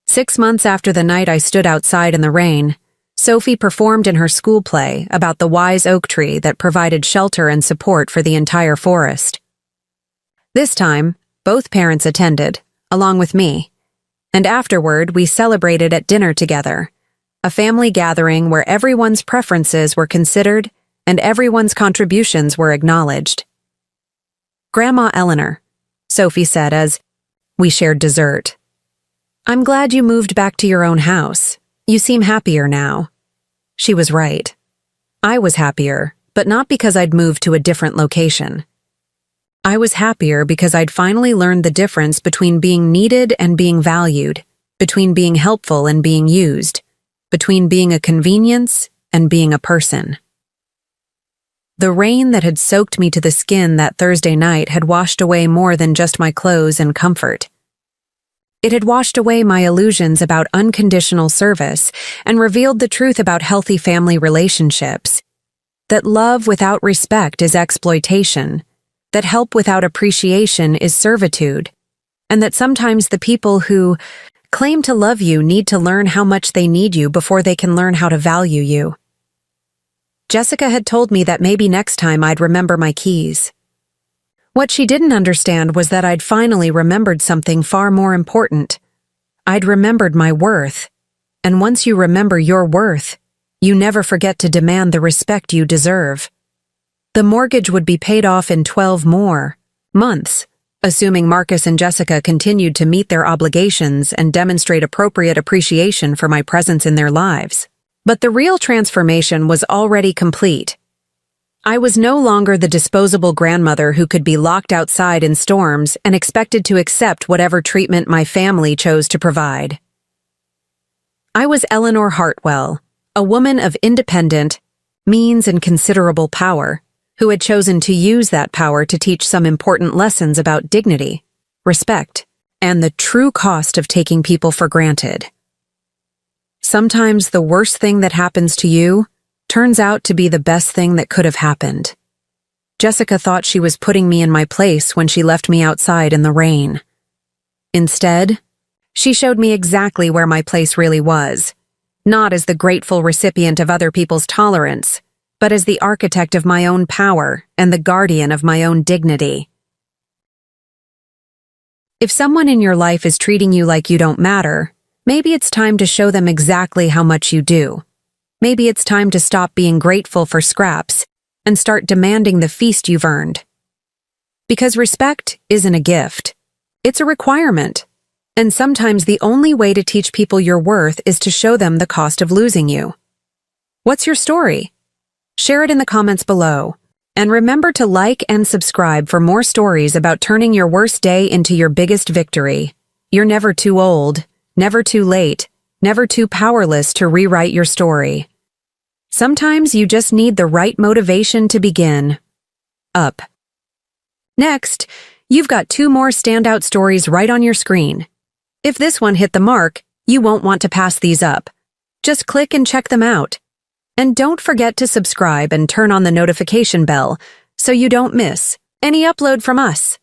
6 months after the night I stood outside in the rain, Sophie performed in her school play about the wise oak tree that provided shelter and support for the entire forest. This time, both parents attended, along with me, and afterward we celebrated at dinner together, a family gathering where everyone's preferences were considered and everyone's contributions were acknowledged. Grandma Eleanor, Sophie said as we shared dessert. I'm glad you moved back to your own house. You seem happier now. She was right. I was happier, but not because I'd moved to a different location. I was happier because I'd finally learned the difference between being needed and being valued, between being helpful and being used, between being a convenience and being a person. The rain that had soaked me to the skin that Thursday night had washed away more than just my clothes and comfort. It had washed away my illusions about unconditional service and revealed the truth about healthy family relationships. That love without respect is exploitation, that help without appreciation is servitude, and that sometimes the people who claim to love you need to learn how much they need you before they can learn how to value you. Jessica had told me that maybe next time I'd remember my keys. What she didn't understand was that I'd finally remembered something far more important. I'd remembered my worth, and once you remember your worth, you never forget to demand the respect you deserve. The mortgage would be paid off in 12 more months, assuming Marcus and Jessica continued to meet their obligations and demonstrate appropriate appreciation for my presence in their lives. But the real transformation was already complete. I was no longer the disposable grandmother who could be locked outside in storms and expected to accept whatever treatment my family chose to provide. I was Eleanor Hartwell, a woman of independent means and considerable power, who had chosen to use that power to teach some important lessons about dignity, respect, and the true cost of taking people for granted. Sometimes the worst thing that happens to you turns out to be the best thing that could have happened. Jessica thought she was putting me in my place when she left me outside in the rain. Instead, she showed me exactly where my place really was, not as the grateful recipient of other people's tolerance, but as the architect of my own power and the guardian of my own dignity. If someone in your life is treating you like you don't matter, maybe it's time to show them exactly how much you do. Maybe it's time to stop being grateful for scraps and start demanding the feast you've earned. Because respect isn't a gift. It's a requirement. And sometimes the only way to teach people your worth is to show them the cost of losing you. What's your story? Share it in the comments below. And remember to like and subscribe for more stories about turning your worst day into your biggest victory. You're never too old, never too late, never too powerless to rewrite your story. Sometimes you just need the right motivation to begin. Up. Next, you've got 2 more standout stories right on your screen. If this one hit the mark, you won't want to pass these up. Just click and check them out. And don't forget to subscribe and turn on the notification bell so you don't miss any upload from us.